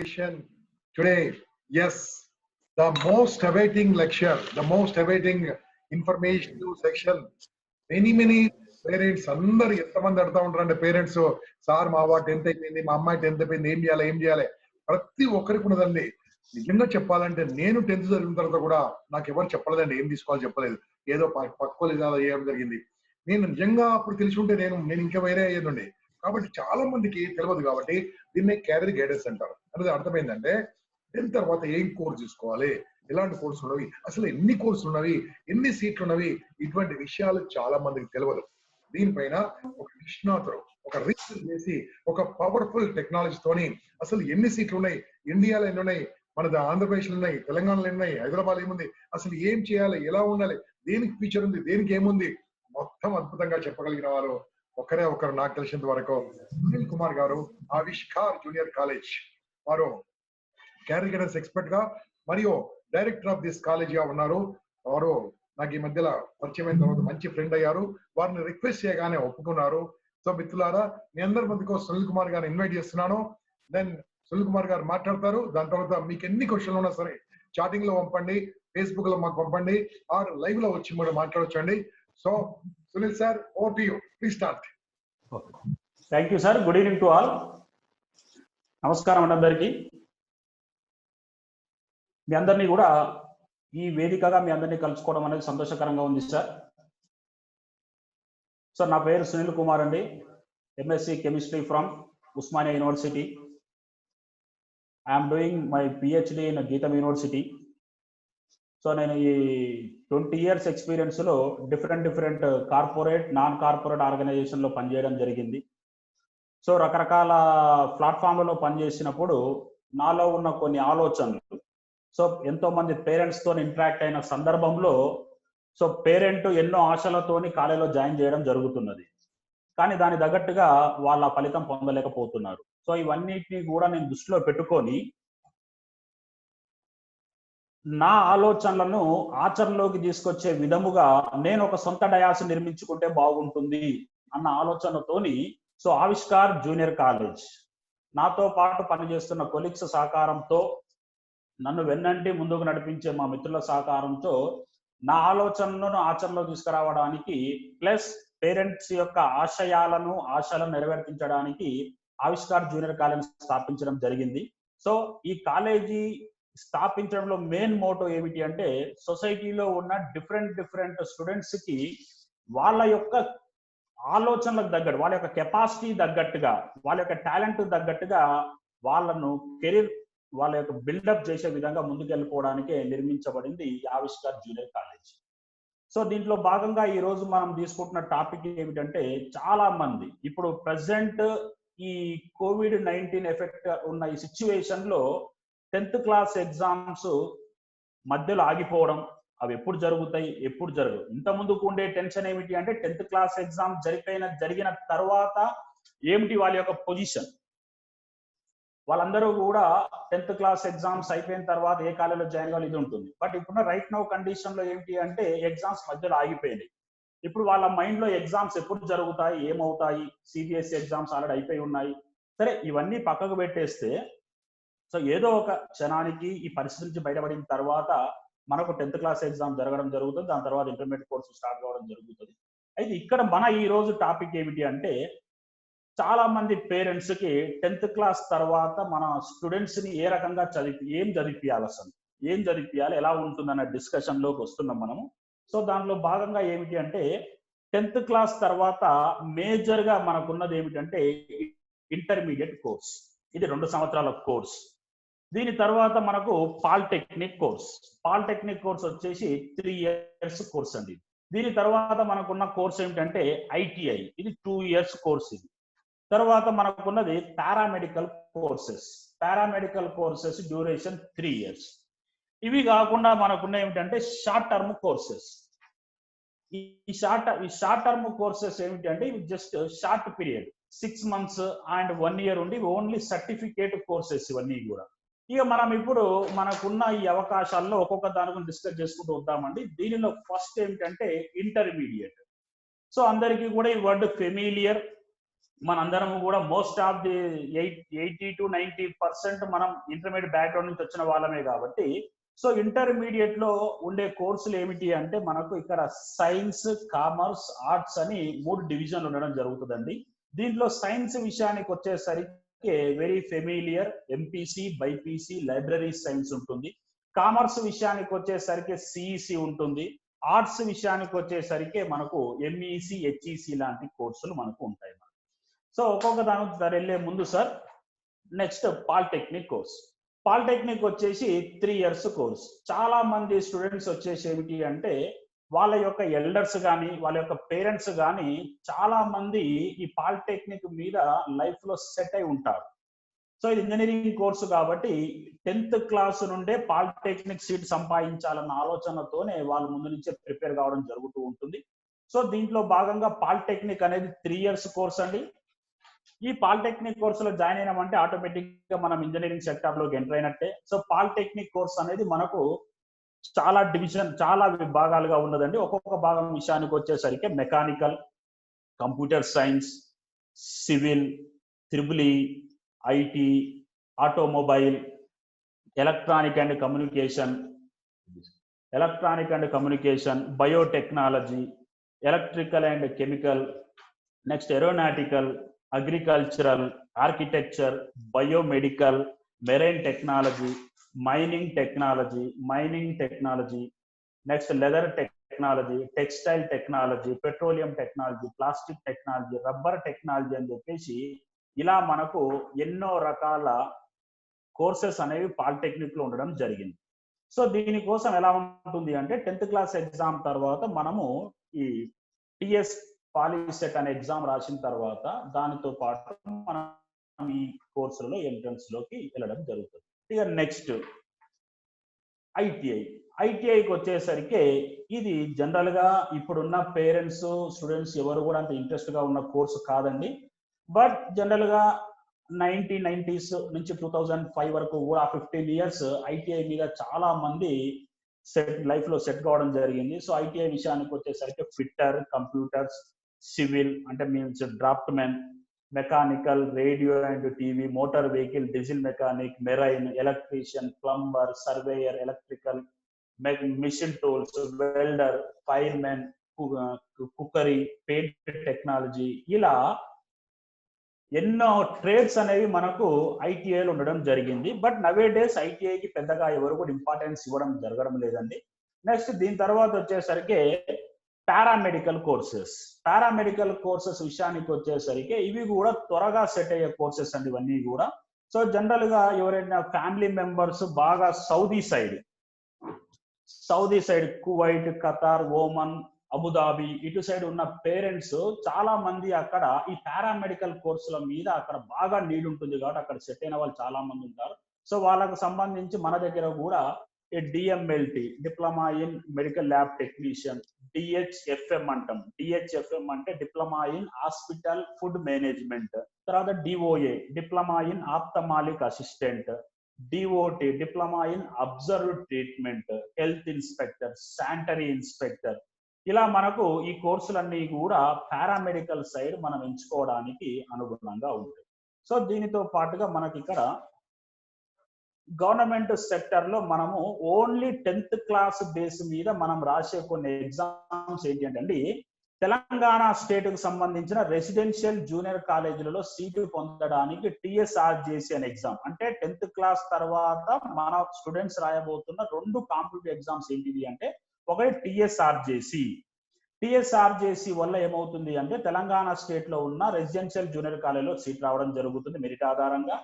Education today. Yes, the most awaiting lecture, the most awaiting information section. Many parents అందరు ఎంతమంది అడుగుతా ఉంటారంటే parents sir మా వాడు 10th అయిపోయింది, మా అమ్మాయి 10th అయిపోయింది, ఏం చేయాలి ప్రతి ఒక్కరికి ఉన్నదండి. నిజంగా చెప్పాలంటే నేను 10th చదివిన తర్వాత కూడా నాకు ఎవరు చెప్పలేదండి, ఏం తీసుకోవాలో చెప్పలేదు. ఏదో పక్కోలు చేయడం జరిగింది. నేను నిజంగా అప్పుడు తెలిసి ఉంటే నేను ఇంకా వేరే అయ్యేదండి. కాబట్టి చాలా మందికి తెలియదు కాబట్టి దీన్ని క్యారియర్ గైడెన్స్ అంటారు. అనేది అర్థమైందంటే 10th తర్వాత ఏం కోర్స్ తీసుకోవాలి, ఎలాంటి కోర్సులు ఉన్నవి, అసలు ఎన్ని కోర్సులు ఉన్నవి, ఎన్ని సీట్లు ఉన్నవి, ఇటువంటి విషయాలు చాలా మందికి తెలియదు. దీనిపైన ఒక నిష్ణాతులు ఒక రీసెర్చ్ చేసి ఒక పవర్ఫుల్ టెక్నాలజీతోని అసలు ఎన్ని సీట్లు ఉన్నాయి, ఇండియాలో ఎన్ని ఉన్నాయి, మన ఆంధ్రప్రదేశ్ లో ఉన్నాయి, తెలంగాణలో ఉన్నాయి, హైదరాబాద్ ఏముంది, అసలు ఏం చేయాలి, ఎలా ఉండాలి, దేనికి ఫ్యూచర్ ఉంది, దేనికి ఏముంది, మొత్తం అద్భుతంగా చెప్పగలిగిన వారు ఒకరు నాకు తెలిసినంత వరకు సునీల్ కుమార్ గారు, ఆవిష్కార్ జూనియర్ కాలేజ్ వారు క్యారియర్ గైడెన్స్ ఎక్స్పర్ట్ గా మరియు డైరెక్టర్ ఆఫ్ దిస్ కాలేజ్ గా ఉన్నారు. వారు నాకు ఈ మధ్యలో పరిచయమైన తర్వాత మంచి ఫ్రెండ్ అయ్యారు. వారిని రిక్వెస్ట్ చేయగానే ఒప్పుకున్నారు. సో మిత్రులారా, మీ అందరి మధ్యకు సునీల్ కుమార్ గారిని ఇన్వైట్ చేస్తున్నాను. దెన్ సునీల్ కుమార్ గారు మాట్లాడతారు. దాని తర్వాత మీకు ఎన్ని క్వశ్చన్లు ఉన్నా సరే చాటింగ్ లో పంపండి, ఫేస్బుక్ లో మాకు పంపండి, ఆర్ లైవ్ లో వచ్చి కూడా మాట్లాడొచ్చండి. So Sunil sir, over to you, please start. Thank you sir. Good evening to all. నమస్కారం అండి అందరికీ. మీ అందరినీ కూడా ఈ వేదికగా మీ అందరినీ కలుసుకోవడం అనేది సంతోషకరంగా ఉంది సార్. సార్ నా పేరు సునీల్ కుమార్ అండి, MSc chemistry from Osmania university. I'm doing my PhD in GITAM university. So నేను ఈ 20 years ఎక్స్పీరియన్స్లో డిఫరెంట్ కార్పొరేట్, నాన్ కార్పొరేట్ ఆర్గనైజేషన్లో పనిచేయడం జరిగింది. సో రకరకాల ప్లాట్ఫామ్లలో పనిచేసినప్పుడు నాలో ఉన్న కొన్ని ఆలోచనలు, సో ఎంతో మంది పేరెంట్స్తో ఇంటరాక్ట్ అయిన సందర్భంలో, సో పేరెంట్ ఎన్నో ఆశలతోని కాలేజీలో జాయిన్ చేయడం జరుగుతున్నది, కానీ దాని తగ్గట్టుగా వాళ్ళ ఫలితం పొందలేకపోతున్నారు. సో ఇవన్నిటిని కూడా నేను దృష్టిలో పెట్టుకొని నా ఆలోచనలను ఆచరణలోకి తీసుకొచ్చే విధముగా నేను ఒక సొంత డయాస్ నిర్మించుకుంటే బాగుంటుంది అన్న ఆలోచనతోని సో ఆవిష్కార్ జూనియర్ కాలేజ్, నాతో పాటు పనిచేస్తున్న కొలీగ్స్ సహకారంతో, నన్ను వెన్నంటి ముందుకు నడిపించే మా మిత్రుల సహకారంతో నా ఆలోచనలను ఆచరణలో తీసుకురావడానికి ప్లస్ పేరెంట్స్ యొక్క ఆశలను నెరవేర్తించడానికి ఆవిష్కార్ జూనియర్ కాలేజ్ స్థాపించడం జరిగింది. సో ఈ కాలేజీ స్థాపించడంలో మెయిన్ మోటో ఏమిటి అంటే, సొసైటీలో ఉన్న డిఫరెంట్ స్టూడెంట్స్ కి వాళ్ళ యొక్క ఆలోచనలకు తగ్గట్టు, వాళ్ళ యొక్క కెపాసిటీ తగ్గట్టుగా, వాళ్ళ యొక్క టాలెంట్ తగ్గట్టుగా వాళ్ళను కెరీర్ వాళ్ళ యొక్క బిల్డప్ చేసే విధంగా ముందుకెళ్ళిపోవడానికే నిర్మించబడింది ఆవిష్కార్ జూనియర్ కాలేజ్. సో దీంట్లో భాగంగా ఈ రోజు మనం తీసుకుంటున్న టాపిక్ ఏమిటంటే, చాలా మంది ఇప్పుడు ప్రెసెంట్ ఈ COVID-19 ఎఫెక్ట్ ఉన్న ఈ సిచ్యువేషన్ లో 10th క్లాస్ ఎగ్జామ్స్ మధ్యలో ఆగిపోవడం, అవి ఎప్పుడు జరుగుతాయి, ఎప్పుడు జరగవు. ఇంత ముందుకు ఉండే టెన్షన్ ఏమిటి అంటే 10th క్లాస్ ఎగ్జామ్ జరిగిన తర్వాత ఏమిటి వాళ్ళ యొక్క పొజిషన్. వాళ్ళందరూ కూడా 10th క్లాస్ ఎగ్జామ్స్ అయిపోయిన తర్వాత ఏ కాలేజీలో జాయిన్ అవ్వాలి ఇది ఉంటుంది. బట్ ఇప్పుడున్న రైట్ నౌ కండిషన్ లో ఏంటి అంటే ఎగ్జామ్స్ మధ్యలో ఆగిపోయినాయి. ఇప్పుడు వాళ్ళ మైండ్ లో ఎగ్జామ్స్ ఎప్పుడు జరుగుతాయి, ఏమవుతాయి, సిబిఎస్ఈ ఎగ్జామ్స్ ఆల్రెడీ అయిపోయి ఉన్నాయి. సరే ఇవన్నీ పక్కకు పెట్టేస్తే, సో ఏదో ఒక క్షణానికి ఈ పరిస్థితి నుంచి బయటపడిన తర్వాత మనకు 10th క్లాస్ ఎగ్జామ్ జరగడం జరుగుతుంది, దాని తర్వాత ఇంటర్మీడియట్ కోర్సు స్టార్ట్ కావడం జరుగుతుంది. అయితే ఇక్కడ మన ఈ రోజు టాపిక్ ఏమిటి అంటే, చాలా మంది పేరెంట్స్ కి 10th క్లాస్ తర్వాత మన స్టూడెంట్స్ ని ఏ రకంగా ఏం చదివిపియాలి, అసలు ఏం చదివిపియాలి, ఎలా ఉంటుందన్న డిస్కషన్ లోకి వస్తున్నాం మనము. సో దానిలో భాగంగా ఏమిటి అంటే 10th క్లాస్ తర్వాత మేజర్ గా మనకున్నది ఏమిటంటే ఇంటర్మీడియట్ కోర్స్. ఇది 2 సంవత్సరాల కోర్స్. దీని తర్వాత మనకు పాలిటెక్నిక్ కోర్స్ వచ్చేసి 3 years కోర్స్ అండి. దీని తర్వాత మనకున్న కోర్స్ ఏమిటంటే ఐటీఐ, ఇది 2 years కోర్స్. ఇది తర్వాత మనకున్నది పారామెడికల్ కోర్సెస్ డ్యూరేషన్ 3 years. ఇవి కాకుండా మనకున్న ఏమిటంటే షార్ట్ టర్మ్ కోర్సెస్. ఈ షార్ట్ టర్మ్ కోర్సెస్ ఏమిటి అంటే ఇవి just short period, 6 months and 1 year ఉండి ఓన్లీ సర్టిఫికేట్ కోర్సెస్ ఇవన్నీ కూడా. ఇక మనం ఇప్పుడు మనకున్న ఈ అవకాశాల్లో ఒక్కొక్క దాని గురించి డిస్కస్ చేసుకుంటూ వద్దామండి. దీనిలో ఫస్ట్ ఏమిటంటే ఇంటర్మీడియట్. సో అందరికీ కూడా ఈ వర్డ్ ఫెమిలియర్, మనందరం కూడా మోస్ట్ ఆఫ్ ది 80 to 90% మనం ఇంటర్మీడియట్ బ్యాక్గ్రౌండ్ నుంచి వచ్చిన వాళ్ళమే కాబట్టి సో ఇంటర్మీడియట్ లో ఉండే కోర్సులు ఏమిటి అంటే మనకు ఇక్కడ సైన్స్, కామర్స్, ఆర్ట్స్ అని 3 డివిజన్లు ఉండడం జరుగుతుందండి. దీంట్లో సైన్స్ విషయానికి వచ్చేసరికి very familiar MPC, BiPC, library science ఉంటుంది. కామర్స్ విషయానికి వచ్చేసరికి సిఈసి ఉంటుంది. ఆర్ట్స్ విషయానికి వచ్చేసరికి మనకు ఎంఈసి, హెచ్ఈసి లాంటి కోర్సులు మనకు ఉంటాయి. సో ఒక్కొక్క దాని వెళ్ళే ముందు sir next polytechnic course. Polytechnic వచ్చేసి 3 years కోర్స్. చాలా మంది స్టూడెంట్స్ వచ్చేసి ఏమిటి అంటే వాళ్ళ యొక్క ఎల్డర్స్ కానీ వాళ్ళ యొక్క పేరెంట్స్ కానీ చాలా మంది ఈ పాలిటెక్నిక్ మీద లైఫ్ లో సెట్ అయి ఉంటారు. సో ఇది ఇంజనీరింగ్ కోర్సు కాబట్టి 10th క్లాస్ నుండే పాలిటెక్నిక్ సీట్ సంపాదించాలన్న ఆలోచనతోనే వాళ్ళు ముందు నుంచే ప్రిపేర్ కావడం జరుగుతూ ఉంటుంది. సో దీంట్లో భాగంగా పాలిటెక్నిక్ అనేది 3 years కోర్స్ అండి. ఈ పాలిటెక్నిక్ కోర్సులో జాయిన్ అయినామంటే ఆటోమేటిక్ గా మనం ఇంజనీరింగ్ సెక్టార్ లోకి ఎంటర్ అయినట్టే. సో పాలిటెక్నిక్ కోర్స్ అనేది మనకు చాలా విభాగాలుగా ఉన్నదండి. ఒక్కొక్క భాగం విషయానికి వచ్చేసరికి mechanical, computer science, civil, triple E, IT, automobile, electronic and communication, biotechnology, electrical and chemical, next aeronautical, agricultural, architecture, biomedical, marine technology, mining technology, next leather technology, textile technology, petroleum technology, plastic technology, rubber technology అని చెప్పేసి ఇలా మనకు ఎన్నో రకాల courses అనేవి polytechnic లో ఉండడం జరిగింది. సో దీనికోసం ఎలా ఉంటుంది అంటే 10th క్లాస్ ఎగ్జామ్ తర్వాత మనము ఈ టిఎస్ పాలిసెట్ అనే ఎగ్జామ్ రాసిన తర్వాత దానితో పాటు మనం ఈ కోర్సులలో ఎంట్రన్స్ లోకి వెళ్ళడం జరుగుతుంది. ఇక నెక్స్ట్ ఐటీఐకి వచ్చేసరికి ఇది జనరల్ గా ఇప్పుడున్న పేరెంట్స్, స్టూడెంట్స్ ఎవరు కూడా అంత ఇంట్రెస్ట్ గా ఉన్న కోర్సు కాదండి. బట్ జనరల్ గా 1990s నుంచి 2005 వరకు కూడా 15 years ఐటీఐ మీద చాలా మంది లైఫ్ లో సెట్ కావడం జరిగింది. సో ఐటీఐ విషయానికి వచ్చేసరికి ఫిట్టర్, కంప్యూటర్స్, సివిల్ అంటే means draughtsmen, mechanical, radio and TV, motor vehicle, diesel mechanic, marine, electrician, plumber, surveyor, electrical, machine tools, welder, firemen, cookery, paint technology ఇలా ఎన్నో ట్రేడ్స్ అనేవి మనకు ఐటీఐలో ఉండడం జరిగింది. బట్ నవే డేస్ ఐటీఐకి పెద్దగా ఎవరు కూడా ఇంపార్టెన్స్ ఇవ్వడం జరగడం లేదండి. నెక్స్ట్ దీని తర్వాత వచ్చేసరికి పారామెడికల్ కోర్సెస్ విషయానికి వచ్చేసరికి ఇవి కూడా త్వరగా సెట్ అయ్యే కోర్సెస్ అండి ఇవన్నీ కూడా. సో జనరల్ గా ఎవరైనా ఫ్యామిలీ మెంబర్స్ బాగా Saudi side Kuwait, Qatar, Oman, Abu Dhabi ఇటు సైడ్ ఉన్న పేరెంట్స్ చాలా మంది అక్కడ ఈ పారామెడికల్ కోర్సుల మీద అక్కడ బాగా నీడ్ ఉంటుంది కాబట్టి అక్కడ సెట్ అయిన వాళ్ళు చాలా మంది ఉంటారు. సో వాళ్ళకు సంబంధించి మన దగ్గర కూడా DMLT, diploma in medical lab technician, DHFM అంటాం. డిహెచ్ఎఫ్ఎం అంటే diploma in hospital food management, తర్వాత DOA, diploma in ophthalmic assistant, DOT, diploma in observe treatment, health inspector, sanitary inspector ఇలా మనకు ఈ కోర్సులన్నీ కూడా పారామెడికల్ సైడ్ మనం ఎంచుకోవడానికి అనుగుణంగా ఉంటాయి. సో దీనితో పాటుగా మనకి ఇక్కడ గవర్నమెంట్ సెక్టర్ లో మనము ఓన్లీ 10th క్లాస్ బేస్ మీద మనం రాసే కొన్ని ఎగ్జామ్స్ ఏంటి అంటే తెలంగాణ స్టేట్ కు సంబంధించిన రెసిడెన్షియల్ జూనియర్ కాలేజీలలో సీటు పొందడానికి టిఎస్ఆర్జేసి అనే ఎగ్జామ్ అంటే 10th క్లాస్ తర్వాత మన స్టూడెంట్స్ రాయబోతున్న 2 కాంపిటేటివ్ ఎగ్జామ్స్ ఏంటిది అంటే ఒకటి టిఎస్ఆర్జేసి వల్ల ఏమవుతుంది అంటే తెలంగాణ స్టేట్ లో ఉన్న రెసిడెన్షియల్ జూనియర్ కాలేజీలో సీట్ రావడం జరుగుతుంది మెరిట్ ఆధారంగా.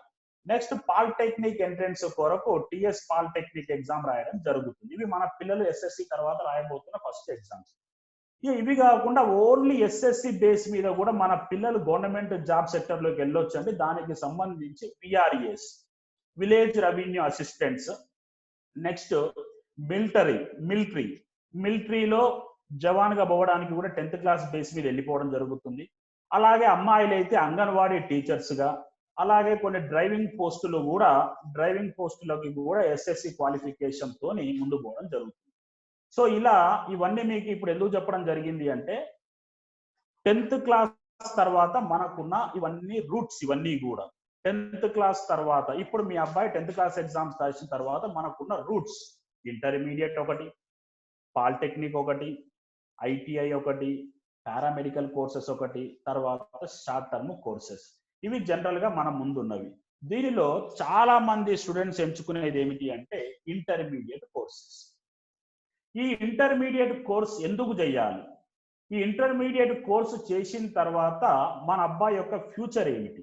నెక్స్ట్ పాలిటెక్నిక్ ఎంట్రన్స్ కొరకు టిఎస్ పాలిటెక్నిక్ ఎగ్జామ్ రాయడం జరుగుతుంది. ఇవి మన పిల్లలు ఎస్ఎస్సి తర్వాత రాయబోతున్న ఫస్ట్ ఎగ్జామ్స్. ఇవి కాకుండా ఓన్లీ ఎస్ఎస్సి బేస్ మీద కూడా మన పిల్లలు గవర్నమెంట్ జాబ్ సెక్టర్ లోకి వెళ్ళొచ్చు అండి. దానికి సంబంధించి VRAs, village revenue assistants, next మిలిటరీలో జవాన్ గా పోవడానికి కూడా 10th క్లాస్ బేస్ మీద వెళ్ళిపోవడం జరుగుతుంది. అలాగే అమ్మాయిలు అయితే అంగన్వాడీ టీచర్స్ గా, అలాగే కొన్ని డ్రైవింగ్ పోస్టులకి కూడా ఎస్ఎస్సి క్వాలిఫికేషన్ తోని ముందు పోవడం జరుగుతుంది. సో ఇలా ఇవన్నీ మీకు ఇప్పుడు ఎందుకు చెప్పడం జరిగింది అంటే 10th క్లాస్ తర్వాత మనకున్న ఇవన్నీ రూట్స్, ఇవన్నీ కూడా 10th క్లాస్ తర్వాత, ఇప్పుడు మీ అబ్బాయి 10th క్లాస్ ఎగ్జామ్స్ రాసిన తర్వాత మనకున్న రూట్స్, ఇంటర్మీడియట్ ఒకటి, పాలిటెక్నిక్ ఒకటి, ఐటీఐ ఒకటి, పారామెడికల్ కోర్సెస్ ఒకటి, తర్వాత షార్ట్ టర్మ్ కోర్సెస్. ఇవి జనరల్ గా మన ముందున్నవి. దీనిలో చాలా మంది స్టూడెంట్స్ ఎంచుకునేది ఏమిటి అంటే ఇంటర్మీడియట్ కోర్సెస్. ఈ ఇంటర్మీడియట్ కోర్స్ ఎందుకు చేయాలి? ఈ ఇంటర్మీడియట్ కోర్సు చేసిన తర్వాత మన అబ్బాయి యొక్క ఫ్యూచర్ ఏమిటి?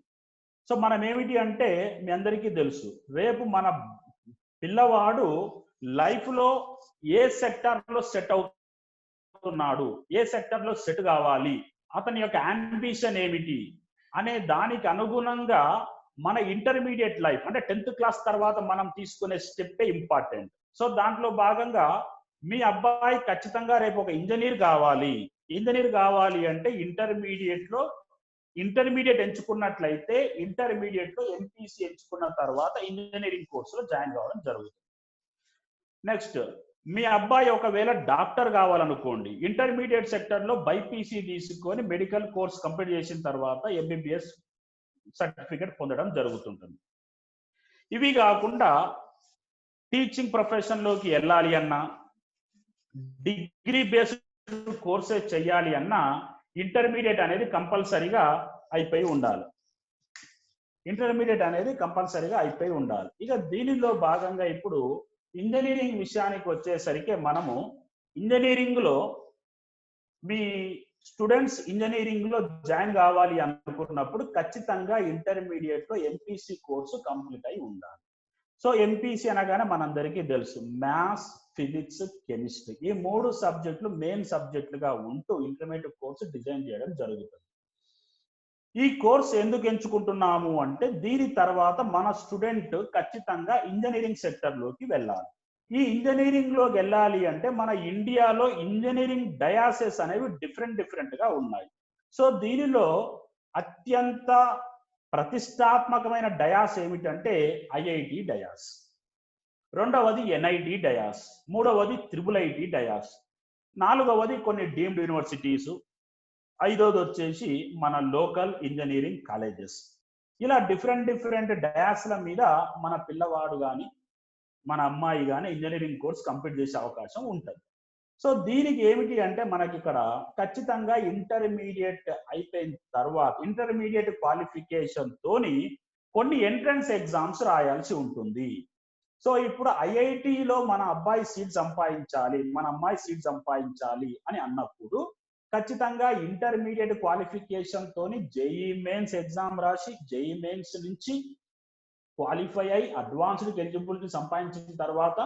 సో మనం ఏమిటి అంటే మీ అందరికీ తెలుసు, రేపు మన పిల్లవాడు లైఫ్ లో ఏ సెక్టర్ లో సెట్ అవుతున్నాడు, ఏ సెక్టర్ లో సెట్ కావాలి, అతని యొక్క అంబిషన్ ఏమిటి అనే దానికి అనుగుణంగా మన ఇంటర్మీడియట్ లైఫ్ అంటే 10th క్లాస్ తర్వాత మనం తీసుకునే స్టెప్ ఇంపార్టెంట్. సో దాంట్లో భాగంగా మీ అబ్బాయి ఖచ్చితంగా రేపు ఒక ఇంజనీర్ కావాలి. ఇంజనీర్ కావాలి అంటే ఇంటర్మీడియట్ ఎంచుకున్నట్లయితే ఇంటర్మీడియట్ లో ఎంపీసీ ఎంచుకున్న తర్వాత ఇంజనీరింగ్ కోర్సులో జాయిన్ కావడం జరుగుతుంది. నెక్స్ట్, మీ అబ్బాయి ఒకవేళ డాక్టర్ కావాలనుకోండి, ఇంటర్మీడియట్ సెక్టర్ లో బైపీసీ తీసుకొని మెడికల్ కోర్స్ కంప్లీట్ చేసిన తర్వాత ఎంబీబీఎస్ సర్టిఫికేట్ పొందడం జరుగుతుంటుంది. ఇవి కాకుండా టీచింగ్ ప్రొఫెషన్ లోకి వెళ్ళాలి అన్నా, డిగ్రీ బేస్డ్ కోర్సెస్ చేయాలి అన్నా ఇంటర్మీడియట్ అనేది కంపల్సరీగా అయిపోయి ఉండాలి. ఇక దీనిలో భాగంగా ఇప్పుడు ఇంజనీరింగ్ విషయానికి వచ్చేసరికి మనము ఇంజనీరింగ్ లో మీ స్టూడెంట్స్ ఇంజనీరింగ్ లో జాయిన్ కావాలి అనుకున్నప్పుడు ఖచ్చితంగా ఇంటర్మీడియట్ లో ఎంపీసీ కోర్సు కంప్లీట్ అయి ఉండాలి. సో ఎంపీసీ అనగానే మనందరికీ తెలుసు, మ్యాథ్స్, ఫిజిక్స్, కెమిస్ట్రీ, ఈ 3 సబ్జెక్టులు మెయిన్ సబ్జెక్టులుగా ఉంటూ ఇంటర్మీడియట్ కోర్సు డిజైన్ చేయడం జరుగుతుంది. ఈ కోర్స్ ఎందుకు ఎంచుకుంటున్నాము అంటే దీని తర్వాత మన స్టూడెంట్ ఖచ్చితంగా ఇంజనీరింగ్ సెక్టర్ లోకి వెళ్ళాలి. ఈ ఇంజనీరింగ్ లోకి వెళ్ళాలి అంటే మన ఇండియాలో ఇంజనీరింగ్ డయాసెస్ అనేవి డిఫరెంట్ గా ఉన్నాయి. సో దీనిలో అత్యంత ప్రతిష్టాత్మకమైన డయాస్ ఏమిటంటే ఐఐటి డయాస్, రెండవది ఎన్ఐటి డయాస్, మూడవది IIIT డయాస్, నాలుగవది కొన్ని డీమ్డ్ యూనివర్సిటీస్, ఐదవది వచ్చేసి మన లోకల్ ఇంజనీరింగ్ కాలేజెస్. ఇలా డిఫరెంట్ డయాస్ల మీద మన పిల్లవాడు కానీ మన అమ్మాయి కానీ ఇంజనీరింగ్ కోర్స్ కంప్లీట్ చేసే అవకాశం ఉంటుంది. సో దీనికి ఏమిటి అంటే మనకి ఇక్కడ ఖచ్చితంగా ఇంటర్మీడియట్ అయిపోయిన తర్వాత ఇంటర్మీడియట్ క్వాలిఫికేషన్ తోని కొన్ని ఎంట్రన్స్ ఎగ్జామ్స్ రాయాల్సి ఉంటుంది. సో ఇప్పుడు ఐఐటిలో మన అబ్బాయి సీట్ సంపాదించాలి, మన అమ్మాయి సీట్ సంపాదించాలి అని అన్నప్పుడు ఖచ్చితంగా ఇంటర్మీడియట్ క్వాలిఫికేషన్ తోని జేఈ మెయిన్స్ ఎగ్జామ్ రాసి జేఈ మెయిన్స్ నుంచి క్వాలిఫై అయి అడ్వాన్స్డ్ ఎలిజిబిలిటీ సంపాదించిన తర్వాత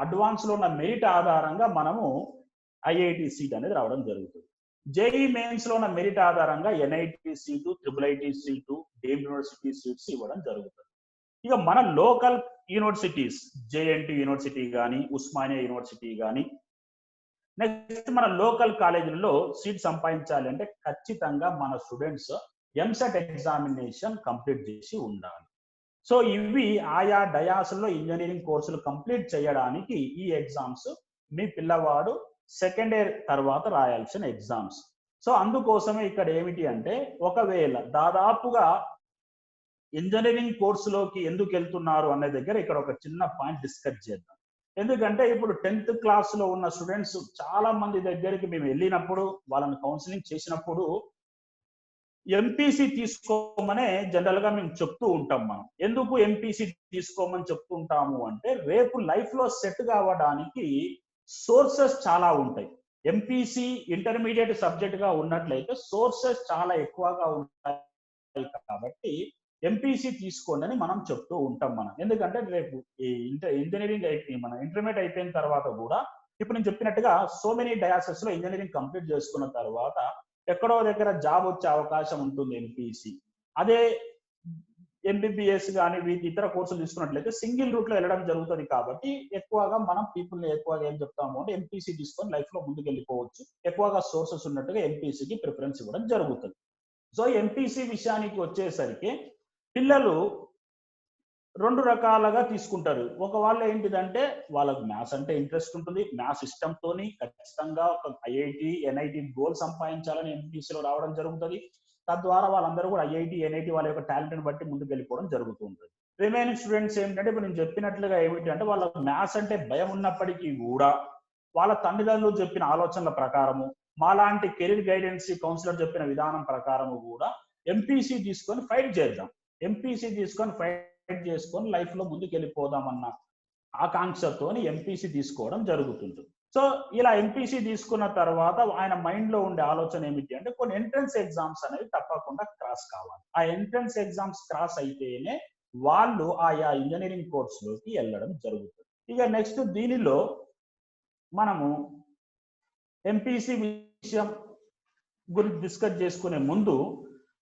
అడ్వాన్స్ లో ఉన్న మెరిట్ ఆధారంగా మనము ఐఐటి సీట్ అనేది రావడం జరుగుతుంది. జేఈ మెయిన్స్ లో ఉన్న మెరిట్ ఆధారంగా NIT seat, IIIT seat, deemed university seats ఇవ్వడం జరుగుతుంది. ఇక మన లోకల్ యూనివర్సిటీస్, జేఎన్టీ యూనివర్సిటీ కానీ, ఉస్మానియా యూనివర్సిటీ కానీ, నెక్స్ట్ మన లోకల్ కాలేజీలలో సీట్ సంపాదించాలి అంటే ఖచ్చితంగా మన స్టూడెంట్స్ ఎంసెట్ ఎగ్జామినేషన్ కంప్లీట్ చేసి ఉండాలి. సో ఇవి ఆయా డయాస్లో ఇంజనీరింగ్ కోర్సులు కంప్లీట్ చేయడానికి ఈ ఎగ్జామ్స్ మీ పిల్లవాడు సెకండ్ ఇయర్ తర్వాత రాయాల్సిన ఎగ్జామ్స్. సో అందుకోసమే ఇక్కడ ఏమిటి అంటే ఒకవేళ దాదాపుగా ఇంజనీరింగ్ కోర్సులోకి ఎందుకు వెళ్తున్నారు అనే దగ్గర ఇక్కడ ఒక చిన్న పాయింట్ డిస్కస్ చేద్దాం. ఎందుకంటే ఇప్పుడు 10th క్లాస్ లో ఉన్న స్టూడెంట్స్ చాలా మంది దగ్గరికి మేము వెళ్ళినప్పుడు వాళ్ళని కౌన్సిలింగ్ చేసినప్పుడు ఎంపీసీ తీసుకోమనే జనరల్ గా మేము చెప్తూ ఉంటాం. మనం ఎందుకు ఎంపీసీ తీసుకోమని చెప్తూ ఉంటాము అంటే రేపు లైఫ్ లో సెట్ కావడానికి సోర్సెస్ చాలా ఉంటాయి. ఎంపీసీ ఇంటర్మీడియట్ సబ్జెక్ట్ గా ఉన్నట్లయితే సోర్సెస్ చాలా ఎక్కువగా ఉంటాయి కాబట్టి ఎంపీసీ తీసుకోండి అని మనం చెప్తూ ఉంటాం. మనం ఎందుకంటే రేపు ఈ ఇంజనీరింగ్ మన ఇంటర్మీడియట్ అయిపోయిన తర్వాత కూడా ఇప్పుడు నేను చెప్పినట్టుగా సో మెనీ డయాసెస్ లో ఇంజనీరింగ్ కంప్లీట్ చేసుకున్న తర్వాత ఎక్కడో దగ్గర జాబ్ వచ్చే అవకాశం ఉంటుంది ఎంపీసీ. అదే ఎంబీబీఎస్ కానీ ఇతర కోర్సులు తీసుకున్నట్లయితే సింగిల్ రూట్ లో వెళ్ళడం జరుగుతుంది. కాబట్టి ఎక్కువగా మనం పీపుల్ ని ఎక్కువగా ఏం చెప్తాము అంటే ఎంపీసీ తీసుకొని లైఫ్ లో ముందుకు వెళ్ళిపోవచ్చు. ఎక్కువగా సోర్సెస్ ఉన్నట్టుగా ఎంపీసీకి ప్రిఫరెన్స్ ఇవ్వడం జరుగుతుంది. సో ఎంపీసీ విషయానికి వచ్చేసరికి పిల్లలు 2 రకాలుగా తీసుకుంటారు. ఒక వాళ్ళు ఏంటిదంటే వాళ్ళకి మ్యాథ్స్ అంటే ఇంట్రెస్ట్ ఉంటుంది, మ్యాథ్స్ ఇష్టంతోని ఖచ్చితంగా ఒక ఐఐటి ఎన్ఐటి గోల్ సంపాదించాలని ఎంపీసీలో రావడం జరుగుతుంది. తద్వారా వాళ్ళందరూ కూడా ఐఐటి ఎన్ఐటి వాళ్ళ యొక్క టాలెంట్ని బట్టి ముందుకు వెళ్ళిపోవడం జరుగుతుంటుంది. రిమైనింగ్ స్టూడెంట్స్ ఏమిటంటే ఇప్పుడు నేను చెప్పినట్లుగా ఏమిటి అంటే వాళ్ళ మ్యాథ్స్ అంటే భయం ఉన్నప్పటికీ కూడా వాళ్ళ తల్లిదండ్రులు చెప్పిన ఆలోచనల ప్రకారము మాలాంటి కెరీర్ గైడెన్స్ కౌన్సిలర్ చెప్పిన విధానం ప్రకారము కూడా ఎంపీసీ తీసుకొని ఫైట్ చేద్దాం, ఎంపీసీ తీసుకొని ఫైట్ చేసుకొని లైఫ్ లో ముందుకు వెళ్ళిపోదామన్న ఆకాంక్షతోని ఎంపీసీ తీసుకోవడం జరుగుతుంది. సో ఇలా ఎంపీసీ తీసుకున్న తర్వాత ఆయన మైండ్ లో ఉండే ఆలోచన ఏమిటి అంటే కొన్ని ఎంట్రన్స్ ఎగ్జామ్స్ అనేవి తప్పకుండా క్రాస్ కావాలి. ఆ ఎంట్రన్స్ ఎగ్జామ్స్ క్రాస్ అయితేనే వాళ్ళు ఆయా ఇంజనీరింగ్ కోర్సులోకి వెళ్ళడం జరుగుతుంది. ఇక నెక్స్ట్ దీనిలో మనము ఎంపీసీ విషయం గురించి డిస్కస్ చేసుకునే ముందు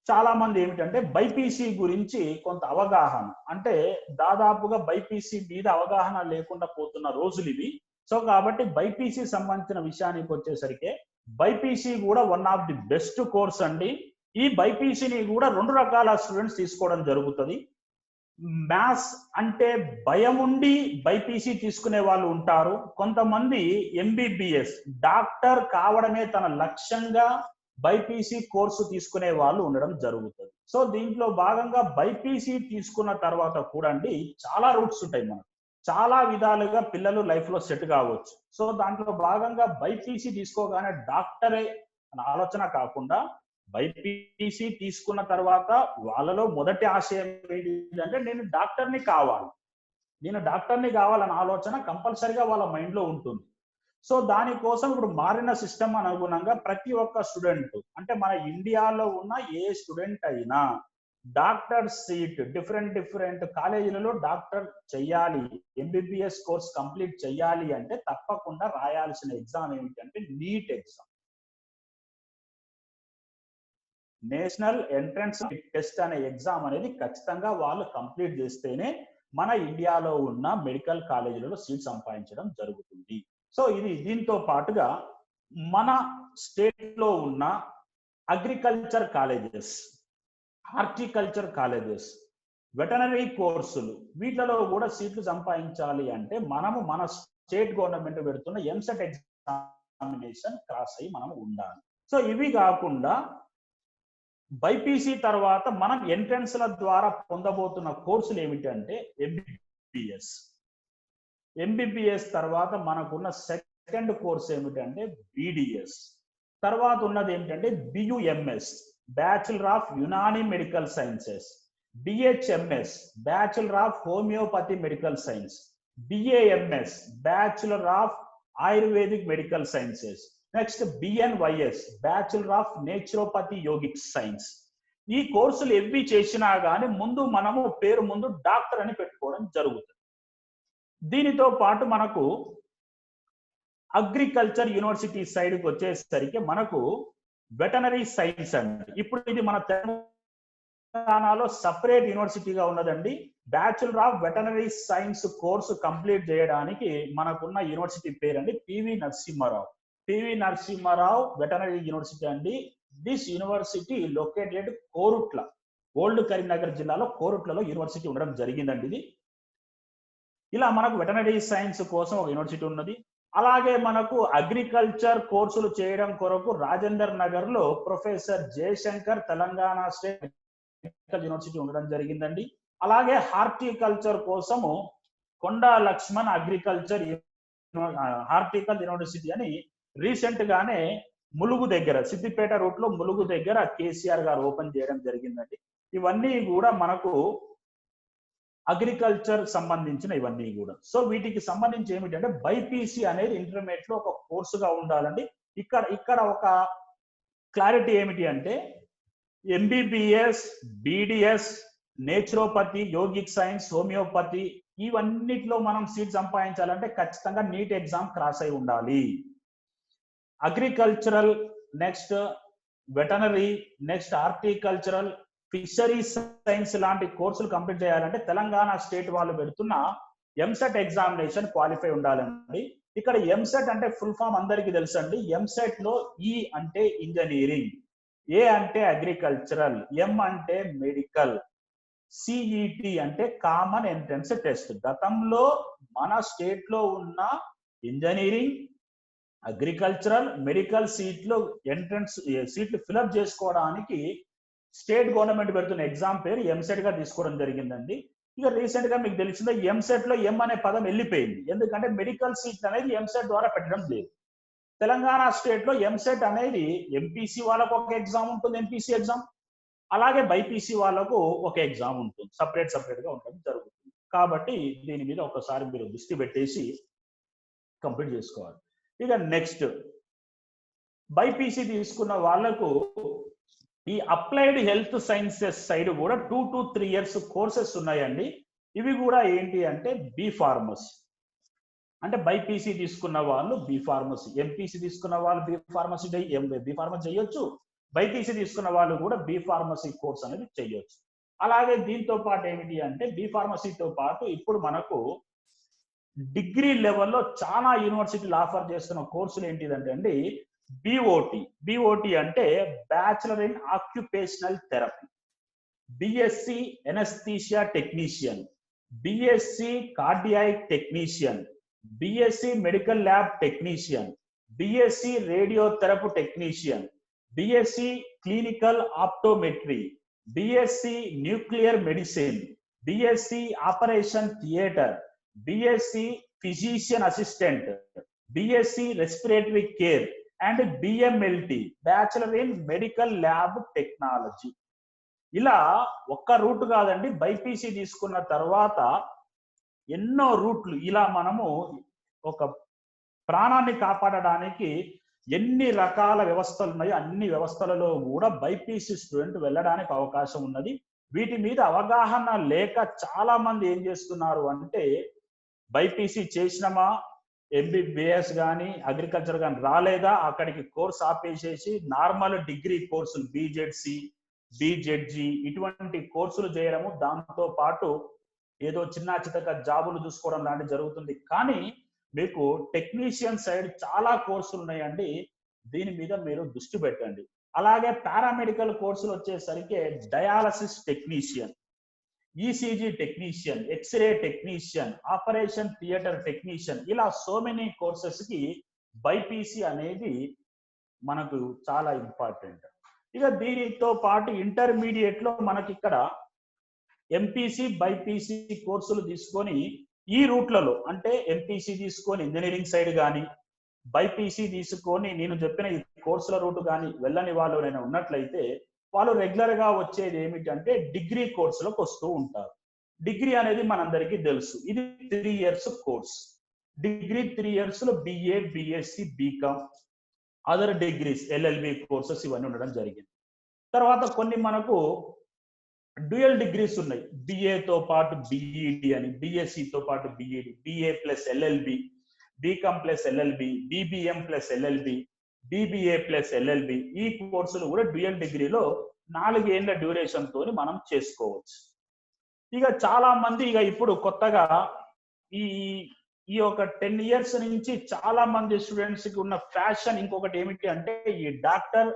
చాలా మంది ఏమిటంటే బైపీసీ గురించి కొంత అవగాహన, అంటే దాదాపుగా బైపీసీ మీద అవగాహన లేకుండా పోతున్న రోజులు ఇవి. సో కాబట్టి బైపీసీ సంబంధించిన విషయానికి వచ్చేసరికి బైపీసీ కూడా one of the best course అండి. ఈ బైపీసీని కూడా 2 రకాల స్టూడెంట్స్ తీసుకోవడం జరుగుతుంది. మ్యాథ్స్ అంటే భయం ఉండి బైపీసీ తీసుకునే వాళ్ళు ఉంటారు. కొంతమంది ఎంబీబీఎస్ డాక్టర్ కావడమే తన లక్ష్యంగా బైపీసీ కోర్సు తీసుకునే వాళ్ళు ఉండడం జరుగుతుంది. సో దీంట్లో భాగంగా బైపీసీ తీసుకున్న తర్వాత కూడా అండి చాలా రూట్స్ ఉంటాయి, మనకు చాలా విధాలుగా పిల్లలు లైఫ్ లో సెట్ కావచ్చు. సో దాంట్లో భాగంగా బైపీసీ తీసుకోగానే డాక్టరే అనే ఆలోచన కాకుండా బైపీసీ తీసుకున్న తర్వాత వాళ్ళలో మొదటి ఆశయం ఏంటంటే నేను డాక్టర్ని కావాలన్న ఆలోచన కంపల్సరిగా వాళ్ళ మైండ్ లో ఉంటుంది. సో దానికోసం ఇప్పుడు మారిన సిస్టమ్ అనుగుణంగా ప్రతి ఒక్క స్టూడెంట్, అంటే మన ఇండియాలో ఉన్న ఏ స్టూడెంట్ అయినా డాక్టర్ సీట్ డిఫరెంట్ కాలేజీలలో డాక్టర్ చెయ్యాలి, ఎంబీబీఎస్ కోర్స్ కంప్లీట్ చెయ్యాలి అంటే తప్పకుండా రాయాల్సిన ఎగ్జామ్ ఏమిటంటే NEET exam, national entrance test అనే ఎగ్జామ్ అనేది ఖచ్చితంగా వాళ్ళు కంప్లీట్ చేస్తేనే మన ఇండియాలో ఉన్న మెడికల్ కాలేజీలలో సీట్ సంపాదించడం జరుగుతుంది. సో ఇది దీంతో పాటుగా మన స్టేట్ లో ఉన్న agriculture colleges, horticulture colleges, veterinary కోర్సులు వీటిలో కూడా సీట్లు సంపాదించాలి అంటే మనము మన స్టేట్ గవర్నమెంట్ పెడుతున్న ఎంసెట్ ఎగ్జామినేషన్ క్రాస్ అయ్యి మనం ఉండాలి. సో ఇవి కాకుండా బైపీసీ తర్వాత మనం ఎంట్రన్స్ల ద్వారా పొందబోతున్న కోర్సులు ఏమిటంటే ఎంబీబీఎస్ తర్వాత మనకున్న సెకండ్ కోర్స్ ఏమిటంటే బీడీఎస్, తర్వాత ఉన్నది ఏమిటంటే BUMS bachelor of Unani medical sciences, BHMS bachelor of homeopathy medical science, BAMS bachelor of ayurvedic medical sciences, next BNYS bachelor of naturopathy yogic science. ఈ కోర్సులు ఎవ్వి చేసినా కానీ ముందు మనము పేరు ముందు డాక్టర్ అని పెట్టుకోవడం జరుగుతుంది. దీనితో పాటు మనకు అగ్రికల్చర్ యూనివర్సిటీ సైడ్కి వచ్చేసరికి మనకు వెటనరీ సైన్స్ అండి. ఇప్పుడు ఇది మన తెలంగాణలో సపరేట్ యూనివర్సిటీగా ఉన్నదండి. Bachelor of veterinary science course complete చేయడానికి మనకున్న యూనివర్సిటీ పేరండి పివి నరసింహారావు వెటనరీ యూనివర్సిటీ అండి. This university located Korutla, old Karimnagar జిల్లాలో కోరుట్లలో యూనివర్సిటీ ఉండడం జరిగిందండి. ఇది ఇలా మనకు వెటనరీ సైన్స్ కోసం ఒక యూనివర్సిటీ ఉన్నది. అలాగే మనకు అగ్రికల్చర్ కోర్సులు చేయడం కొరకు రాజేందర్ నగర్ లో professor Jayashankar Telangana state university ఉండడం జరిగిందండి. అలాగే హార్టికల్చర్ కోసము కొండా లక్ష్మణ్ హార్టికల్చర్ యూనివర్సిటీ అని రీసెంట్ గానే ములుగు దగ్గర, సిద్దిపేట రూట్ లో ములుగు దగ్గర కేసీఆర్ గారు ఓపెన్ చేయడం జరిగిందండి. ఇవన్నీ కూడా మనకు అగ్రికల్చర్ సంబంధించిన ఇవన్నీ కూడా. సో వీటికి సంబంధించి ఏమిటంటే బైపీసీ అనేది ఇంటర్మీడియట్ లో ఒక కోర్సుగా ఉండాలండి. ఇక్కడ ఒక క్లారిటీ ఏమిటి అంటే MBBS, BDS, naturopathy, yogic science, homeopathy ఇవన్నిటిలో మనం సీట్ సంపాదించాలంటే ఖచ్చితంగా నీట్ ఎగ్జామ్ క్రాస్ అయి ఉండాలి. Agricultural, next veterinary, next horticultural, fishery science లాంటి కోర్సులు కంప్లీట్ చేయాలంటే తెలంగాణ స్టేట్ వాళ్ళు పెడుతున్న ఎంసెట్ ఎగ్జామినేషన్ క్వాలిఫై ఉండాలండి. ఇక్కడ ఎంసెట్ అంటే ఫుల్ ఫామ్ అందరికీ తెలుసండి. ఎంసెట్ లో ఈ అంటే ఇంజనీరింగ్, ఏ అంటే అగ్రికల్చరల్, ఎం అంటే మెడికల్, సిఈటి అంటే కామన్ ఎంట్రన్స్ టెస్ట్. గతంలో మన స్టేట్ లో ఉన్న ఇంజనీరింగ్, అగ్రికల్చరల్, మెడికల్ సీట్లు ఎంట్రన్స్ సీట్లు ఫిల్అప్ చేసుకోవడానికి స్టేట్ గవర్నమెంట్ పెడుతున్న ఎగ్జామ్ పేరు ఎంసెట్ గా తీసుకోవడం జరిగిందండి. ఇక రీసెంట్ గా మీకు తెలిసిందే ఎంసెట్ లో ఎం అనే పదం వెళ్ళిపోయింది. ఎందుకంటే మెడికల్ సీట్ అనేది ఎంసెట్ ద్వారా పెట్టడం లేదు. తెలంగాణ స్టేట్ లో ఎంసెట్ అనేది ఎంపీసీ వాళ్ళకు ఒక ఎగ్జామ్ ఉంటుంది, ఎంపీసీ ఎగ్జామ్. అలాగే బైపీసీ వాళ్ళకు ఒక ఎగ్జామ్ ఉంటుంది, సపరేట్ గా ఉండడం జరుగుతుంది. కాబట్టి దీని మీద ఒకసారి మీరు దృష్టి పెట్టేసి కంప్లీట్ చేసుకోవాలి. ఇక నెక్స్ట్ బైపీసీ తీసుకున్న వాళ్లకు ఈ అప్లైడ్ హెల్త్ సైన్సెస్ సైడ్ కూడా 2 to 3 years కోర్సెస్ ఉన్నాయండి. ఇవి కూడా ఏంటి అంటే బి ఫార్మసీ, అంటే బైపీసీ తీసుకున్న వాళ్ళు బి ఫార్మసీ, ఎంపీసీ తీసుకున్న వాళ్ళు బి ఫార్మసీ చేయొచ్చు, బైపీసీ తీసుకున్న వాళ్ళు కూడా బి ఫార్మసీ కోర్స్ అనేది చేయొచ్చు. అలాగే దీంతో పాటు ఏమిటి అంటే బి ఫార్మసీతో పాటు ఇప్పుడు మనకు డిగ్రీ లెవెల్లో చాలా యూనివర్సిటీలు ఆఫర్ చేస్తున్న కోర్సులు ఏంటిదంటే అండి బిఓటి అంటే bachelor in occupational therapy, BSc anaesthesia technician, BSc cardiac technician, BSc medical lab technician, BSc radiotherapy technician, BSc clinical optometry, BSc nuclear medicine, BSc operation theatre, BSc physician assistant, BSc respiratory care and BMLT bachelor in medical lab technology. ఇలా ఒక్క route కాదండి, BiPC తీసుకున్న తర్వాత ఎన్నో రూట్లు. ఇలా మనము ఒక ప్రాణాన్ని కాపాడడానికి ఎన్ని రకాల వ్యవస్థలు ఉన్నాయో అన్ని వ్యవస్థలలో కూడా బైపీసీ స్టూడెంట్ వెళ్ళడానికి అవకాశం ఉన్నది. వీటి మీద అవగాహన లేక చాలా మంది ఏం చేస్తున్నారు అంటే బైపీసీ చేసినామా, ఎంబీబీఎస్ కానీ అగ్రికల్చర్ కానీ రాలేదా, అక్కడికి కోర్స్ ఆపేసేసి నార్మల్ డిగ్రీ కోర్సులు బీజెడ్సి, బీజెడ్జి ఇటువంటి కోర్సులు చేయడము, దాంతో పాటు ఏదో చిన్న చితక జాబులు చూసుకోవడం లాంటివి జరుగుతుంది. కానీ మీకు టెక్నీషియన్ సైడ్ చాలా కోర్సులు ఉన్నాయండి, దీని మీద మీరు దృష్టి పెట్టండి. అలాగే పారామెడికల్ కోర్సులు వచ్చేసరికి dialysis technician, ECG technician, X-ray technician, operation theatre technician, ఇలా సో మెనీ కోర్సెస్ కి బైపీసీ అనేది మనకు చాలా ఇంపార్టెంట్. ఇక దీనితో పాటు ఇంటర్మీడియట్ లో మనకి ఇక్కడ ఎంపీసీ బైపీసీ కోర్సులు తీసుకొని ఈ రూట్లలో అంటే ఎంపీసీ తీసుకొని ఇంజనీరింగ్ సైడ్ కానీ, బైపీసీ తీసుకొని నేను చెప్పిన ఈ కోర్సుల రూట్ కానీ వెళ్ళని వాళ్ళు నేను ఉన్నట్లయితే వాళ్ళు రెగ్యులర్ గా వచ్చేది ఏమిటంటే డిగ్రీ కోర్సులకు వస్తూ ఉంటారు. డిగ్రీ అనేది మనందరికీ తెలుసు, ఇది 3 years కోర్స్. డిగ్రీ 3 years లో BA, BSc, BCom, other degrees, LLB courses ఇవన్నీ ఉండడం జరిగింది. తర్వాత కొన్ని మనకు డ్యూయల్ డిగ్రీస్ ఉన్నాయి, బిఏతో పాటు బిఈడి అని, బిఎస్సితో పాటు BEd, BA plus LLB, BCom plus LLB, BBM plus LLB, BBA plus LLB. ఈ కోర్సులు కూడా డ్యూయల్ డిగ్రీలో 4 ఏళ్ల డ్యూరేషన్ తోని మనం చేసుకోవచ్చు. ఇక చాలా మంది ఇక ఇప్పుడు కొత్తగా ఈ ఒక 10 years నుంచి చాలా మంది స్టూడెంట్స్ కి ఉన్న ఫ్యాషన్ ఇంకొకటి ఏమిటి అంటే ఈ డాక్టర్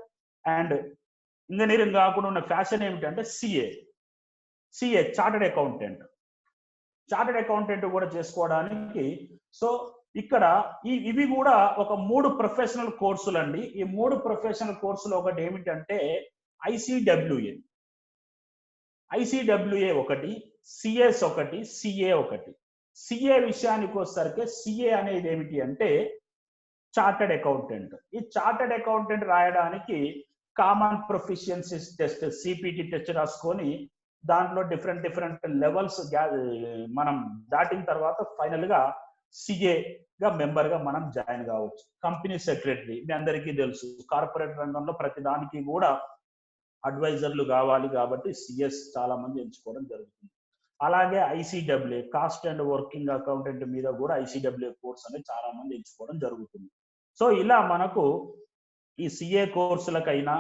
అండ్ ఇంజనీరింగ్ కాకుండా ఉన్న ఫ్యాషన్ ఏమిటంటే సిఏ చార్టెడ్ అకౌంటెంట్ కూడా చేసుకోవడానికి. సో ఇక్కడ ఇవి కూడా ఒక 3 ప్రొఫెషనల్ కోర్సులు అండి. ఈ 3 ప్రొఫెషనల్ కోర్సులు ఒకటి ఏమిటంటే ఐసిడబ్ల్యూఏ ఒకటి, సిఎస్ ఒకటి, సిఏ ఒకటి. సిఏ విషయానికి వచ్చేసరికి సిఏ అనేది ఏమిటి అంటే చార్టెడ్ అకౌంటెంట్. ఈ చార్టెడ్ అకౌంటెంట్ రాయడానికి common proficiency test, CPT test రాసుకొని దాంట్లో డిఫరెంట్ లెవెల్స్ మనం దాటిన తర్వాత ఫైనల్ గా సిఏ గా మెంబర్ గా మనం జాయిన్ కావచ్చు. కంపెనీ సెక్రటరీ మీ అందరికీ తెలుసు, కార్పొరేట్ రంగంలో ప్రతి దానికి కూడా అడ్వైజర్లు కావాలి కాబట్టి సిఎస్ చాలా మంది ఎంచుకోవడం జరుగుతుంది. అలాగే ICWA cost and working accountant మీద కూడా ఐసిడబ్ల్యూఏ కోర్స్ అనేది చాలా మంది ఎంచుకోవడం జరుగుతుంది. సో ఇలా మనకు ఈ సిఏ కోర్సులకైనా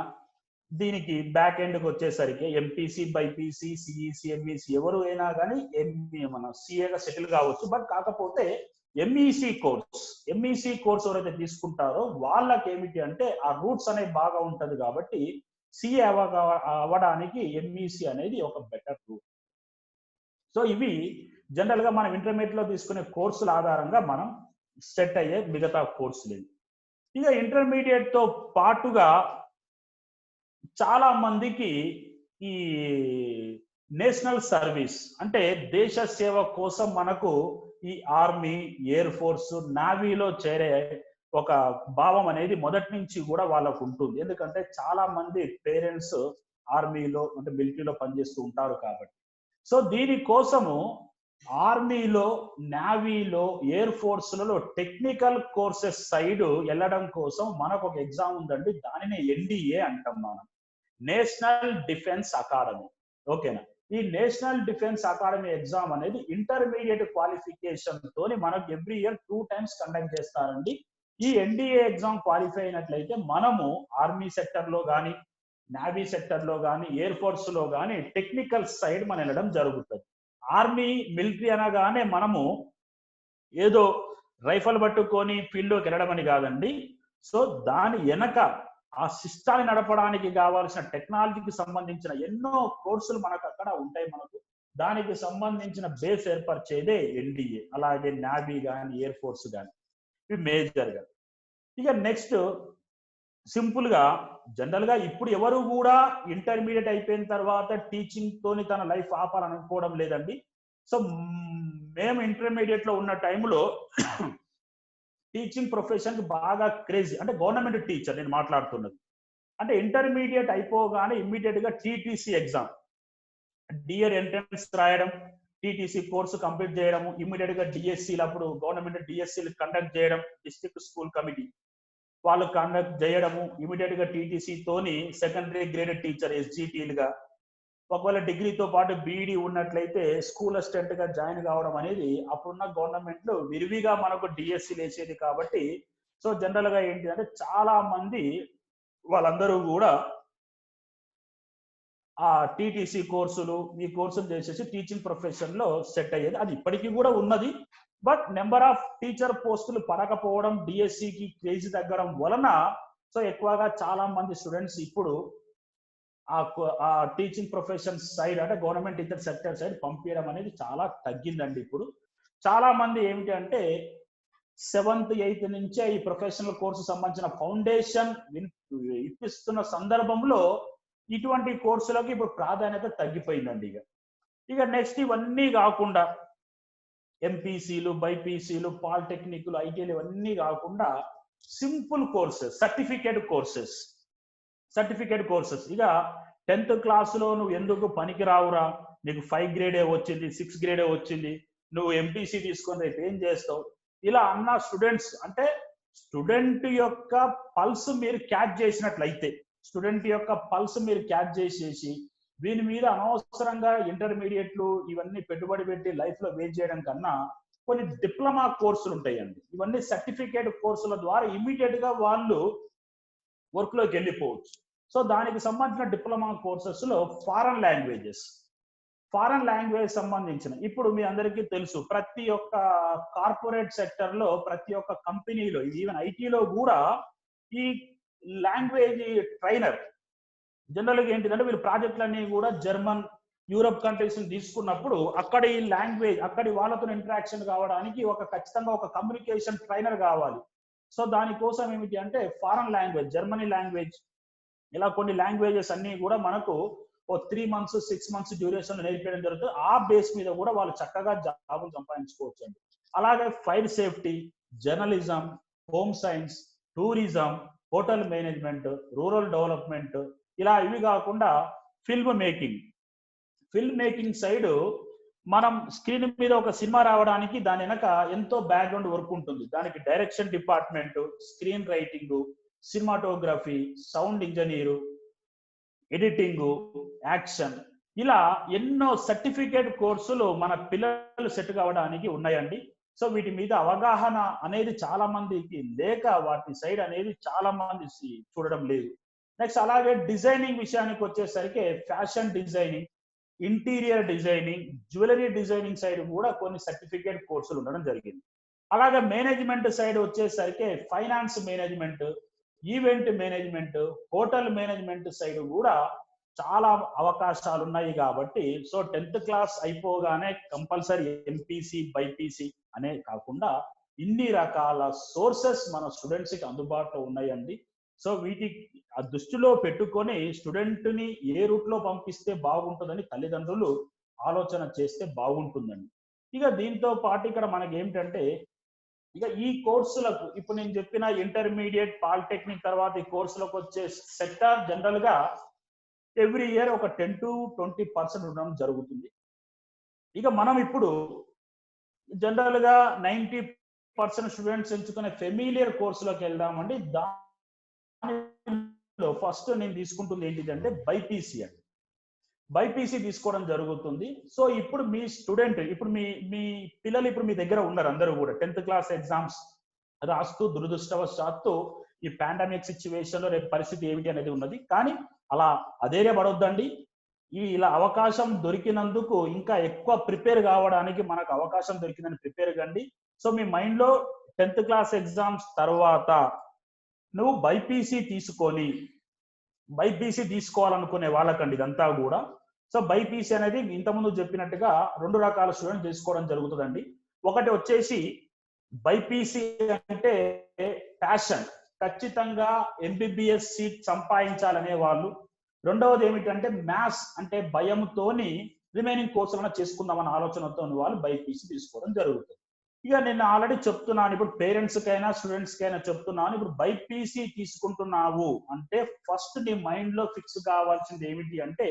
దీనికి బ్యాక్ ఎండ్కి వచ్చేసరికి ఎంపీసీ, బైపీసీ, సిఈసి, ఎంఈసి ఎవరు అయినా కానీ మనం సిఏగా సెటిల్ కావచ్చు. బట్ కాకపోతే ఎంఈసి కోర్స్ ఎవరైతే తీసుకుంటారో వాళ్ళకి ఏమిటి అంటే ఆ రూట్స్ అనేవి బాగా ఉంటది కాబట్టి సిఏ అవ్వడానికి ఎంఈసి అనేది ఒక బెటర్ రూట్. సో ఇవి జనరల్ గా మనం ఇంటర్మీడియట్ లో తీసుకునే కోర్సుల ఆధారంగా మనం సెట్ అయ్యే మిగతా కోర్సులు. ఇక ఇంటర్మీడియట్ తో పాటుగా చాలా మందికి ఈ నేషనల్ సర్వీస్ అంటే దేశ సేవ కోసం మనకు ఈ ఆర్మీ, ఎయిర్ ఫోర్స్, నావీలో చేరే ఒక భావం అనేది మొదటి నుంచి కూడా వాళ్ళకు ఉంటుంది. ఎందుకంటే చాలా మంది పేరెంట్స్ ఆర్మీలో అంటే మిలిటరీలో పనిచేస్తూ ఉంటారు కాబట్టి. సో దీనికోసము ఆర్మీలో, నావీలో, ఎయిర్ ఫోర్స్లలో టెక్నికల్ కోర్సెస్ సైడ్ వెళ్ళడం కోసం మనకు ఒక ఎగ్జామ్ ఉందండి. దానిని ఎన్డీఏ అంటాం మనం, నేషనల్ డిఫెన్స్ అకాడమీ. ఓకేనా? ఈ నేషనల్ డిఫెన్స్ అకాడమీ ఎగ్జామ్ అనేది ఇంటర్మీడియట్ క్వాలిఫికేషన్ తోని మనకు ఎవ్రీ ఇయర్ 2 times కండక్ట్ చేస్తారండి. ఈ ఎన్డీఏ ఎగ్జామ్ క్వాలిఫై అయినట్లయితే మనము ఆర్మీ సెక్టర్ లో కానీ, నావీ సెక్టర్ లో కానీ, ఎయిర్ ఫోర్స్ లో కానీ టెక్నికల్ సైడ్ మనం వెళ్ళడం జరుగుతుంది. ఆర్మీ, మిలిటరీ అనగానే మనము ఏదో రైఫల్ పట్టుకొని ఫీల్డ్లోకి వెళ్ళడం అని కాదండి. సో దాని వెనక ఆ సిస్టాన్ని నడపడానికి కావాల్సిన టెక్నాలజీకి సంబంధించిన ఎన్నో కోర్సులు మనకు అక్కడ ఉంటాయి. మనకు దానికి సంబంధించిన బేస్ ఏర్పరిచేదే ఎన్డీఏ. అలాగే నావీ కానీ, ఎయిర్ ఫోర్స్ కానీ, ఇవి మేజర్ గా. ఇక నెక్స్ట్ సింపుల్ గా జనరల్ గా ఇప్పుడు ఎవరు కూడా ఇంటర్మీడియట్ అయిపోయిన తర్వాత టీచింగ్ తోని తన లైఫ్ ఆపాలనుకోవడం లేదండి. సో మేము ఇంటర్మీడియట్ లో ఉన్న టైంలో టీచింగ్ ప్రొఫెషన్ కి బాగా క్రేజీ, అంటే గవర్నమెంట్ టీచర్ నేను మాట్లాడుతున్నది. అంటే ఇంటర్మీడియట్ అయిపోగానే ఇమ్మీడియట్ గా టీటీసీ ఎగ్జామ్, డియర్ ఎంట్రన్స్ రాయడం, టీటీసీ కోర్సు కంప్లీట్ చేయడం, ఇమ్మీడియట్ గా డిఎస్సీలు, అప్పుడు గవర్నమెంట్ డిఎస్సీలు కండక్ట్ చేయడం, డిస్ట్రిక్ట్ స్కూల్ కమిటీ వాళ్ళు కండక్ట్ చేయడము, ఇమీడియట్ గా టీటీసీ తోని సెకండరీ గ్రేడెడ్ టీచర్ ఎస్జిటీలుగా, ఒకవేళ డిగ్రీతో పాటు బీఈడి ఉన్నట్లయితే స్కూల్ అసిస్టెంట్ గా జాయిన్ కావడం అనేది అప్పుడున్న గవర్నమెంట్ లో విరివిగా మనకు డిఎస్సీలు వేసేది కాబట్టి. సో జనరల్ గా ఏంటి అంటే చాలా మంది వాళ్ళందరూ కూడా ఆ టీటీసీ కోర్సులు, ఈ కోర్సులు చేసేసి టీచింగ్ ప్రొఫెషన్ లో సెట్ అయ్యేది. అది ఇప్పటికీ కూడా ఉన్నది. బట్ నెంబర్ ఆఫ్ టీచర్ పోస్టులు పడకపోవడం, డిఎస్సికి క్రేజ్ తగ్గడం వలన సో ఎక్కువగా చాలా మంది స్టూడెంట్స్ ఇప్పుడు ఆ టీచింగ్ ప్రొఫెషన్ సైడ్ అంటే గవర్నమెంట్ టీచర్ సెక్టర్ సైడ్ పంపించడం అనేది చాలా తగ్గిందండి. ఇప్పుడు చాలా మంది ఏమిటి అంటే 7th, 8th నుంచే ఈ ప్రొఫెషనల్ కోర్సు సంబంధించిన ఫౌండేషన్ ఇప్పిస్తున్న సందర్భంలో ఇటువంటి కోర్సులకు ఇప్పుడు ప్రాధాన్యత తగ్గిపోయిందండి. ఇక నెక్స్ట్ ఇవన్నీ కాకుండా ఎంపీసీలు, బైపీసీలు, పాలిటెక్నిక్లు, ఐటీలు ఇవన్నీ కాకుండా సింపుల్ కోర్సెస్, సర్టిఫికేట్ కోర్సెస్. ఇక 10th క్లాసులో నువ్వు ఎందుకు పనికి రావురా, నీకు 5 గ్రేడే వచ్చింది, 6 గ్రేడే వచ్చింది, నువ్వు ఎంపీసీ తీసుకొని రేపు ఏం చేస్తావు, ఇలా అన్న స్టూడెంట్స్, అంటే స్టూడెంట్ యొక్క పల్స్ మీరు క్యాచ్ చేసినట్లయితే, చేసేసి దీని మీద అనవసరంగా ఇంటర్మీడియట్లు ఇవన్నీ పెట్టుబడి పెట్టి లైఫ్ లో వేస్ట్ చేయడం కన్నా కొన్ని డిప్లొమా కోర్సులు ఉంటాయండి. ఇవన్నీ సర్టిఫికేట్ కోర్సుల ద్వారా ఇమీడియట్ గా వాళ్ళు వర్క్ లోకి వెళ్ళిపోవచ్చు. సో దానికి సంబంధించిన డిప్లొమా కోర్సెస్ లో ఫారెన్ లాంగ్వేజ్ సంబంధించిన, ఇప్పుడు మీ అందరికీ తెలుసు ప్రతి ఒక్క కార్పొరేట్ సెక్టర్ లో, ప్రతి ఒక్క కంపెనీలో, ఈవెన్ ఐటీలో కూడా ఈ లాంగ్వేజ్ ట్రైనర్ జనరల్గా ఏంటిదంటే వీళ్ళు ప్రాజెక్టులన్నీ కూడా జర్మన్, యూరప్ కంట్రీస్ తీసుకున్నప్పుడు అక్కడ ఈ లాంగ్వేజ్, అక్కడి వాళ్ళతో ఇంటరాక్షన్ కావడానికి ఖచ్చితంగా ఒక కమ్యూనికేషన్ ట్రైనర్ కావాలి. సో దానికోసం ఏమిటి అంటే ఫారెన్ లాంగ్వేజ్, జర్మనీ లాంగ్వేజ్, ఇలా కొన్ని లాంగ్వేజెస్ అన్ని కూడా మనకు 3 months 6 months డ్యూరేషన్ నేర్పించడం జరుగుతుంది. ఆ బేస్ మీద కూడా వాళ్ళు చక్కగా జాబులు సంపాదించుకోవచ్చు అండి. అలాగే fire safety, journalism, home science, tourism, hotel management, rural development, ఇలా ఇవి కాకుండా ఫిల్మ్ మేకింగ్ సైడ్ మనం స్క్రీన్ మీద ఒక సినిమా రావడానికి దాని వెనక ఎంతో బ్యాక్గ్రౌండ్ వర్క్ ఉంటుంది. దానికి direction department, screen writing, cinematography, sound engineer, editing, action, ఇలా ఎన్నో సర్టిఫికేట్ కోర్సులు మన పిల్లలు సెట్ కావడానికి ఉన్నాయండి. సో వీటి మీద అవగాహన అనేది చాలా మందికి లేక వాటి సైడ్ అనేది చాలా మంది చూడడం లేదు. నెక్స్ట్ అలాగే డిజైనింగ్ విషయానికి వచ్చేసరికి fashion designing, interior designing, jewellery designing side కూడా కొన్ని సర్టిఫికేట్ కోర్సులు ఉండడం జరిగింది. అలాగే మేనేజ్మెంట్ సైడ్ వచ్చేసరికి finance management, event management, hotel management side కూడా చాలా అవకాశాలు ఉన్నాయి. కాబట్టి సో 10th క్లాస్ అయిపోగానే కంపల్సరీ ఎంపీసీ, బైపీసీ అనే కాకుండా ఇన్ని రకాల సోర్సెస్ మన స్టూడెంట్స్ కి అందుబాటులో ఉన్నాయండి. సో వీటి దృష్టిలో పెట్టుకొని స్టూడెంట్ ని ఏ రూట్ లో పంపిస్తే బాగుంటుందని తల్లిదండ్రులు ఆలోచన చేస్తే బాగుంటుందండి. ఇక దీంతో పాటు ఇక్కడ మనకి ఏమిటంటే ఇక ఈ కోర్సులకు ఇప్పుడు నేను చెప్పిన ఇంటర్మీడియట్ పాలిటెక్నిక్ తర్వాత ఈ కోర్సులకు వచ్చే సెక్టార్ జనరల్ గా ఎవ్రీ ఇయర్ ఒక 10 to 20% ఉండడం జరుగుతుంది. ఇక మనం ఇప్పుడు జనరల్ గా 90% స్టూడెంట్స్ ఎంచుకునే ఫెమిలియర్ కోర్సులోకి వెళ్దామండి. దానిలో ఫస్ట్ నేను తీసుకుంటుంది ఏంటిదంటే బైపీసీ అండి. బైపీసీ తీసుకోవడం జరుగుతుంది. సో ఇప్పుడు మీ స్టూడెంట్ ఇప్పుడు మీ పిల్లలు ఇప్పుడు మీ దగ్గర ఉన్నారు, అందరూ కూడా 10th క్లాస్ ఎగ్జామ్స్ రాస్తూ దురదృష్టవశాత్తు ఈ పాండమిక్ సిచ్యువేషన్ లో రేపు పరిస్థితి ఏమిటి అనేది ఉన్నది. కానీ అలా అధైర్యపడొద్దండి. ఇలా అవకాశం దొరికినందుకు ఇంకా ఎక్కువ ప్రిపేర్ కావడానికి మనకు అవకాశం దొరికిందని ప్రిపేర్ కండి. సో మీ మైండ్ లో 10th క్లాస్ ఎగ్జామ్స్ తర్వాత నువ్వు బైపీసీ తీసుకోవాలనుకునే వాళ్ళకండి ఇదంతా కూడా. సో బైపీసీ అనేది ఇంతకుముందు చెప్పినట్టుగా 2 రకాల స్టూడెంట్ తీసుకోవడం జరుగుతుందండి. ఒకటి వచ్చేసి బైపీసీ అంటే ప్యాషన్, ఖచ్చితంగా ఎంబీబీఎస్ సీట్ సంపాదించాలనే వాళ్ళు. రెండవది ఏమిటంటే మ్యాథ్స్ అంటే భయంతోని రిమైనింగ్ కోర్సులను చేసుకుందామన్న ఆలోచనతో వాళ్ళు బైపీసీ తీసుకోవడం జరుగుతుంది. ఇక నేను ఆల్రెడీ చెప్తున్నాను, ఇప్పుడు పేరెంట్స్ కైనా స్టూడెంట్స్ కైనా చెప్తున్నాను, ఇప్పుడు బైపీసీ తీసుకుంటున్నావు అంటే ఫస్ట్ నీ మైండ్ లో ఫిక్స్ కావాల్సింది ఏమిటి అంటే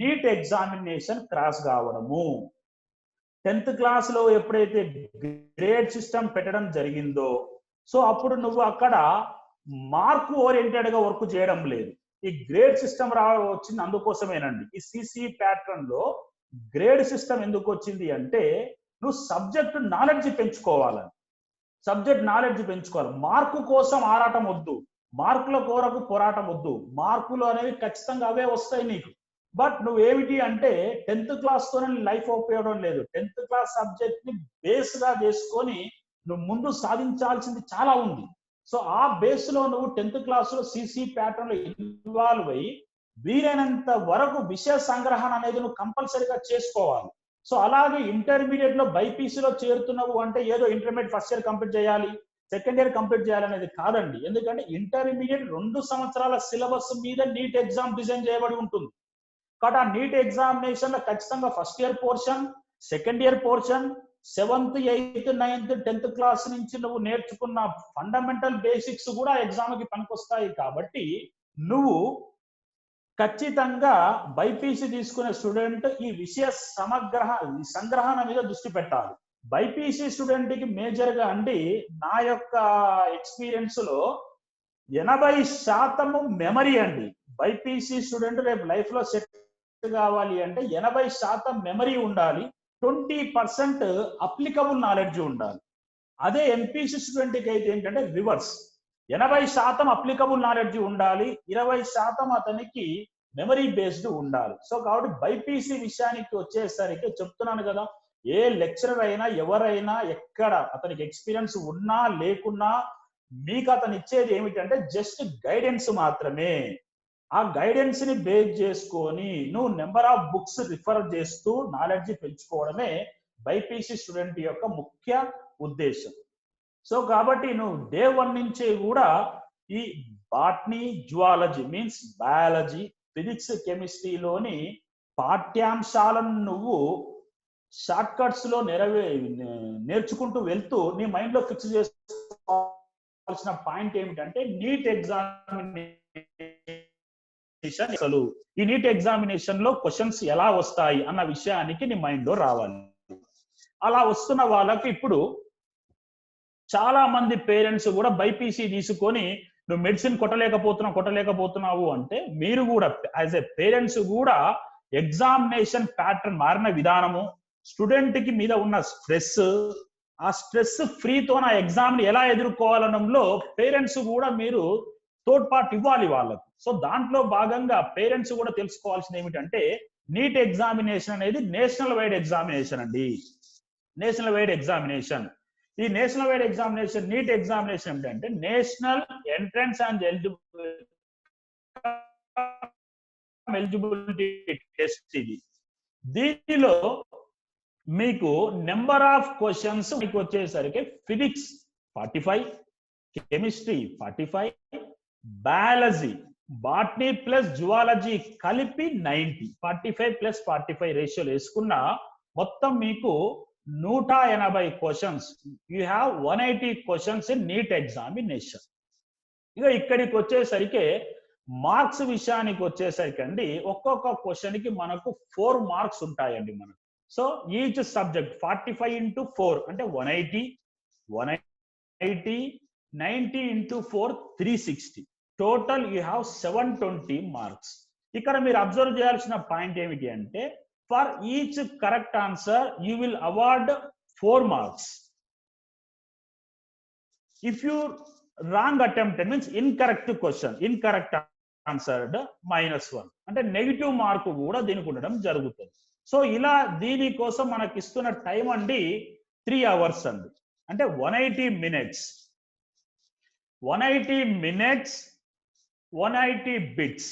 నీట్ ఎగ్జామినేషన్ క్రాస్ కావడము. 10th క్లాస్ లో ఎప్పుడైతే గ్రేడ్ సిస్టమ్ పెట్టడం జరిగిందో సో అప్పుడు నువ్వు అక్కడ మార్క్ ఓరియంటెడ్ గా వర్క్ చేయడం లేదు. ఈ గ్రేడ్ సిస్టమ్ వచ్చింది అందుకోసమేనండి. ఈ సిసి ప్యాటర్న్ లో గ్రేడ్ సిస్టమ్ ఎందుకు వచ్చింది అంటే నువ్వు సబ్జెక్ట్ నాలెడ్జ్ పెంచుకోవాలి. మార్కు కోసం ఆరాటం వద్దు, మార్కుల కొరకు పోరాటం వద్దు. మార్కులు అనేవి ఖచ్చితంగా అవే వస్తాయి నీకు. బట్ నువ్వేమిటి అంటే 10th క్లాస్ తోనే లైఫ్ ఉపయోగం లేదు. 10th క్లాస్ సబ్జెక్ట్ ని బేస్ గా చేసుకొని నువ్వు ముందు సాధించాల్సింది చాలా ఉంది. సో ఆ బేస్ లో నువ్వు 10th క్లాస్ లో సిసి ప్యాటర్న్ లో ఇన్వాల్వ్ అయ్యి వీలైనంత వరకు విషయ సంగ్రహణ అనేది నువ్వు కంపల్సరీగా చేసుకోవాలి. సో అలాగే ఇంటర్మీడియట్ లో బైపీసీలో చేరుతున్నావు అంటే ఏదో ఇంటర్మీడియట్ ఫస్ట్ ఇయర్ కంప్లీట్ చేయాలి, సెకండ్ ఇయర్ కంప్లీట్ చేయాలనేది కాదండి. ఎందుకంటే ఇంటర్మీడియట్ 2 సంవత్సరాల సిలబస్ మీద నీట్ ఎగ్జామ్ డిజైన్ చేయబడి ఉంటుంది. కాబట్టి ఆ నీట్ ఎగ్జామినేషన్ లో ఖచ్చితంగా first year portion, second year portion, 7th, 8th, 9th, 10th class నుంచి నువ్వు నేర్చుకున్న ఫండమెంటల్ బేసిక్స్ కూడా ఎగ్జామ్ కి పనికొస్తాయి. కాబట్టి నువ్వు ఖచ్చితంగా బైపీసీ తీసుకునే స్టూడెంట్ ఈ విషయ సంగ్రహణ మీద దృష్టి పెట్టాలి. బైపీసీ స్టూడెంట్ కి మేజర్ గా అండి నా యొక్క ఎక్స్పీరియన్స్ లో 80% మెమరీ అండి. బైపీసీ స్టూడెంట్ రేపు లైఫ్ లో సెట్ కావాలి అంటే 80% మెమరీ ఉండాలి, 20% అప్లికబుల్ నాలెడ్జ్ ఉండాలి. అదే ఎంపీసీ స్టూడెంట్ కి అయితే ఏంటంటే రివర్స్, 80% అప్లికబుల్ నాలెడ్జ్ ఉండాలి, 20% అతనికి మెమరీ బేస్డ్ ఉండాలి. సో కాబట్టి బైపీసీ విషయానికి వచ్చేసరికి చెప్తున్నాను కదా, ఏ లెక్చరర్ అయినా ఎవరైనా ఎక్కడ అతనికి ఎక్స్పీరియన్స్ ఉన్నా లేకున్నా మీకు అతను ఇచ్చేది ఏమిటంటే జస్ట్ గైడెన్స్ మాత్రమే. ఆ గైడెన్స్ ని బేస్ చేసుకొని నువ్వు నెంబర్ ఆఫ్ బుక్స్ రిఫర్ చేస్తూ నాలెడ్జ్ పెంచుకోవడమే బైపీసీ స్టూడెంట్ యొక్క ముఖ్య ఉద్దేశం. సో కాబట్టి నువ్వు డే 1 నుంచే కూడా ఈ botany, zoology means biology, physics, కెమిస్ట్రీలోని పాఠ్యాంశాలను నువ్వు షార్ట్ కట్స్ లో నేర్చుకుంటూ వెళ్తూ నీ మైండ్ లో ఫిక్స్ చేసుకోవాల్సిన పాయింట్ ఏమిటంటే నీట్ ఎగ్జామినేషన్. అసలు ఈ నీట్ ఎగ్జామినేషన్ లో క్వశ్చన్స్ ఎలా వస్తాయి అన్న విషయానికి నీ మైండ్ లో రావాలి. అలా వస్తున్న వాళ్ళకి ఇప్పుడు చాలా మంది పేరెంట్స్ కూడా బైపీసీ తీసుకొని నువ్వు మెడిసిన్ కొట్టలేకపోతున్నావు అంటే మీరు కూడా యాజ్ ఎ పేరెంట్స్ కూడా ఎగ్జామినేషన్ ప్యాటర్న్ మారిన విధానము, స్టూడెంట్ కి మీద ఉన్న స్ట్రెస్, ఆ స్ట్రెస్ ఫ్రీతో నా ఎగ్జామ్ ని ఎలా ఎదుర్కోవాలనంలో పేరెంట్స్ కూడా మీరు తోడ్పాటు ఇవ్వాలి వాళ్ళకు. సో దాంట్లో భాగంగా పేరెంట్స్ కూడా తెలుసుకోవాల్సింది ఏమిటంటే నీట్ ఎగ్జామినేషన్ అనేది నేషనల్ వైడ్ ఎగ్జామినేషన్ అండి. National wide examination. ఈ national wide examination NEET examination ఏంటంటే national entrance and eligibility test. ఇది దీనిలో మీకు నెంబర్ ఆఫ్ క్వశ్చన్స్ మీకు వచ్చేసరికి physics 45, chemistry 45, biology botany plus zoology కలిపి 90, 45 ప్లస్ 45 రేషియోలు వేసుకున్న మొత్తం మీకు 180 questions. You have 180 questions in neat examination. ఇక ఇక్కడికి వచ్చేసరికి మార్క్స్ విషయానికి వచ్చేసరికి అండి, ఒక్కొక్క క్వశ్చన్ కి మనకు 4 మార్క్స్ ఉంటాయండి మనకు. సో ఈచ్ సబ్జెక్ట్ 45 into 4 అంటే 180, 90 into 4 360. Total you have 720 marks. ఇక్కడ మీరు అబ్జర్వ్ చేయాల్సిన పాయింట్ ఏమిటి అంటే, for each correct answer you will award 4 marks. If you wrong attempted means incorrect question, incorrect answered -1 అంటే నెగిటివ్ మార్క్ కూడా దీనికి ఉండడం జరుగుతుంది. సో ఇలా దీనికోసం మనకి ఇస్తున్న టైం అండి 3 hours అండి, అంటే 180 minutes, 180 bits.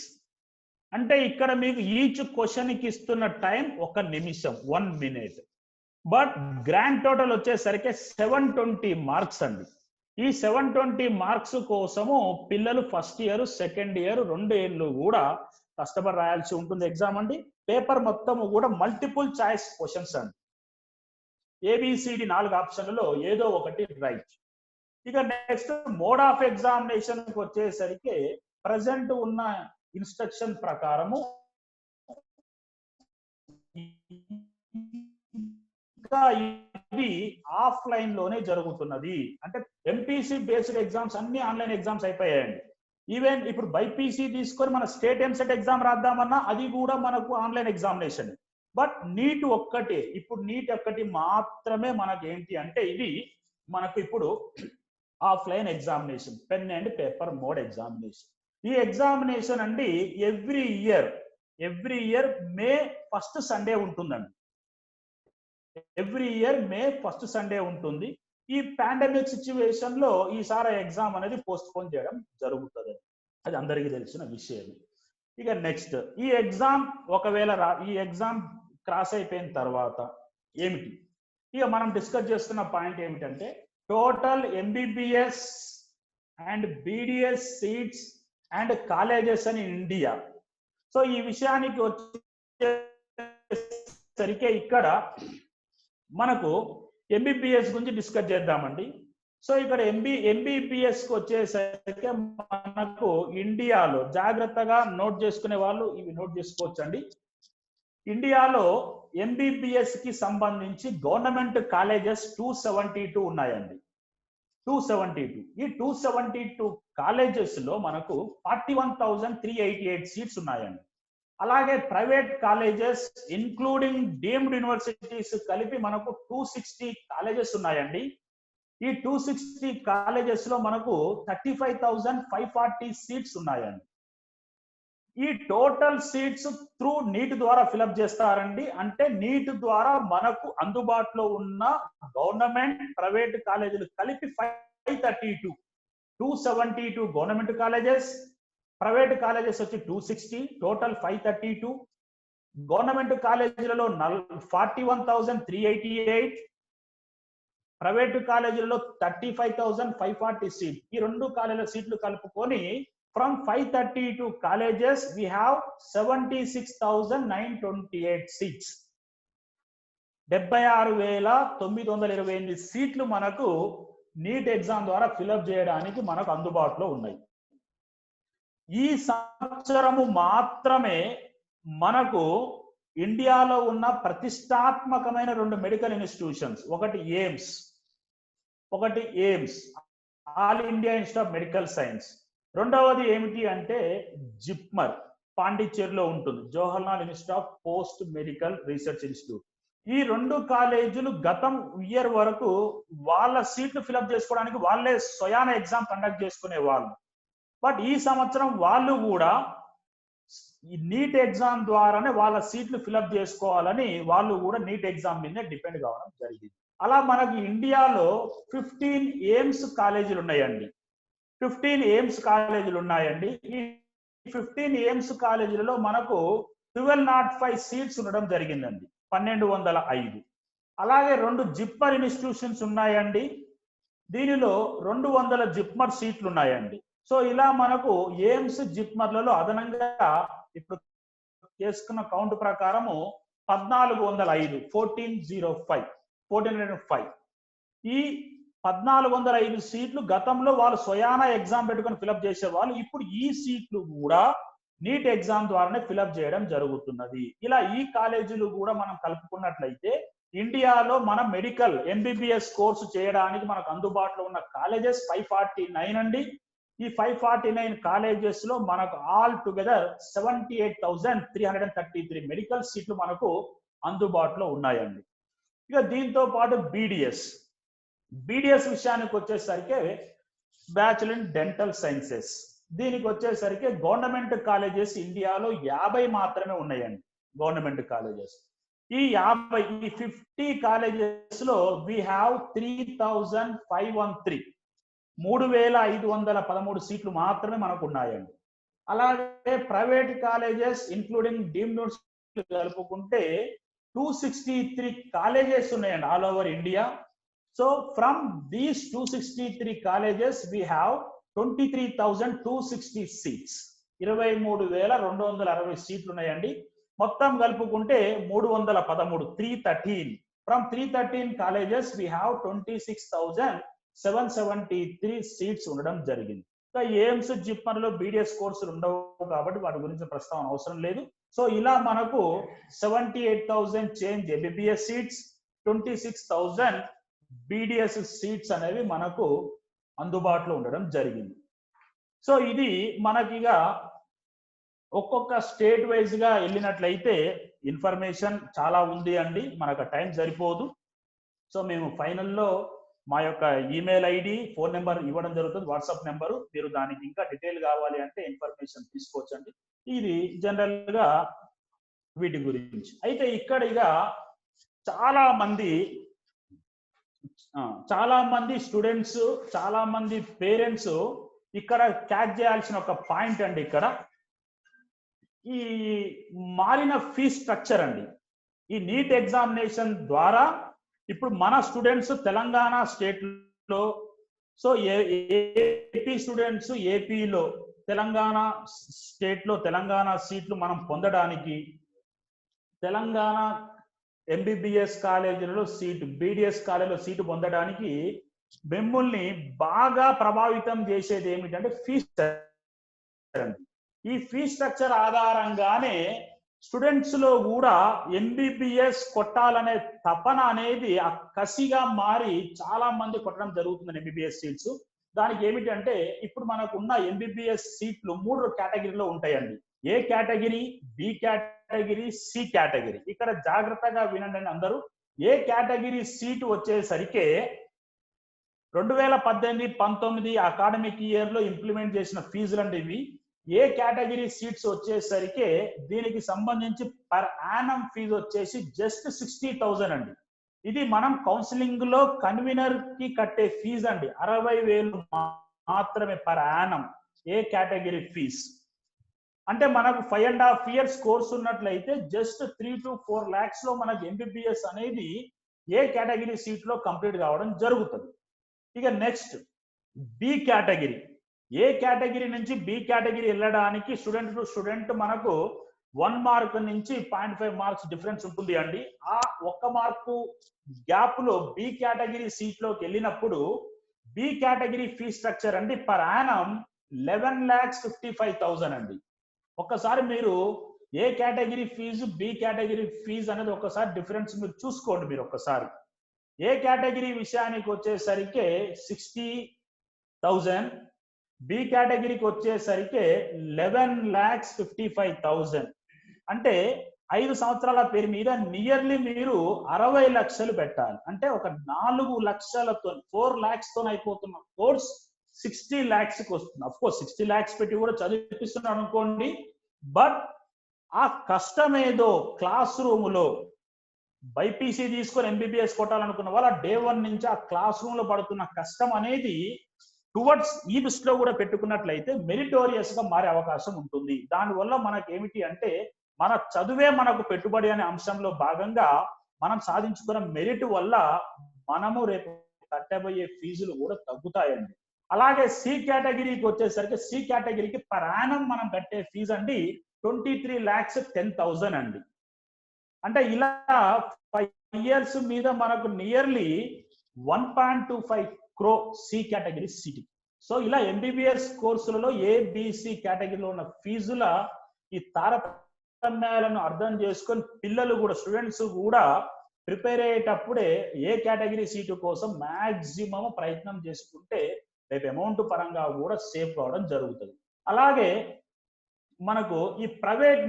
అంటే ఇక్కడ మీకు ఈచ్ క్వశ్చన్ కి ఇస్తున్న టైం 1 నిమిషం, 1 minute. బట్ గ్రాండ్ టోటల్ వచ్చేసరికి 720 మార్క్స్ అండి. ఈ 720 మార్క్స్ కోసము పిల్లలు ఫస్ట్ ఇయర్, సెకండ్ ఇయర్ 2 ఏళ్ళు కూడా కష్టపడి రాయాల్సి ఉంటుంది ఎగ్జామ్ అండి. పేపర్ మొత్తము కూడా మల్టిపుల్ చాయిస్ క్వశ్చన్స్ అండి. ఏబిసిడి 4 ఆప్షన్లలో ఏదో ఒకటి రైట్. ఇక నెక్స్ట్ మోడ్ ఆఫ్ ఎగ్జామినేషన్ వచ్చేసరికి ప్రజెంట్ ఉన్న ఇన్స్ట్రక్షన్ ప్రకారము ఇంకా ఇది ఆఫ్లైన్ లోనే జరుగుతున్నది. అంటే ఎంపీసీ బేస్డ్ ఎగ్జామ్స్ అన్ని ఆన్లైన్ ఎగ్జామ్స్ అయిపోయాయండి. ఈవెన్ ఇప్పుడు బైపీసీ తీసుకొని మన స్టేట్ ఎంసెట్ ఎగ్జామ్ రాద్దామన్నా అది కూడా మనకు ఆన్లైన్ ఎగ్జామినేషన్. బట్ నీట్ ఒక్కటే, ఇప్పుడు నీట్ ఒక్కటి మాత్రమే మనకి ఏంటి అంటే ఇది మనకు ఇప్పుడు offline examination, pen and paper mode examination. ఈ ఎగ్జామినేషన్ అండి every year May first Sunday ఉంటుందండి. Every year May first Sunday ఉంటుంది. ఈ పాండమిక్ సిచ్యువేషన్ లో ఈసారి ఎగ్జామ్ అనేది పోస్ట్ పోన్ చేయడం జరుగుతుంది, అది అందరికీ తెలిసిన విషయం. ఇక నెక్స్ట్ ఈ ఎగ్జామ్ ఒకవేళ ఈ ఎగ్జామ్ క్రాస్ అయిపోయిన తర్వాత ఏమిటి, ఇక మనం డిస్కస్ చేస్తున్న పాయింట్ ఏమిటంటే total MBBS and BDS seats and colleges అని ఇండియా. సో ఈ విషయానికి వచ్చేసరికి ఇక్కడ మనకు ఎంబీబీఎస్ గురించి డిస్కస్ చేద్దామండి. సో ఇక్కడ ఎంబీబీఎస్ కి వచ్చేసరికి మనకు ఇండియాలో జాగ్రత్తగా నోట్ చేసుకునే వాళ్ళు ఇవి నోట్ చేసుకోవచ్చండి. ఇండియాలో ఎంబీబీఎస్ కి సంబంధించి గవర్నమెంట్ కాలేజెస్ 272 ఉన్నాయండి. 272. ఈ 272 కాలేజెస్ లో మనకు 41,388 సీట్స్ ఉన్నాయండి. అలాగే private colleges including deemed universities కలిపి మనకు 260 కాలేజెస్ ఉన్నాయండి. ఈ 260 కాలేజెస్ లో మనకు 35,540 సీట్స్ ఉన్నాయండి. ఈ టోటల్ సీట్స్ త్రూ నీట్ ద్వారా ఫిలప్ చేస్తారండి. అంటే నీట్ ద్వారా మనకు అందుబాటులో ఉన్న గవర్నమెంట్ ప్రైవేట్ కాలేజీలు కలిపి 532, 272 గవర్నమెంట్ కాలేజెస్, ప్రైవేట్ కాలేజెస్ వచ్చి 260, టోటల్ 532. గవర్నమెంట్ కాలేజీలలో 41,388, ప్రైవేట్ కాలేజీలలో 35,540 సీట్. ఈ 2 కాలేజీల సీట్లు కలుపుకొని from 532 colleges we have 76,928 seats. 76,928 సీట్లు మనకు నీట్ ఎగ్జామ్ ద్వారా ఫిలప్ చేయడానికి మనకు అందుబాటులో ఉన్నాయి. ఈ సంవత్సరము మాత్రమే మనకు ఇండియాలో ఉన్న ప్రతిష్టాత్మకమైన 2 మెడికల్ ఇన్స్టిట్యూషన్స్, ఒకటి AIIMS all India institute of medical science, రెండవది ఏమిటి అంటే జిప్మర్ పాండిచ్చేరిలో ఉంటుంది, Jawaharlal institute of post medical research institute. ఈ 2 కాలేజీలు గతం ఇయర్ వరకు వాళ్ళ సీట్లు ఫిలప్ చేసుకోవడానికి వాళ్ళే స్వయాన ఎగ్జామ్ కండక్ట్ చేసుకునే వాళ్ళు. బట్ ఈ సంవత్సరం వాళ్ళు కూడా ఈ నీట్ ఎగ్జామ్ ద్వారానే వాళ్ళ సీట్లు ఫిలప్ చేసుకోవాలని వాళ్ళు కూడా నీట్ ఎగ్జామ్ మీదనే డిపెండ్ కావడం జరిగింది. అలా మనకి ఇండియాలో 15 ఎయిమ్స్ కాలేజీలు ఉన్నాయండి. 15 ఎయిమ్స్ కాలేజీలు ఉన్నాయండి. ఈ 15 ఎయిమ్స్ కాలేజీలలో మనకు 1205 సీట్స్ ఉండడం జరిగిందండి, 1205. అలాగే 2 జిప్మర్ ఇన్స్టిట్యూషన్స్ ఉన్నాయండి. దీనిలో 200 జిప్మర్ సీట్లు ఉన్నాయండి. సో ఇలా మనకు ఎయిమ్స్ జిప్మర్లలో అదనంగా ఇప్పుడు చేసుకున్న కౌంట్ ప్రకారము 1405 1405 ఈ 1405 సీట్లు గతంలో వాళ్ళు స్వయానా ఎగ్జామ్ పెట్టుకొని ఫిలప్ చేసేవాళ్ళు. ఇప్పుడు ఈ సీట్లు కూడా నీట్ ఎగ్జామ్ ద్వారానే ఫిలప్ చేయడం జరుగుతున్నది. ఇలా ఈ కాలేజీలు కూడా మనం కలుపుకున్నట్లయితే ఇండియాలో మన మెడికల్ ఎంబీబీఎస్ కోర్సు చేయడానికి మనకు అందుబాటులో ఉన్న కాలేజెస్ 549 అండి. ఈ 549 కాలేజెస్ లో మనకు ఆల్ టుగెదర్ 78,333 మెడికల్ సీట్లు మనకు అందుబాటులో ఉన్నాయండి. ఇక దీంతో పాటు బీడిఎస్ విషయానికి వచ్చేసరికి బ్యాచులర్ ఇన్ డెంటల్ సైన్సెస్. దీనికి వచ్చేసరికి గవర్నమెంట్ కాలేజెస్ ఇండియాలో 50 మాత్రమే ఉన్నాయండి. గవర్నమెంట్ కాలేజెస్ ఈ 50 కాలేజెస్ లో వి హ్యావ్ 3,513 సీట్లు మాత్రమే మనకు ఉన్నాయండి. అలాగే ప్రైవేట్ కాలేజెస్ ఇంక్లూడింగ్ డీమ్డ్ కలుపుకుంటే 263 కాలేజెస్ ఉన్నాయండి all over India. So from these 263 colleges we have 23,260 seats. 23,260 సీట్లు ఉన్నాయండి. మొత్తం కలుపుకుంటే 313 313. ఫ్రమ్ 313 కాలేజెస్ వి హ్యావ్ 26,773 సీట్స్ ఉండడం జరిగింది. ఇంకా ఎయిమ్స్ జిప్మర్ లో బీడిఎస్ కోర్సులు ఉండవు కాబట్టి వాటి గురించి ప్రస్తావన అవసరం లేదు. సో ఇలా మనకు 78,000 change MBBS seats, 26,000 BDS seats అనేవి మనకు అందుబాటులో ఉండడం జరిగింది. సో ఇది మనకిగా ఒక్కొక్క స్టేట్ వైజ్ గా వెళ్ళినట్లయితే ఇన్ఫర్మేషన్ చాలా ఉంది అండి, మనకు టైం సరిపోదు. సో మేము ఫైనల్లో మా యొక్క ఈమెయిల్ ఐడి, ఫోన్ నెంబర్ ఇవ్వడం జరుగుతుంది, వాట్సాప్ నెంబరు. మీరు దానికి ఇంకా డీటెయిల్ కావాలి అంటే ఇన్ఫర్మేషన్ తీసుకోవచ్చండి. ఇది జనరల్ గా వీటి గురించి. అయితే ఇక్కడ ఇక చాలా మంది స్టూడెంట్స్, చాలా మంది పేరెంట్స్ ఇక్కడ క్యాచ్ చేయాల్సిన ఒక పాయింట్ అండి. ఇక్కడ ఈ మారిన ఫీ స్ట్రక్చర్ అండి. ఈ నీట్ ఎగ్జామినేషన్ ద్వారా ఇప్పుడు మన స్టూడెంట్స్ తెలంగాణ స్టేట్ లో, సో ఏపీ స్టూడెంట్స్ ఏపీలో, తెలంగాణ స్టేట్ లో తెలంగాణ సీట్లు మనం పొందడానికి తెలంగాణ ఎంబీబీఎస్ కాలేజీలలో సీటు, బీడిఎస్ కాలేజీలో సీటు పొందడానికి మిమ్మల్ని బాగా ప్రభావితం చేసేది ఏమిటంటే ఫీ స్ట్రక్చర్. ఈ ఫీ స్ట్రక్చర్ ఆధారంగానే స్టూడెంట్స్ లో కూడా ఎంబీబీఎస్ కొట్టాలనే తపన అనేది ఆ కసిగా మారి చాలా మంది కొట్టడం జరుగుతుంది ఎంబీబీఎస్ సీట్స్. దానికి ఏమిటంటే ఇప్పుడు మనకు ఉన్న ఎంబీబీఎస్ సీట్లు 3 కేటగిరీలో ఉంటాయండి. A category, B category, C category. ఇక్కడ జాగ్రత్తగా వినండి అందరూ. ఏ కేటగిరీ సీటు వచ్చేసరికి 2018-19 అకాడమిక్ ఇయర్ లో ఇంప్లిమెంట్ చేసిన ఫీజులు అండి ఇవి. ఏ కేటగిరీ సీట్స్ వచ్చేసరికి దీనికి సంబంధించి పర్ యానం ఫీజు వచ్చేసి జస్ట్ 60,000 అండి. ఇది మనం కౌన్సిలింగ్ లో కన్వీనర్ కి కట్టే ఫీజు అండి. 60,000 మాత్రమే పర్ యానం ఏ కేటగిరీ ఫీజ్. అంటే మనకు 5.5 years కోర్స్ ఉన్నట్లయితే జస్ట్ 3 to 4 lakhs లో మనకి ఎంబీబీఎస్ అనేది ఏ కేటగిరీ సీట్ లో కంప్లీట్ కావడం జరుగుతుంది. ఇక నెక్స్ట్ బి కేటగిరీ. ఏ కేటగిరీ నుంచి బి కేటగిరీ వెళ్ళడానికి స్టూడెంట్ టు స్టూడెంట్ మనకు 1 మార్క్ నుంచి 0.5 మార్క్స్ డిఫరెన్స్ ఉంటుంది అండి. ఆ 1 మార్కు గ్యాప్ లో బి కేటగిరీ సీట్ లోకి వెళ్ళినప్పుడు బి కేటగిరీ ఫీ స్ట్రక్చర్ అండి పర్ యానం 11,55,000 అండి. ఒక్కసారి మీరు A category fees, B category fees అనేది ఒక్కసారి డిఫరెన్స్ మీరు చూసుకోండి. మీరు ఒక్కసారి ఏ కేటగిరీ విషయానికి వచ్చేసరికి 60,000, బి కేటగిరీకి వచ్చేసరికి 11,55,000. అంటే 5 సంవత్సరాల పేరు మీద నియర్లీ మీరు 60 లక్షలు పెట్టాలి. అంటే ఒక 4 లక్షలతో 4 lakhs తో అయిపోతున్న కోర్స్ 60 lakhs కి వస్తుంది. అఫ్ కోర్స్ 60 lakhs పెట్టి కూడా చదివిస్తున్నాడు అనుకోండి, బట్ ఆ కష్టం ఏదో క్లాస్ రూమ్ లో బైపీసీ తీసుకొని ఎంబీబీఎస్ కొట్టాలనుకున్న వాళ్ళ డే 1 నుంచి ఆ క్లాస్ రూమ్ లో పడుతున్న కష్టం అనేది టువర్డ్స్ ఈ దృష్టిలో కూడా పెట్టుకున్నట్లయితే మెరిటోరియస్ గా మారే అవకాశం ఉంటుంది. దానివల్ల మనకి ఏమిటి అంటే మన చదువే మనకు పెట్టుబడి అనే అంశంలో భాగంగా మనం సాధించుకున్న మెరిట్ వల్ల మనము రేపు కట్టబోయే ఫీజులు కూడా తగ్గుతాయండి. అలాగే సి కేటగిరీకి వచ్చేసరికి సి కేటగిరీకి పర్ యానం మనం కట్టే ఫీజు అండి 23,10,000 అండి. అంటే ఇలా 5 years మీద మనకు nearly 1.25 crore C category seat. So ఇలా ఎంబీబీఎస్ కోర్సులలో ఏబిసి కేటగిరీలో ఉన్న ఫీజుల ఈ తారతమ్యాలను అర్థం చేసుకొని పిల్లలు కూడా స్టూడెంట్స్ కూడా ప్రిపేర్ అయ్యేటప్పుడే ఏ కేటగిరీ సీటు కోసం మాక్సిమం ప్రయత్నం చేసుకుంటే రేపు అమౌంట్ పరంగా కూడా సేవ్ కావడం జరుగుతుంది. అలాగే మనకు ఈ ప్రైవేట్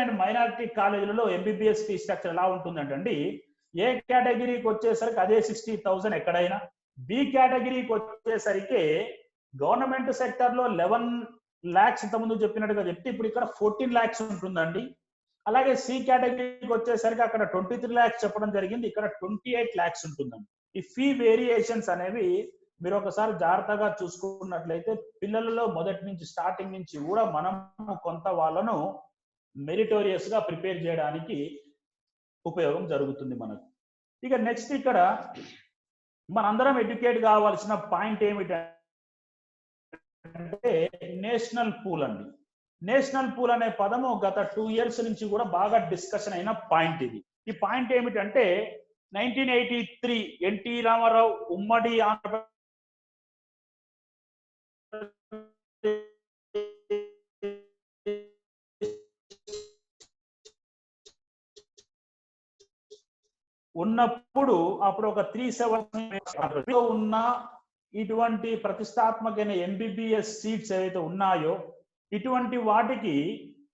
అండ్ మైనారిటీ కాలేజీలలో ఎంబీబీఎస్ ఫీ స్ట్రక్చర్ ఎలా ఉంటుందంటే ఏ కేటగిరీకి వచ్చేసరికి అదే 60,000 ఎక్కడైనా, బి కేటగిరీకి వచ్చేసరికి గవర్నమెంట్ సెక్టర్ లో 11 lakhs ఇంతకుముందు చెప్పినట్టుగా చెప్తే ఇప్పుడు ఇక్కడ 14 lakhs ఉంటుందండి. అలాగే సి కేటగిరీకి వచ్చేసరికి అక్కడ 23 lakhs చెప్పడం జరిగింది, ఇక్కడ 28 lakhs ఉంటుందండి. ఈ ఫీ వేరియేషన్స్ అనేవి మీరు ఒకసారి జాగ్రత్తగా చూసుకున్నట్లయితే పిల్లలలో మొదటి నుంచి స్టార్టింగ్ నుంచి కూడా మనం కొంత వాళ్ళను మెరిటోరియస్ గా ప్రిపేర్ చేయడానికి ఉపయోగం జరుగుతుంది మనకు. ఇక నెక్స్ట్ ఇక్కడ మనందరం ఎడ్యుకేట్ కావాల్సిన పాయింట్ ఏమిటంటే నేషనల్ పూల్ అండి. నేషనల్ పూల్ అనే పదము గత 2 years నుంచి కూడా బాగా డిస్కషన్ అయిన పాయింట్ ఇది. ఈ పాయింట్ ఏమిటంటే 1983 ఎన్టీ రామారావు ఉమ్మడి ఆంధ్రప్రదేశ్ ఉన్నప్పుడు అప్పుడు ఒక 370 ఉన్న ఇటువంటి ప్రతిష్టాత్మకమైన ఎంబీబీఎస్ సీట్స్ ఏవైతే ఉన్నాయో ఇటువంటి వాటికి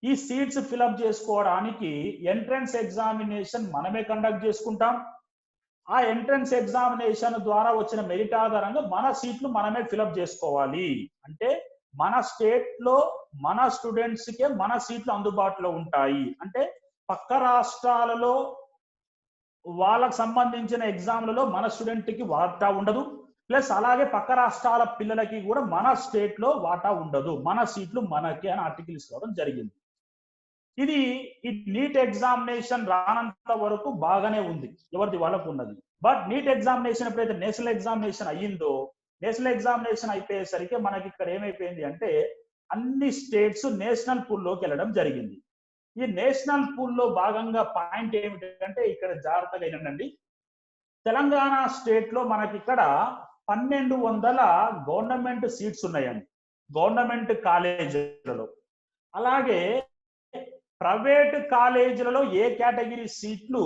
ఈ సీట్స్ ఫిలప్ చేసుకోవడానికి ఎంట్రన్స్ ఎగ్జామినేషన్ మనమే కండక్ట్ చేసుకుంటాం. ఆ ఎంట్రన్స్ ఎగ్జామినేషన్ ద్వారా వచ్చిన మెరిట్ ఆధారంగా మన సీట్లు మనమే ఫిలప్ చేసుకోవాలి. అంటే మన స్టేట్ లో మన స్టూడెంట్స్ కే మన సీట్లు అందుబాటులో ఉంటాయి. అంటే పక్క రాష్ట్రాలలో వాళ్ళకు సంబంధించిన ఎగ్జామ్లలో మన స్టూడెంట్ కి వాటా ఉండదు, ప్లస్ అలాగే పక్క రాష్ట్రాల పిల్లలకి కూడా మన స్టేట్ లో వాటా ఉండదు, మన సీట్లు మనకే అని ఆర్టికల్స్ రావడం జరిగింది. ఇది ఈ నీట్ ఎగ్జామినేషన్ రానంత వరకు బాగానే ఉంది, ఎవరిది వాళ్ళకు ఉన్నది. బట్ నీట్ ఎగ్జామినేషన్ ఎప్పుడైతే నేషనల్ ఎగ్జామినేషన్ అయ్యిందో, నేషనల్ ఎగ్జామినేషన్ అయిపోయేసరికి మనకి ఇక్కడ ఏమైపోయింది అంటే అన్ని స్టేట్స్ నేషనల్ పూల్లోకి వెళ్ళడం జరిగింది. ఈ నేషనల్ పూల్లో భాగంగా పాయింట్ ఏమిటంటే ఇక్కడ జాగ్రత్తగా ఏంటండి, తెలంగాణ స్టేట్ లో మనకి ఇక్కడ 1200 గవర్నమెంట్ సీట్స్ ఉన్నాయండి గవర్నమెంట్ కాలేజీలలో. అలాగే ప్రైవేట్ కాలేజీలలో ఏ కేటగిరీ సీట్లు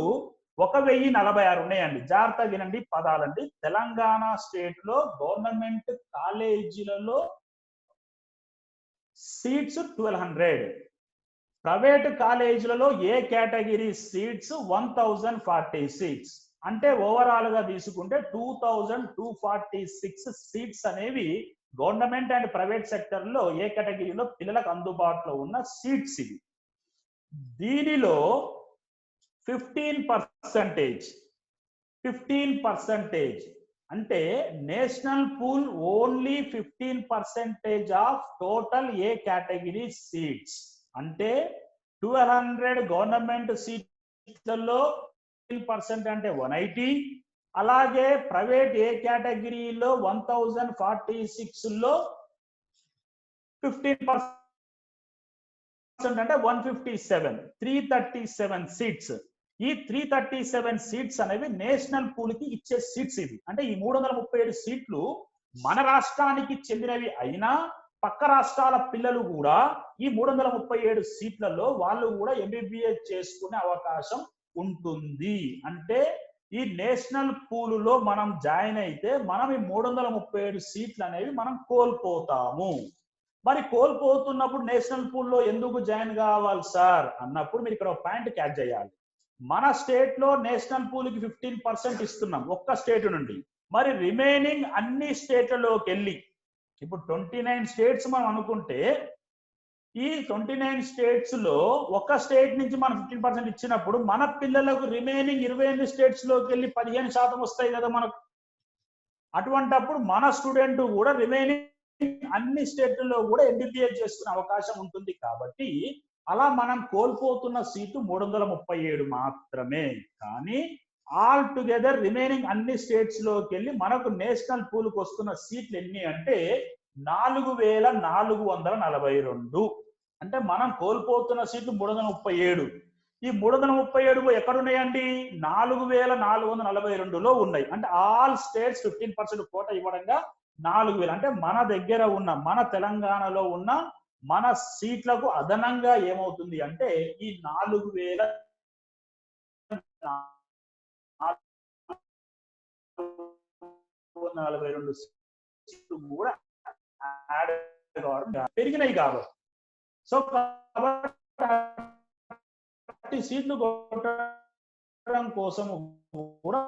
1046 ఉన్నాయండి. జాగ్రత్తగా వినండి పదాలండి. తెలంగాణ స్టేట్ లో గవర్నమెంట్ కాలేజీలలో సీట్స్ 1200, ప్రైవేట్ కాలేజీలలో ఏ కేటగిరీ సీట్స్ 1046. అంటే ఓవరాల్ గా తీసుకుంటే 2246 సీట్స్ అనేవి గవర్నమెంట్ అండ్ ప్రైవేట్ సెక్టర్ లో ఏ కేటగిరీలో పిల్లలకు అందుబాటులో ఉన్న సీట్స్ ఇవి. దీనిలో 15% అంటే national pool only 15% of total A category seats. అంటే 1200 గవర్నమెంట్ సీట్లలో 15% అంటే 180. అలాగే ప్రైవేట్ ఏ కేటగిరీలో 1046 లో 15% అంటే 157, 337 సీట్స్. ఈ 337 సీట్స్ అనేవి నేషనల్ పూల్ కి ఇచ్చే సీట్స్ ఇవి. అంటే ఈ 337 సీట్లు మన రాష్ట్రానికి చెందినవి అయినా పక్క రాష్ట్రాల పిల్లలు కూడా ఈ 337 సీట్లలో వాళ్ళు కూడా ఎంబీబీఎస్ చేసుకునే అవకాశం ఉంటుంది. అంటే ఈ నేషనల్ పూలులో మనం జాయిన్ అయితే మనం ఈ 337 సీట్లు అనేవి మనం కోల్పోతాము. మరి కోల్పోతున్నప్పుడు నేషనల్ పూల్లో ఎందుకు జాయిన్ కావాలి సార్ అన్నప్పుడు మీరు ఇక్కడ ఒక పాయింట్ క్యాచ్ చేయాలి. మన స్టేట్ లో నేషనల్ పూల్ కి 15% ఇస్తున్నాం ఒక్క స్టేట్ నుండి. మరి రిమైనింగ్ అన్ని స్టేట్లలోకి వెళ్ళి ఇప్పుడు 29 స్టేట్స్ మనం అనుకుంటే ఈ 29 స్టేట్స్ లో ఒక స్టేట్ నుంచి మనం 15% ఇచ్చినప్పుడు మన పిల్లలకు రిమైనింగ్ 28 స్టేట్స్ లోకి వెళ్ళి 15% వస్తాయి కదా మనకు. అటువంటప్పుడు మన స్టూడెంట్ కూడా రిమైనింగ్ అన్ని స్టేట్లలో కూడా ఎంబీబీఎస్ చేసుకునే అవకాశం ఉంటుంది. కాబట్టి అలా మనం కోల్పోతున్న సీటు 337 మాత్రమే. కానీ ఆల్ టుగెదర్ రిమైనింగ్ అన్ని స్టేట్స్ లోకి వెళ్ళి మనకు నేషనల్ పూల్ కు వస్తున్న సీట్లు ఎన్ని అంటే 4442. అంటే మనం కోల్పోతున్న సీట్లు 337. ఈ 337 ఎక్కడున్నాయండి? 4442లో ఉన్నాయి. అంటే ఆల్ స్టేట్స్ 15% కోట ఇవ్వడంగా 4000. అంటే మన దగ్గర ఉన్న, మన తెలంగాణలో ఉన్న మన సీట్లకు అదనంగా ఏమవుతుంది అంటే ఈ 4442 సీట్లు కూడా యాడ్ కావడం పెరిగినాయి కాబట్టి. సో కాబట్టి సీట్లు కొట్టడం కోసం కూడా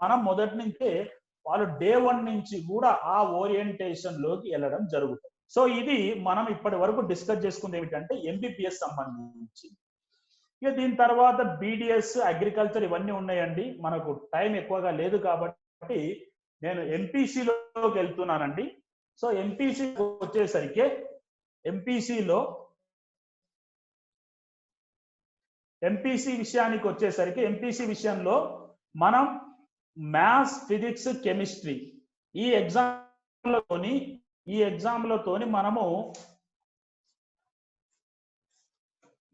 మనం మొదటి నుంచే వాళ్ళు డే 1 నుంచి కూడా ఆ ఓరియంటేషన్ లోకి వెళ్ళడం జరుగుతుంది. సో ఇది మనం ఇప్పటి వరకు డిస్కస్ చేసుకుంది ఏమిటంటే ఎంబీబీఎస్ సంబంధించి. ఇక దీని తర్వాత బీడిఎస్, అగ్రికల్చర్ ఇవన్నీ ఉన్నాయండి. మనకు టైం ఎక్కువగా లేదు కాబట్టి నేను ఎంపీసీలోకి వెళ్తున్నానండి. సో ఎంపీసీ వచ్చేసరికి ఎంపీసీ విషయంలో మనం మ్యాథ్స్, ఫిజిక్స్, కెమిస్ట్రీ ఈ ఎగ్జామ్లతోని మనము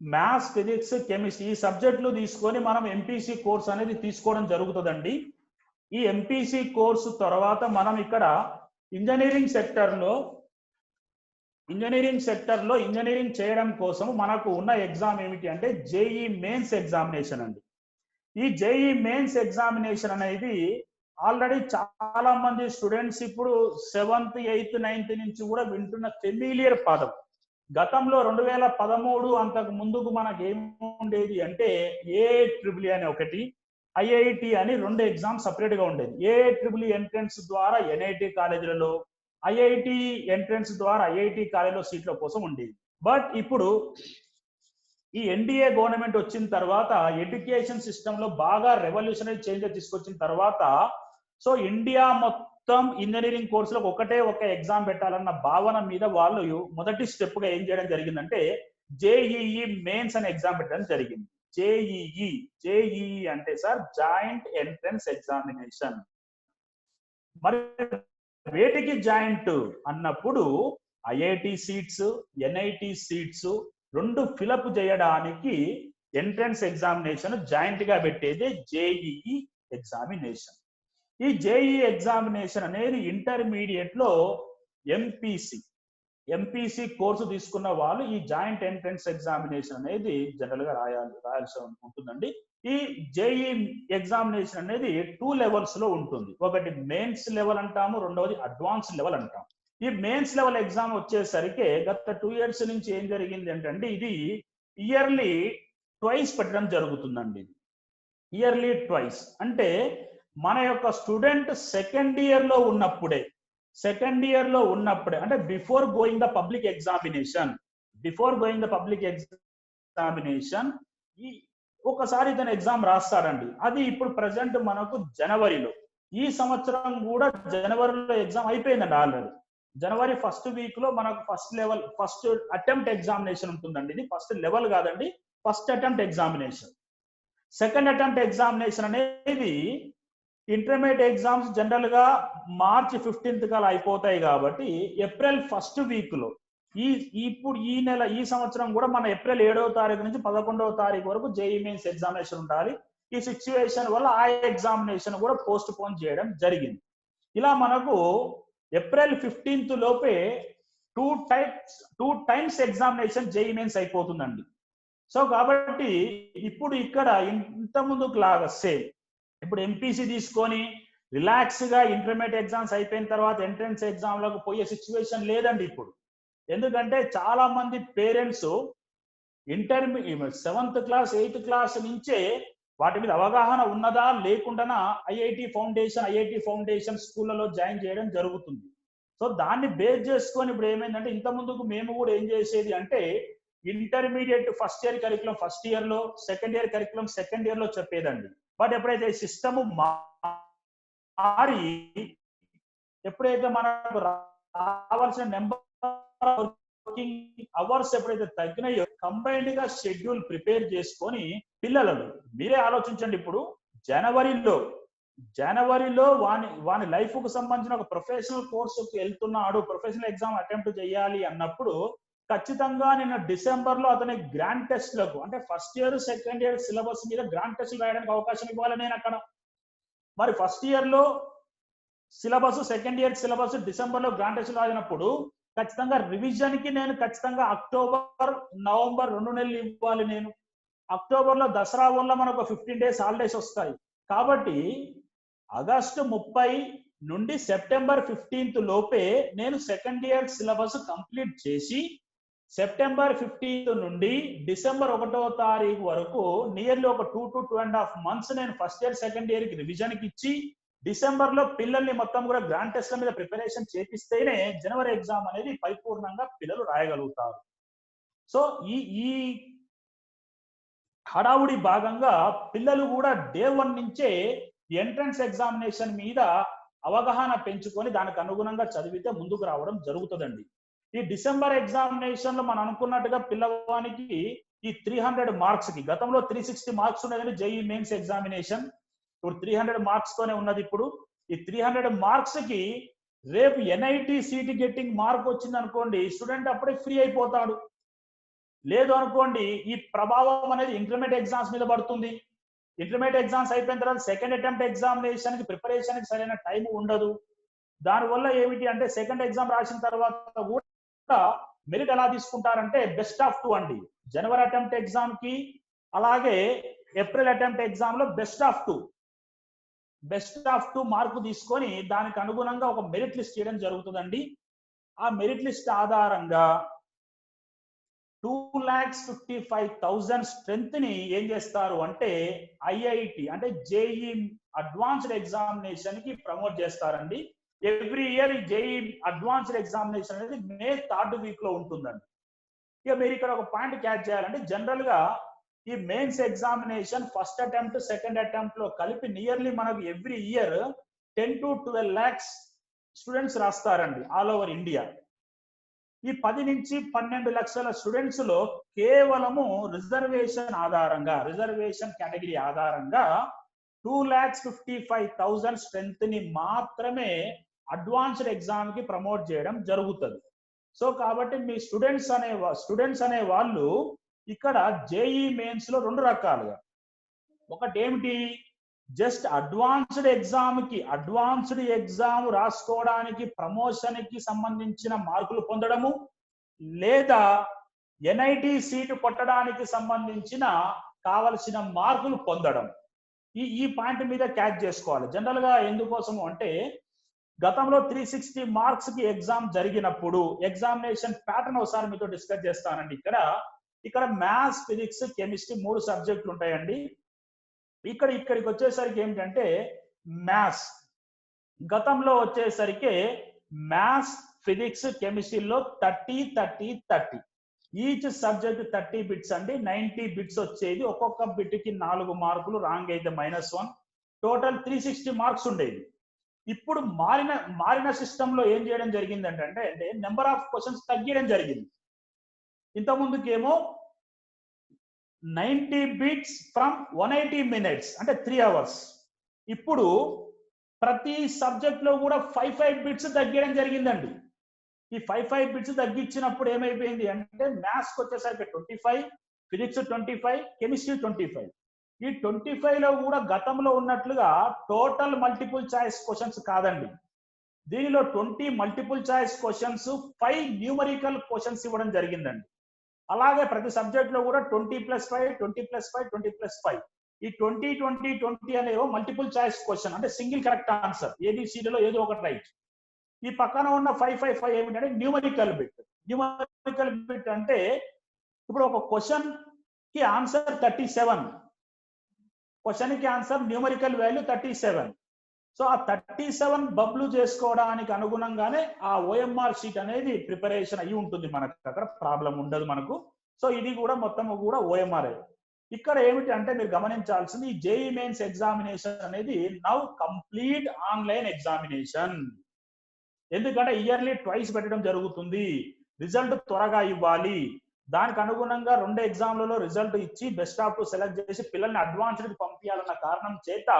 మ్యాథ్స్, ఫిజిక్స్, కెమిస్ట్రీ ఈ సబ్జెక్టులు తీసుకొని మనం ఎంపీసీ కోర్స్ అనేది తీసుకోవడం జరుగుతుందండి. ఈ ఎంపీసీ కోర్సు తర్వాత మనం ఇక్కడ ఇంజనీరింగ్ సెక్టర్లో ఇంజనీరింగ్ చేయడం కోసం మనకు ఉన్న ఎగ్జామ్ ఏమిటి అంటే జేఈ మెయిన్స్ ఎగ్జామినేషన్ అండి. ఈ జేఈ మెయిన్స్ ఎగ్జామినేషన్ అనేది ఆల్రెడీ చాలా మంది స్టూడెంట్స్ ఇప్పుడు 7th, 8th, 9th నుంచి కూడా వింటున్న ఫెమిలియర్ పదం. గతంలో 2013 అంతకు ముందుకు మనకు ఏముండేది అంటే ఏఐట్రిపుల్ అని ఒకటి, ఐఐటి అని 2 ఎగ్జామ్స్ సపరేట్ గా ఉండేది. ఏఐట్రిపుల్ ఎంట్రన్స్ ద్వారా ఎన్ఐటి కాలేజీలలో, ఐఐటి ఎంట్రన్స్ ద్వారా ఐఐటి కాలేజీలో సీట్ల కోసం ఉండేది. బట్ ఇప్పుడు ఈ ఎన్డీఏ గవర్నమెంట్ వచ్చిన తర్వాత ఎడ్యుకేషన్ సిస్టమ్ లో బాగా రెవల్యూషనరీ చేంజెస్ తీసుకొచ్చిన తర్వాత సో ఇండియా మొత్తం ఇంజనీరింగ్ కోర్సులకు ఒకటే ఒక ఎగ్జామ్ పెట్టాలన్న భావన మీద వాళ్ళు మొదటి స్టెప్ గా ఏం చేయడం జరిగిందంటే జేఈఈ మెయిన్స్ అనే ఎగ్జామ్ పెట్టడం జరిగింది. జేఈఈ అంటే సార్ జాయింట్ ఎంట్రన్స్ ఎగ్జామినేషన్. మరి వేటికి జాయింట్ అన్నప్పుడు IIT seats, NIT seats 2 fill up చేయడానికి ఎంట్రన్స్ ఎగ్జామినేషన్ జాయింట్ గా పెట్టేది జేఈఈ ఎగ్జామినేషన్. ఈ జేఈఈ ఎగ్జామినేషన్ అనేది ఇంటర్మీడియట్ లో ఎంపీసీ కోర్సు తీసుకున్న వాళ్ళు ఈ జాయింట్ ఎంట్రన్స్ ఎగ్జామినేషన్ అనేది జనరల్ గా రాయాల్సి ఉంటుందండి. ఈ జేఈఈ ఎగ్జామినేషన్ అనేది 2 లెవెల్స్ లో ఉంటుంది. ఒకటి మెయిన్స్ లెవెల్ అంటాము, రెండవది అడ్వాన్స్ లెవెల్ అంటాం. ఈ మెయిన్స్ లెవెల్ ఎగ్జామ్ వచ్చేసరికి గత 2 years నుంచి ఏం జరిగింది అంటే ఇది ఇయర్లీ ట్వైస్ పెట్టడం జరుగుతుందండి. ఇయర్లీ ట్వైస్ అంటే మన యొక్క స్టూడెంట్ సెకండ్ ఇయర్ లో ఉన్నప్పుడే అంటే before going the public examination ఒకసారి ఇతను ఎగ్జామ్ రాస్తాడండి. అది ఇప్పుడు ప్రెసెంట్ మనకు జనవరిలో, ఈ సంవత్సరం కూడా జనవరిలో ఎగ్జామ్ అయిపోయిందండి. ఆల్రెడీ జనవరి 1st week లో మనకు ఫస్ట్ అటెంప్ట్ ఎగ్జామినేషన్ ఉంటుందండి. ఇది ఫస్ట్ లెవెల్ కాదండి, first attempt examination. Second attempt examination అనేది ఇంటర్మీడియట్ ఎగ్జామ్స్ జనరల్ గా March 15th కల్లా అయిపోతాయి కాబట్టి ఏప్రిల్ 1st week లో ఇప్పుడు ఈ సంవత్సరం కూడా మన ఏప్రిల్ 7వ తారీఖు నుంచి 11వ తారీఖు వరకు జేఈఈ మెయిన్స్ ఎగ్జామినేషన్ ఉండాలి. ఈ సిచ్యువేషన్ వల్ల ఆ ఎగ్జామినేషన్ కూడా పోస్ట్ పోన్ చేయడం జరిగింది. ఇలా మనకు ఏప్రిల్ 15th లోపే 2 times ఎగ్జామినేషన్ జేఈఈ మెయిన్స్ అయిపోతుందండి. సో కాబట్టి ఇప్పుడు ఇక్కడ ఇంత ముందుకు లాగా సేమ్ ఇప్పుడు ఎంపీసీ తీసుకొని రిలాక్స్ గా ఇంటర్మీడియట్ ఎగ్జామ్స్ అయిపోయిన తర్వాత ఎంట్రన్స్ ఎగ్జామ్ లకు పోయే సిచ్యువేషన్ లేదండి ఇప్పుడు. ఎందుకంటే చాలా మంది parents 7th class 8th class నుంచే వాటి మీద అవగాహన ఉన్నదా లేకుండా ఐఐటి ఫౌండేషన్ స్కూళ్ళలో జాయిన్ చేయడం జరుగుతుంది. సో దాన్ని బేస్ చేసుకొని ఇప్పుడు ఏమైందంటే ఇంత ముందుకు మేము కూడా ఏం చేసేది అంటే intermediate first year curriculum first year లో, second year curriculum second year లో చెప్పేదండి. బట్ ఎప్పుడైతే సిస్టమ్ మారి ఎప్పుడైతే మనకు రావాల్సిన నెంబర్ వర్కింగ్ అవర్స్ ఎప్పుడైతే తగ్గినాయో కంబైన్డ్ గా షెడ్యూల్ ప్రిపేర్ చేసుకొని పిల్లలను మీరే ఆలోచించండి. ఇప్పుడు జనవరిలో వాని లైఫ్ కు సంబంధించిన ఒక ప్రొఫెషనల్ కోర్సుకు వెళ్తున్నాడు, ప్రొఫెషనల్ ఎగ్జామ్ అటెంప్ట్ చేయాలి అన్నప్పుడు ఖచ్చితంగా నిన్న డిసెంబర్ లో అతని గ్రాండ్ టెస్ట్ లకు అంటే first year second year syllabus మీద గ్రాండ్ టెస్ట్ రాయడానికి అవకాశం ఇవ్వాలి నేను అక్కడ. మరి ఫస్ట్ ఇయర్ లో syllabus, second year syllabus December లో గ్రాండ్ టెస్ట్ రాసినప్పుడు ఖచ్చితంగా రివిజన్ కి నేను ఖచ్చితంగా అక్టోబర్ నవంబర్ 2 నెలలు ఇవ్వాలి. నేను అక్టోబర్ లో దసరా వల్ల మనకు 15 days హాలిడేస్ వస్తాయి. కాబట్టి ఆగస్టు 30 నుండి సెప్టెంబర్ 15 లోపే నేను సెకండ్ ఇయర్ సిలబస్ కంప్లీట్ చేసి సెప్టెంబర్ 15 నుండి డిసెంబర్ 1వ తారీఖు వరకు నియర్లీ ఒక 2 to 2.5 months నేను ఫస్ట్ ఇయర్ సెకండ్ ఇయర్ కి రివిజన్ కి ఇచ్చి డిసెంబర్ లో పిల్లల్ని మొత్తం కూడా గ్రాండ్ టెస్ట్ల మీద ప్రిపరేషన్ చేపిస్తేనే జనవరి ఎగ్జామ్ అనేది పరిపూర్ణంగా పిల్లలు రాయగలుగుతారు. సో ఈ హడావుడి భాగంగా పిల్లలు కూడా డే 1 నుంచే ఎంట్రన్స్ ఎగ్జామినేషన్ మీద అవగాహన పెంచుకొని దానికి అనుగుణంగా చదివితే ముందుకు రావడం జరుగుతుందండి. ఈ డిసెంబర్ ఎగ్జామినేషన్ లో మనం అనుకున్నట్టుగా పిల్లవానికి ఈ 300 మార్క్స్ కి, గతంలో 360 మార్క్స్ ఉన్నదని జేఈ మెయిన్స్ ఎగ్జామినేషన్, ఇప్పుడు 300 మార్క్స్ తోనే ఉన్నది. ఇప్పుడు ఈ 300 మార్క్స్ కి రేపు ఎన్ఐటి సీట్ గెట్టింగ్ మార్క్ వచ్చింది అనుకోండి, స్టూడెంట్ అప్పుడే ఫ్రీ అయిపోతాడు. లేదు అనుకోండి, ఈ ప్రభావం అనేది ఇంటర్మీడియట్ ఎగ్జామ్స్ మీద పడుతుంది. ఇంటర్మీడియట్ ఎగ్జామ్స్ అయిపోయిన తర్వాత సెకండ్ అటెంప్ట్ ఎగ్జామినేషన్ కి ప్రిపరేషన్ కి సరైన టైం ఉండదు. దానివల్ల ఏమిటి అంటే సెకండ్ ఎగ్జామ్ రాసిన తర్వాత కూడా మెరిట్ ఎలా తీసుకుంటారంటే బెస్ట్ ఆఫ్ 2 అండి. జనవరి అటెంప్ట్ ఎగ్జామ్ కి అలాగే ఏప్రిల్ అటెంప్ట్ ఎగ్జామ్ లో బెస్ట్ ఆఫ్ 2 మార్కు తీసుకొని దానికి అనుగుణంగా ఒక మెరిట్ లిస్ట్ చేయడం జరుగుతుందండి. ఆ మెరిట్ లిస్ట్ ఆధారంగా 2,55,000 స్ట్రెంత్ ని ఏం చేస్తారు అంటే ఐఐటి అంటే జేఈ అడ్వాన్స్డ్ ఎగ్జామినేషన్ కి ప్రమోట్ చేస్తారండి. ఎవ్రీ ఇయర్ ఈ జేఈ అడ్వాన్స్డ్ ఎగ్జామినేషన్ అనేది మే 3rd week లో ఉంటుందండి. ఇక మీరు ఇక్కడ ఒక పాయింట్ క్యాచ్ చేయాలంటే జనరల్ గా ఈ mains examination first attempt second attempt లో కలిపి నియర్లీ మనకు every year 10 to 12 lakhs students రాస్తారండి ఆల్ ఓవర్ ఇండియా. ఈ 10 నుంచి 12 లక్షల స్టూడెంట్స్ లో కేవలము రిజర్వేషన్ కేటగిరీ ఆధారంగా 2,55,000 స్ట్రెంత్ ని మాత్రమే అడ్వాన్స్డ్ ఎగ్జామ్ కి ప్రమోట్ చేయడం జరుగుతుంది. సో కాబట్టి మీ స్టూడెంట్స్ అనే వాళ్ళు ఇక్కడ జేఈ మెయిన్స్ లో 2 రకాలుగా, ఒకటి ఏమిటి, జస్ట్ అడ్వాన్స్డ్ ఎగ్జామ్ రాసుకోవడానికి ప్రమోషన్ కి సంబంధించిన మార్కులు పొందడము, లేదా ఎన్ఐటి సీటు కొట్టడానికి సంబంధించిన కావలసిన మార్కులు పొందడం. ఈ పాయింట్ మీద క్యాచ్ చేసుకోవాలి. జనరల్ గా ఎందుకోసము అంటే గతంలో 360 మార్క్స్ కి ఎగ్జామ్ జరిగినప్పుడు ఎగ్జామినేషన్ ప్యాటర్న్ ఒకసారి మీతో డిస్కస్ చేస్తానండి. ఇక్కడ మ్యాథ్స్, ఫిజిక్స్, కెమిస్ట్రీ 3 సబ్జెక్టులు ఉంటాయండి. ఇక్కడికి వచ్చేసరికి ఏమిటంటే మ్యాథ్స్ గతంలో వచ్చేసరికి మ్యాథ్స్, ఫిజిక్స్, కెమిస్ట్రీలో 30 ఈచ్ సబ్జెక్ట్ 30 బిట్స్ అండి. 90 బిట్స్ వచ్చేది. ఒక్కొక్క బిట్ కి 4 మార్కులు, రాంగ్ అయితే -1, టోటల్ 360 మార్క్స్ ఉండేది. ఇప్పుడు మారిన సిస్టమ్ లో ఏం చేయడం జరిగిందంటే నెంబర్ ఆఫ్ క్వశ్చన్స్ తగ్గించడం జరిగింది. ఇంతకుముందుకేమో 90 బిట్స్ ఫ్రమ్ 180 minutes అంటే 3 hours. ఇప్పుడు ప్రతి సబ్జెక్ట్ లో కూడా 5 బిట్స్ తగ్గడం జరిగిందండి. ఈ 5 బిట్స్ తగ్గించినప్పుడు ఏమైపోయింది అంటే మ్యాథ్స్ కి వచ్చేసరికి 25, ఫిజిక్స్ 25, కెమిస్ట్రీ 25. ఈ 25 లో కూడా గతంలో ఉన్నట్లుగా టోటల్ మల్టిపుల్ చాయిస్ క్వశ్చన్స్ కాదండి. దీనిలో 20 multiple choice questions, 5 numerical questions ఇవ్వడం జరిగిందండి. అలాగే ప్రతి సబ్జెక్ట్ లో కూడా 20+5, 20+5, 20+5. ఈ 20 అనేవో మల్టిపుల్ చాయిస్ క్వశ్చన్ అంటే సింగిల్ కరెక్ట్ ఆన్సర్, ఏబిసిడిలో ఏదో ఒకటి రైట్. ఈ పక్కన ఉన్న 5 ఏమిటంటే న్యూమరికల్ బిట్ అంటే ఇప్పుడు ఒక క్వశ్చన్ కి ఆన్సర్ 37, క్వశ్చన్ కి ఆన్సర్ న్యూమరికల్ వాల్యూ 37. సో ఆ 37 బబ్లు చేసుకోవడానికి అనుగుణంగానే ఆ ఓఎంఆర్ షీట్ అనేది ప్రిపరేషన్ అయ్యి ఉంటుంది. మనకు అక్కడ ప్రాబ్లం ఉండదు మనకు. సో ఇది కూడా మొత్తం కూడా ఓఎంఆర్. ఇక్కడ ఏమిటి అంటే మీరు గమనించాల్సింది ఈ జేఈ మెయిన్స్ ఎగ్జామినేషన్ అనేది నౌ కంప్లీట్ ఆన్లైన్ ఎగ్జామినేషన్. ఎందుకంటే ఇయర్లీ ట్వైస్ పెట్టడం జరుగుతుంది. రిజల్ట్ త్వరగా ఇవ్వాలి. దానికి అనుగుణంగా 2 ఎగ్జామ్లలో రిజల్ట్ ఇచ్చి బెస్ట్ ఆఫ్ 2 సెలెక్ట్ చేసి పిల్లల్ని అడ్వాన్స్డ్ పంపించాలన్న కారణం చేత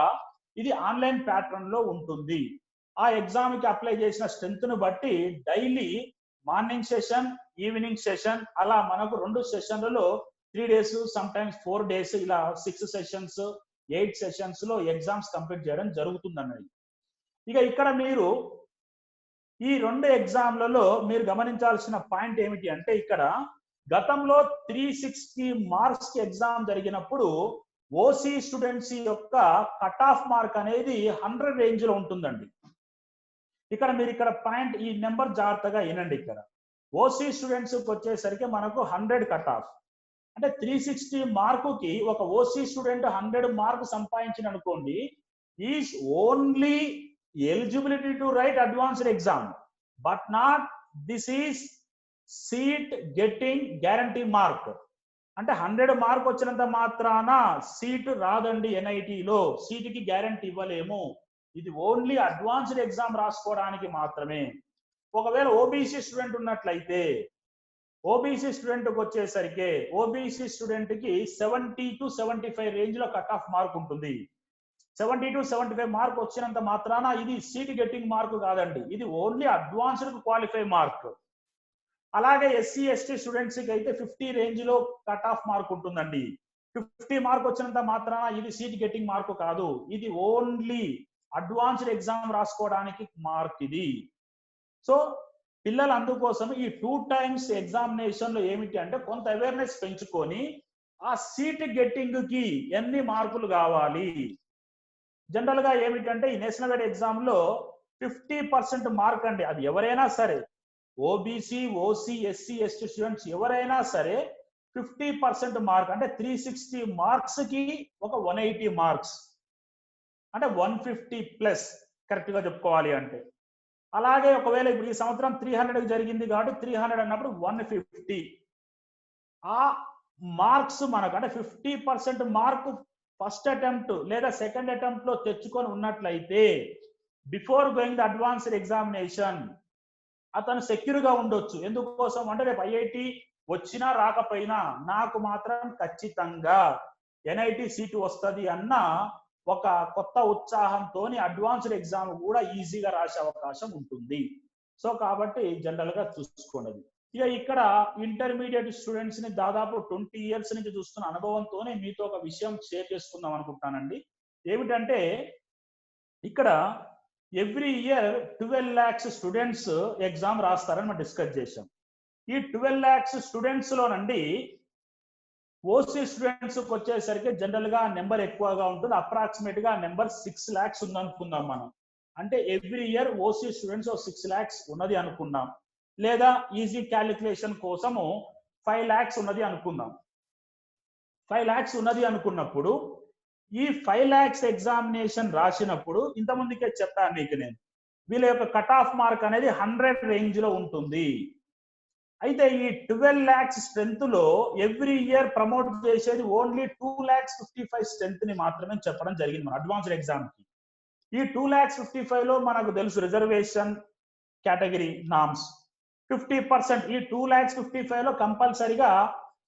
ఇది ఆన్లైన్ ప్యాటర్న్ లో ఉంటుంది. ఆ ఎగ్జామ్ కి అప్లై చేసిన స్ట్రెంత్ ను బట్టి daily morning session, evening session, అలా మనకు 2 సెషన్లలో 3 days, సమ్ టైమ్స్ 4 days, ఇలా 6 సెషన్స్, 8 సెషన్స్ లో ఎగ్జామ్స్ కంప్లీట్ చేయడం జరుగుతుంది అన్నది. ఇక ఇక్కడ మీరు ఈ 2 ఎగ్జామ్లలో మీరు గమనించాల్సిన పాయింట్ ఏమిటి అంటే, ఇక్కడ గతంలో 360 మార్క్స్ కి ఎగ్జామ్ జరిగినప్పుడు ఓసీ స్టూడెంట్స్ యొక్క కట్ ఆఫ్ మార్క్ అనేది 100 రేంజ్ లో ఉంటుందండి. ఇక్కడ మీరు ఇక్కడ పాయింట్ ఈ నెంబర్ జాగ్రత్తగా వినండి. ఇక్కడ ఓసీ స్టూడెంట్స్ వచ్చేసరికి మనకు 100 కట్ ఆఫ్, అంటే 360 మార్కుకి ఒక ఓసీ స్టూడెంట్ 100 మార్క్ సంపాదించిన అనుకోండి, is only eligibility to right advanced exam, but not this is seat getting guarantee mark. అంటే 100 మార్క్ వచ్చినంత మాత్రాన సీట్ రాదండి. ఎన్ఐటిలో సీటుకి గ్యారంటీ ఇవ్వలేము. ఇది ఓన్లీ అడ్వాన్స్డ్ ఎగ్జామ్ రాసుకోవడానికి మాత్రమే. ఒకవేళ ఓబీసీ స్టూడెంట్ ఉన్నట్లయితే ఓబీసీ స్టూడెంట్ వచ్చేసరికి ఓబీసీ స్టూడెంట్ కి 70 to 75 రేంజ్ లో కట్ ఆఫ్ మార్క్ ఉంటుంది. 70 to 75 మార్క్ వచ్చినంత మాత్రాన ఇది సీట్ గెట్టింగ్ మార్క్ కాదండి, ఇది ఓన్లీ అడ్వాన్స్డ్ క్వాలిఫై మార్క్. అలాగే ఎస్సీ ఎస్టీ స్టూడెంట్స్ కి అయితే 50 రేంజ్ లో కట్ ఆఫ్ మార్క్ ఉంటుందండి. 50 మార్క్ వచ్చినంత మాత్రాన ఇది సీట్ గెట్టింగ్ మార్క్ కాదు, ఇది ఓన్లీ అడ్వాన్స్డ్ ఎగ్జామ్ రాసుకోవడానికి మార్క్ ఇది. సో పిల్లలు అందుకోసం ఈ 2 times ఎగ్జామినేషన్ లో ఏమిటి అంటే కొంత అవేర్నెస్ పెంచుకొని ఆ సీట్ గెట్టింగ్ కి ఎన్ని మార్కులు కావాలి. జనరల్ గా ఏమిటంటే ఈ నేషనల్ వైడ్ ఎగ్జామ్ లో 50% మార్క్ అండి. అది ఎవరైనా సరే, OBC, OC, SC, ST students ఎవరైనా సరే 50% మార్క్ అంటే 360 మార్క్స్ కి ఒక 180 మార్క్స్ అంటే 150+ కరెక్ట్ గా చెప్పుకోవాలి అంటే. అలాగే ఒకవేళ ఇప్పుడు ఈ సంవత్సరం 300 జరిగింది కాబట్టి 300 అన్నప్పుడు 150 ఆ మార్క్స్ మనకు అంటే 50% మార్క్ ఫస్ట్ అటెంప్ట్ లేదా సెకండ్ అటెంప్ట్ లో తెచ్చుకొని ఉన్నట్లయితే before going the advanced examination అతను సెక్యూర్ గా ఉండొచ్చు. ఎందుకోసం అంటే రేపు ఐఐటి వచ్చినా రాకపోయినా నాకు మాత్రం ఖచ్చితంగా ఎన్ఐటి సీటు వస్తుంది అన్న ఒక కొత్త ఉత్సాహంతో అడ్వాన్స్డ్ ఎగ్జామ్ కూడా ఈజీగా రాసే అవకాశం ఉంటుంది. సో కాబట్టి జనరల్ గా చూసుకోండి. ఇక ఇక్కడ ఇంటర్మీడియట్ స్టూడెంట్స్ ని దాదాపు 20 years నుంచి చూస్తున్న అనుభవంతోనే మీతో ఒక విషయం షేర్ చేసుకుందాం అనుకుంటానండి. ఏమిటంటే ఇక్కడ every year 12 lakhs students exam రాస్తారని మనం డిస్కస్ చేశాం. ఈ 12 lakhs స్టూడెంట్స్ లోనండి ఓసీ స్టూడెంట్స్ వచ్చేసరికి జనరల్ గా నెంబర్ ఎక్కువగా ఉంటుంది. అప్రాక్సిమేట్ గా నెంబర్ 6 lakhs ఉందనుకుందాం మనం. అంటే every year OC students 6 lakhs ఉన్నది అనుకుందాం, లేదా ఈజీ క్యాలిక్యులేషన్ కోసము 5 lakhs ఉన్నది అనుకుందాం. 5 lakhs ఉన్నది అనుకున్నప్పుడు ఈ 5 lakhs ఎగ్జామినేషన్ రాసినప్పుడు ఇంతకుముందుకే చెప్పాను మీకు నేను, వీళ్ళ యొక్క కట్ ఆఫ్ మార్క్ అనేది 100 రేంజ్ లో ఉంటుంది. అయితే ఈ 12 lakhs స్ట్రెంత్ లో ఎవ్రీ ఇయర్ ప్రమోట్ చేసేది ఓన్లీ 2,55,000 స్ట్రెంత్ ని మాత్రమే చెప్పడం జరిగింది మన అడ్వాన్స్డ్ ఎగ్జామ్ కి. ఈ 2,55,000 లో మనకు తెలుసు రిజర్వేషన్ కేటగిరీ నామ్స్ 50%. ఈ 2,55,000 లో కంపల్సరిగా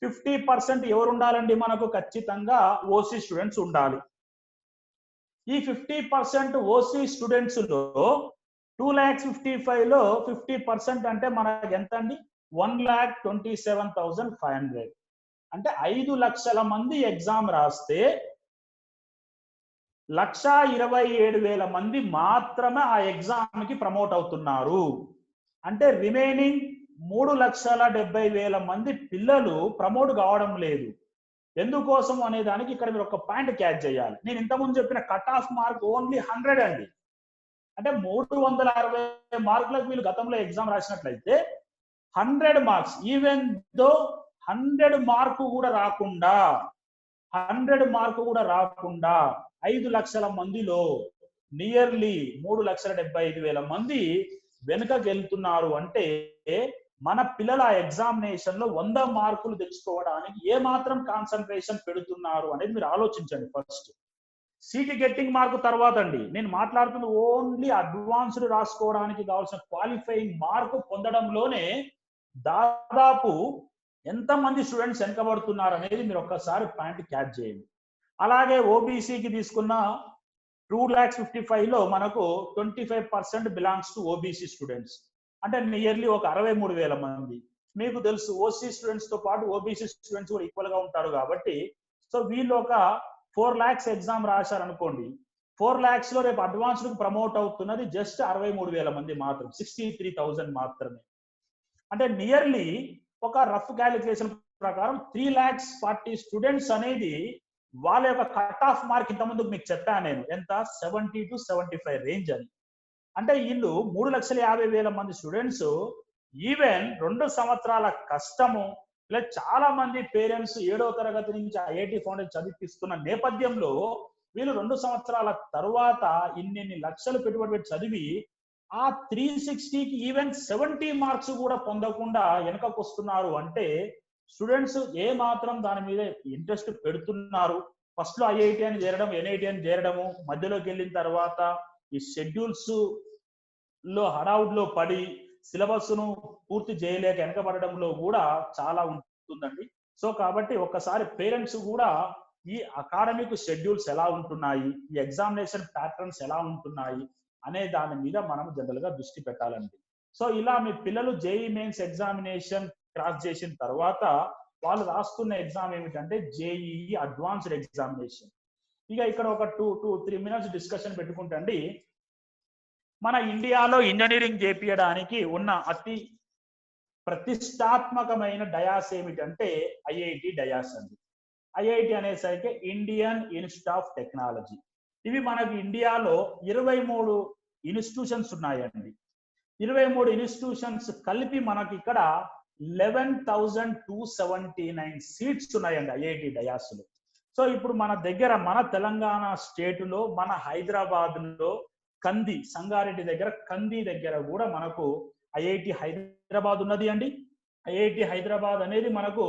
50% ఎవరు ఉండాలండి? మనకు ఖచ్చితంగా ఓసీ స్టూడెంట్స్ ఉండాలి. ఈ 50% ఓసీ స్టూడెంట్స్ లో 2,55,000 లో 50% అంటే మనకు ఎంత అండి? 1,27,500. అంటే 5 లక్షల మంది ఎగ్జామ్ రాస్తే 1,27,000 మంది మాత్రమే ఆ ఎగ్జామ్ కి ప్రమోట్ అవుతున్నారు. అంటే రిమైనింగ్ 3,70,000 మంది పిల్లలు ప్రమోట్ కావడం లేదు. ఎందుకోసం అనే దానికి ఇక్కడ మీరు ఒక పాయింట్ క్యాచ్ చేయాలి. నేను ఇంతకుముందు చెప్పిన కట్ ఆఫ్ మార్క్ ఓన్లీ 100 అండి. అంటే 360 మార్కులకు వీళ్ళు గతంలో ఎగ్జామ్ రాసినట్లయితే 100 మార్క్స్, ఈవెన్ దో 100 మార్కు కూడా రాకుండా 5 లక్షల మందిలో నియర్లీ 3,75,000 మంది వెనుకకు వెళ్తున్నారు. అంటే మన పిల్లల ఎగ్జామినేషన్ లో 100 మార్కులు తెచ్చుకోవడానికి ఏ మాత్రం కాన్సన్ట్రేషన్ పెడుతున్నారు అనేది మీరు ఆలోచించండి. ఫస్ట్ సీట్ గెట్టింగ్ మార్కు తర్వాత అండి నేను మాట్లాడుతున్న ఓన్లీ అడ్వాన్స్డ్ రాసుకోవడానికి కావాల్సిన క్వాలిఫైయింగ్ మార్కు పొందడంలోనే దాదాపు ఎంతమంది స్టూడెంట్స్ వెనకబడుతున్నారు అనేది మీరు ఒక్కసారి పాయింట్ క్యాచ్ చేయండి. అలాగే ఓబీసీకి తీసుకున్న 2,55,000 లో మనకు 25% బిలాంగ్స్ టు ఓబీసీ స్టూడెంట్స్, అంటే నియర్లీ ఒక 63,000 మంది. మీకు తెలుసు ఓసీ స్టూడెంట్స్ తో పాటు ఓబీసీ స్టూడెంట్స్ కూడా ఈక్వల్ గా ఉంటారు కాబట్టి, సో వీళ్ళు ఒక 4 lakhs ఎగ్జామ్ రాశారనుకోండి, 4 lakhs లో రేపు అడ్వాన్స్డ్ ప్రమోట్ అవుతున్నది జస్ట్ 63,000 మంది మాత్రం, 63,000 మాత్రమే. అంటే నియర్లీ ఒక రఫ్ క్యాలిక్యులేషన్ ప్రకారం 3,40,000 స్టూడెంట్స్ అనేది వాళ్ళ యొక్క కట్ ఆఫ్ మార్క్ ఇంత ముందుకు మీకు చెప్పాను నేను, ఎంత 70 to 75 రేంజ్ అని. అంటే వీళ్ళు 3,50,000 మంది స్టూడెంట్స్ ఈవెన్ 2 సంవత్సరాల కష్టము, ఇలా చాలా మంది పేరెంట్స్ 7వ తరగతి నుంచి ఐఐటి ఫౌండేషన్ చదివిస్తున్న నేపథ్యంలో వీళ్ళు 2 సంవత్సరాల తర్వాత ఇన్ని లక్షలు పెట్టుబడి పెట్టి చదివి ఆ 360కి ఈవెన్ 70 మార్క్స్ కూడా పొందకుండా వెనకకు వస్తున్నారు అంటే స్టూడెంట్స్ ఏ మాత్రం దాని మీద ఇంట్రెస్ట్ పెడుతున్నారు. ఫస్ట్ లో ఐఐటి అని చేరడం, ఎన్ఐటి అని చేరడము, మధ్యలోకి వెళ్ళిన తర్వాత ఈ షెడ్యూల్స్ లో హడావుడ్ లో పడి సిలబస్ ను పూర్తి చేయలేక వెనకబడడంలో కూడా చాలా ఉంటుందండి. సో కాబట్టి ఒక్కసారి పేరెంట్స్ కూడా ఈ అకాడమిక్ షెడ్యూల్స్ ఎలా ఉంటున్నాయి, ఈ ఎగ్జామినేషన్ ప్యాటర్న్స్ ఎలా ఉంటున్నాయి అనే దాని మీద మనం జనరల్ గా దృష్టి పెట్టాలండి. సో ఇలా మీ పిల్లలు జేఈ మెయిన్స్ ఎగ్జామినేషన్ క్రాస్ చేసిన తర్వాత వాళ్ళు రాస్తున్న ఎగ్జామ్ ఏమిటంటే జేఈ అడ్వాన్స్డ్ ఎగ్జామినేషన్. ఇక ఇక్కడ ఒక 2-3 minutes డిస్కషన్ పెట్టుకుంటే అండి, మన ఇండియాలో ఇంజనీరింగ్ చేపించడానికి ఉన్న అతి ప్రతిష్టాత్మకమైన డయాస్ ఏమిటంటే ఐఐటి డయాస్ అండి. ఐఐటి అనేసరికి ఇండియన్ ఇన్స్టిట్యూట్ ఆఫ్ టెక్నాలజీ. ఇవి మనకి ఇండియాలో 23 ఇన్స్టిట్యూషన్స్ ఉన్నాయండి. 23 ఇన్స్టిట్యూషన్స్ కలిపి మనకి ఇక్కడ 11,279 సీట్స్ ఉన్నాయండి ఐఐటి డయాస్ లో. సో ఇప్పుడు మన దగ్గర మన తెలంగాణ స్టేట్ లో మన హైదరాబాద్ లో కంది, సంగారెడ్డి దగ్గర కంది దగ్గర కూడా మనకు ఐఐటి హైదరాబాద్ ఉన్నది అండి. ఐఐటి హైదరాబాద్ అనేది మనకు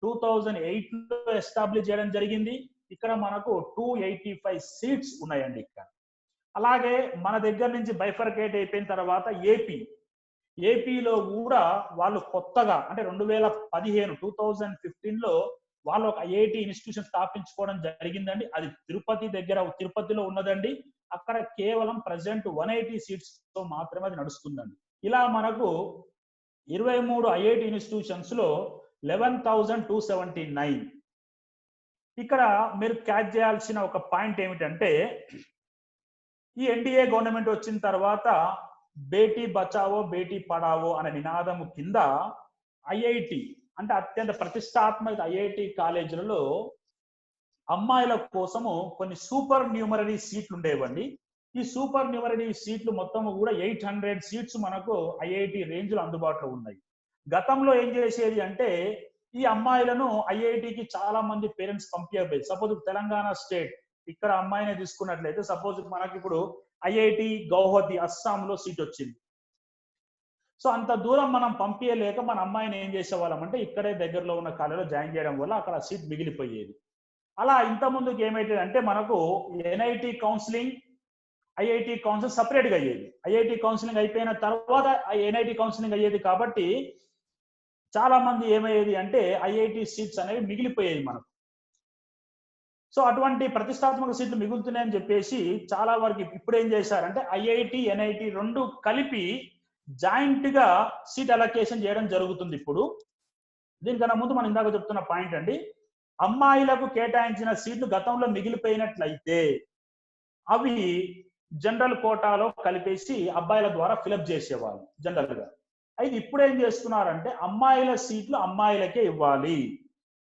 2008 లో ఎస్టాబ్లిష్ చేయడం జరిగింది. ఇక్కడ మనకు 285 సీట్స్ ఉన్నాయండి ఇక్కడ. అలాగే మన దగ్గర నుంచి బైఫర్కేట్ అయిపోయిన తర్వాత ఏపీలో కూడా వాళ్ళు కొత్తగా అంటే 2015 లో వాళ్ళు ఒక ఐఐటి ఇన్స్టిట్యూషన్ స్థాపించుకోవడం జరిగిందండి. అది తిరుపతిలో ఉన్నదండి. అక్కడ కేవలం ప్రజెంట్ 180 సీట్స్ తో మాత్రమే అది నడుస్తుందండి. ఇలా మనకు 23 ఐఐటి ఇన్స్టిట్యూషన్స్ లో 11,279. ఇక్కడ మీరు క్యాచ్ చేయాల్సిన ఒక పాయింట్ ఏమిటంటే, ఈ ఎన్డీఏ గవర్నమెంట్ వచ్చిన తర్వాత బేటీ బచావో బేటీ పడావో అనే నినాదము కింద ఐఐటి అంటే అత్యంత ప్రతిష్టాత్మక ఐఐటి కాలేజీలలో అమ్మాయిల కోసము కొన్ని సూపర్ న్యూమరరీ సీట్లు ఉండేవండి. ఈ సూపర్ న్యూమరరీ సీట్లు మొత్తం కూడా 800 సీట్స్ మనకు ఐఐటి రేంజ్ లో అందుబాటులో ఉన్నాయి. గతంలో ఏం చేసేది అంటే ఈ అమ్మాయిలను ఐఐటికి చాలా మంది పేరెంట్స్ పంపించబోయేది. సపోజ్ తెలంగాణ స్టేట్ ఇక్కడ అమ్మాయిని తీసుకున్నట్లయితే సపోజ్ మనకి ఇప్పుడు ఐఐటి గౌహతి అస్సాంలో సీట్ వచ్చింది. సో అంత దూరం మనం పంపించలేక మన అమ్మాయిని ఏం చేసేవాళ్ళం అంటే ఇక్కడే దగ్గరలో ఉన్న కాలేజీలో జాయిన్ చేయడం వల్ల అక్కడ సీట్ మిగిలిపోయేది. అలా ఇంత ముందుకు ఏమైతుంది అంటే మనకు NIT counselling, IIT counselling separate గా అయ్యేది. ఐఐటి కౌన్సిలింగ్ అయిపోయిన తర్వాత ఎన్ఐటి కౌన్సిలింగ్ అయ్యేది కాబట్టి చాలా మంది ఏమయ్యేది అంటే ఐఐటి సీట్స్ అనేవి మిగిలిపోయేది మనకు. సో అటువంటి ప్రతిష్టాత్మక సీట్లు మిగులుతున్నాయని చెప్పేసి చాలా వరకు ఇప్పుడు ఏం చేశారంటే ఐఐటి ఎన్ఐటి రెండు కలిపి జాయింట్ గా సీట్ అలొకేషన్ చేయడం జరుగుతుంది. ఇప్పుడు దీనికన్నా ముందు మనం ఇందాక చెప్తున్న పాయింట్ అండి, అమ్మాయిలకు కేటాయించిన సీట్లు గతంలో మిగిలిపోయినట్లయితే అవి జనరల్ కోటాలో కలిపేసి అబ్బాయిల ద్వారా ఫిలప్ చేసేవాళ్ళు జనరల్ గా. అయితే ఇప్పుడు ఏం చేస్తున్నారంటే అమ్మాయిల సీట్లు అమ్మాయిలకే ఇవ్వాలి,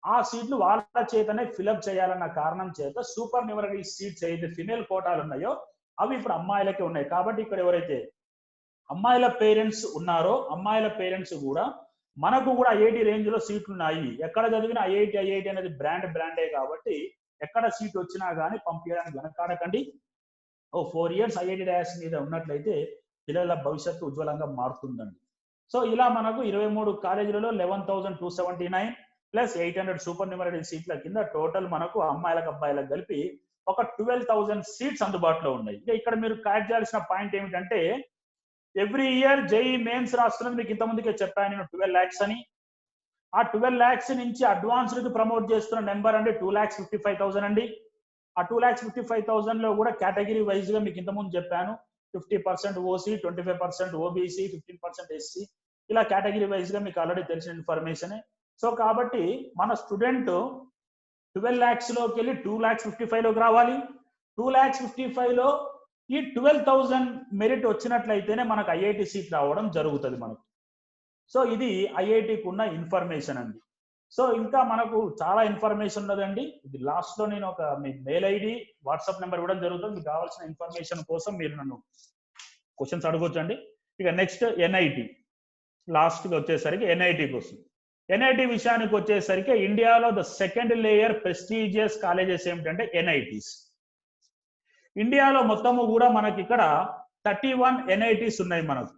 ఆ సీట్లు వాళ్ళ చేతనే ఫిలప్ చేయాలన్న కారణం చేత సూపర్ న్యూమరరీ సీట్స్ ఏదైతే ఫిమేల్ కోటాలు ఉన్నాయో అవి ఇప్పుడు అమ్మాయిలకే ఉన్నాయి. కాబట్టి ఇక్కడ ఎవరైతే అమ్మాయిల పేరెంట్స్ ఉన్నారో అమ్మాయిల పేరెంట్స్ కూడా మనకు కూడా ఐఐటి రేంజ్ లో సీట్లు ఉన్నాయి. ఎక్కడ చదివిన ఐఐటి అనేది బ్రాండే కాబట్టి ఎక్కడ సీట్ వచ్చినా కానీ పంపించడానికి వెనకాడకండి. 4 years ఐఐటి డయాస్ మీద ఉన్నట్లయితే పిల్లల భవిష్యత్తు ఉజ్వలంగా మారుతుందండి. సో ఇలా మనకు 23 కాలేజీలలో 11,279 ప్లస్ 800 సూపర్ న్యూమరరీ సీట్ల కింద టోటల్ మనకు అమ్మాయిలకు అబ్బాయిలకు కలిపి ఒక 12,000 సీట్స్ అందుబాటులో ఉన్నాయి. ఇక్కడ మీరు క్యాచ్ చేయాల్సిన పాయింట్ ఏమిటంటే ఎవ్రీ ఇయర్ జేఈ మెయిన్స్ రాస్తున్నది మీకు ఇంతమందికే చెప్పాను నేను 12 lakhs అని. ఆ 12 lakhs నుంచి అడ్వాన్స్డ్ కి ప్రమోట్ చేస్తున్న నెంబర్ అండి 2,55,000 అండి. ఆ 2,55,000 లో కూడా కేటగిరీ వైజ్ గా మీకు ఇంతకుముందు చెప్పాను. 50% ఓసీ, 25% ఓబీసీ, 15% ఎస్సీ, ఇలా కేటగిరీ వైజ్ గా మీకు ఆల్రెడీ తెలిసిన ఇన్ఫర్మేషన్. సో కాబట్టి మన స్టూడెంట్ 12 lakhs లోకి వెళ్ళి 2,55,000 లోకి రావాలి. 2,55,000 లో ఈ 12,000 మెరిట్ వచ్చినట్లయితేనే మనకు ఐఐటి సీట్ రావడం జరుగుతుంది మనకు. సో ఇది ఐఐటికి ఉన్న ఇన్ఫర్మేషన్ అండి. సో ఇంకా మనకు చాలా ఇన్ఫర్మేషన్ ఉన్నదండి. ఇది లాస్ట్ లో నేను ఒక మీ మెయిల్ ఐడి, వాట్సాప్ నెంబర్ ఇవ్వడం జరుగుతుంది. మీకు కావాల్సిన ఇన్ఫర్మేషన్ కోసం మీరు నన్ను క్వశ్చన్స్ అడగొచ్చు అండి. ఇక నెక్స్ట్ ఎన్ఐటి, లాస్ట్ కి వచ్చేసరికి ఎన్ఐటి కోసం. ఎన్ఐటి విషయానికి వచ్చేసరికి ఇండియాలో the second layer prestigious colleges ఏమిటంటే ఎన్ఐటీస్. ఇండియాలో మొత్తము కూడా మనకి ఇక్కడ 31 ఎన్ఐటీస్ ఉన్నాయి మనకు.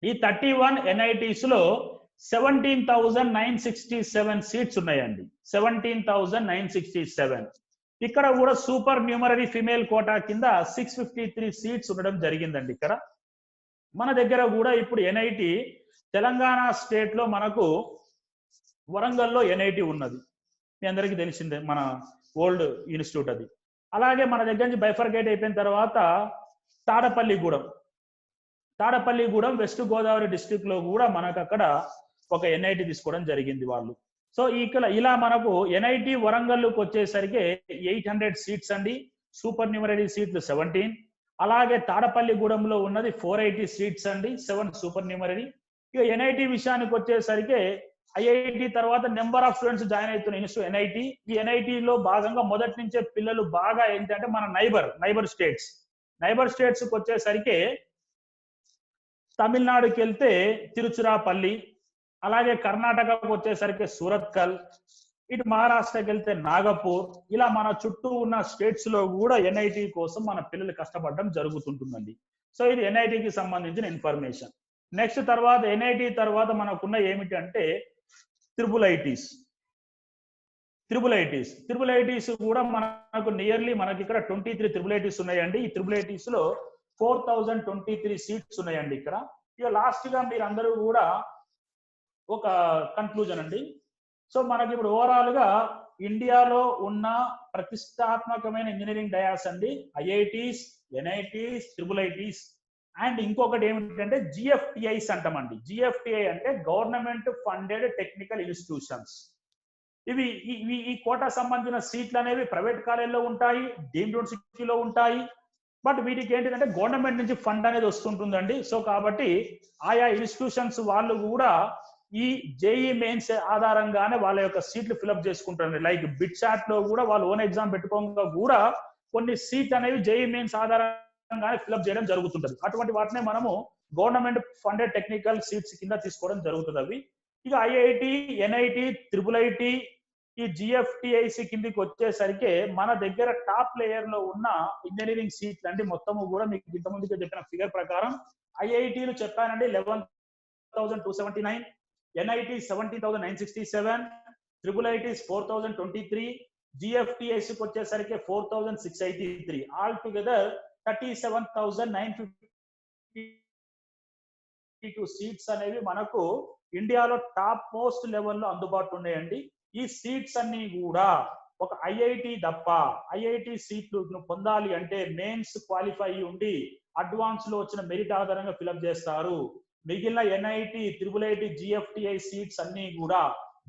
ఈ 31 ఎన్ఐటీస్ లో 17,967 సీట్స్ ఉన్నాయండి. 17,967. ఇక్కడ కూడా సూపర్ న్యూమరరీ ఫిమేల్ కోటా కింద 653 సీట్స్ ఉండడం జరిగిందండి. ఇక్కడ మన దగ్గర కూడా ఇప్పుడు ఎన్ఐటి తెలంగాణ స్టేట్ లో మనకు వరంగల్లో ఎన్ఐటి ఉన్నది, మీ అందరికీ తెలిసిందే, మన ఓల్డ్ ఇన్స్టిట్యూట్ అది. అలాగే మన దగ్గర నుంచి బైఫర్గేట్ అయిపోయిన తర్వాత తాడపల్లిగూడెం వెస్ట్ గోదావరి డిస్ట్రిక్ట్ లో కూడా మనకు అక్కడ ఒక ఎన్ఐటి తీసుకోవడం జరిగింది వాళ్ళు. సో ఇక్కడ ఇలా మనకు ఎన్ఐటి వరంగల్కి వచ్చేసరికి 800 సీట్స్ అండి. సూపర్ న్యూమరరీ సీట్లు 17. అలాగే తాడపల్లిగూడెంలో ఉన్నది 480 సీట్స్ అండి, 7 సూపర్ న్యూమరరీ. ఇక ఎన్ఐటి విషయానికి వచ్చేసరికి ఐఐటి తర్వాత నెంబర్ ఆఫ్ స్టూడెంట్స్ జాయిన్ అవుతున్న ఇన్స్టిట్యూట్ ఎన్ఐటి. ఈ ఎన్ఐటిలో భాగంగా మొదటి నుంచే పిల్లలు బాగా ఏంటంటే మన నైబర్ స్టేట్స్ వచ్చేసరికి తమిళనాడుకి వెళ్తే తిరుచిరాపల్లి, అలాగే కర్ణాటకకు వచ్చేసరికి సూరత్కల్, ఇటు మహారాష్ట్రకి వెళ్తే నాగపూర్, ఇలా మన చుట్టూ ఉన్న స్టేట్స్ లో కూడా ఎన్ఐటి కోసం మన పిల్లలు కష్టపడడం జరుగుతుంటుందండి. సో ఇది ఎన్ఐటికి సంబంధించిన ఇన్ఫర్మేషన్. నెక్స్ట్ తర్వాత ఎన్ఐటి తర్వాత మనకున్న ఏమిటి అంటే త్రిబుల్ ఐటీస్ కూడా మనకు నియర్లీ మనకి ఇక్కడ 23 త్రిబుల్ ఐటీస్ ఉన్నాయండి. ఈ త్రిబుల్ ఐటీస్ లో 4,023 సీట్స్ ఉన్నాయండి ఇక్కడ. ఇక లాస్ట్ గా మీరు అందరూ కూడా ఒక కన్క్లూజన్ అండి. సో మనకి ఇప్పుడు ఓవరాల్ గా ఇండియాలో ఉన్న ప్రతిష్టాత్మకమైన ఇంజనీరింగ్ డయాస్ అండి IITs, NITs, triple ITs and ఇంకొకటి ఏమిటంటే జిఎఫ్టిఐస్ అంటామండి. జిఎఫ్టిఐ అంటే గవర్నమెంట్ ఫండెడ్ టెక్నికల్ ఇన్స్టిట్యూషన్స్. ఇవి ఈ కోటా సంబంధించిన సీట్లు అనేవి ప్రైవేట్ కాలేజీలో ఉంటాయి, డీమ్డ్ యూనివర్సిటీలో ఉంటాయి. బట్ వీటికి ఏంటంటే గవర్నమెంట్ నుంచి ఫండ్ అనేది వస్తుంటుందండి. సో కాబట్టి ఆయా ఇన్స్టిట్యూషన్స్ వాళ్ళు కూడా ఈ జేఈ మెయిన్స్ ఆధారంగానే వాళ్ళ యొక్క సీట్లు ఫిల్అప్ చేసుకుంటారు. లైక్ బిట్సాట్ లో కూడా వాళ్ళు ఓన్ ఎగ్జామ్ పెట్టుకోగా కూడా కొన్ని సీట్ అనేవి జేఈ మెయిన్స్ ఆధారంగానే ఫిల్అప్ చేయడం జరుగుతుంటది. అటువంటి వాటినే మనము గవర్నమెంట్ ఫండెడ్ టెక్నికల్ సీట్స్ కింద తీసుకోవడం జరుగుతుంది అవి. ఇక ఐఐటి, ఎన్ఐటి, త్రిబుల్ ఐటి, ఈ జిఎఫ్టిఐసి కిందికి వచ్చేసరికి మన దగ్గర టాప్ లేయర్ లో ఉన్న ఇంజనీరింగ్ సీట్లు అండి మొత్తము కూడా మీకు ఇంతకుముందుగా చెప్పిన ఫిగర్ ప్రకారం ఐఐటీలు చెప్పానండి 11,279, ఎన్ఐటి 17,967, త్రిబుల్ ఐటీస్ 4,023, జిఎఫ్టిఐసికి వచ్చేసరికి 4,683, ఆల్ టుగెదర్ 37,952 సీట్స్ అనేవి మనకు ఇండియాలో టాప్ మోస్ట్ లెవెల్లో అందుబాటులో ఉన్నాయండి. ఈ సీట్స్ అన్ని కూడా ఒక ఐఐటి తప్ప ఐఐటి సీట్లు పొందాలి అంటే మెయిన్స్ క్వాలిఫై ఉండి అడ్వాన్స్ లో వచ్చిన మెరిట్ ఆధారంగా ఫిల్అప్ చేస్తారు. మిగిలిన NIT, triple IT, GFTI seats అన్ని కూడా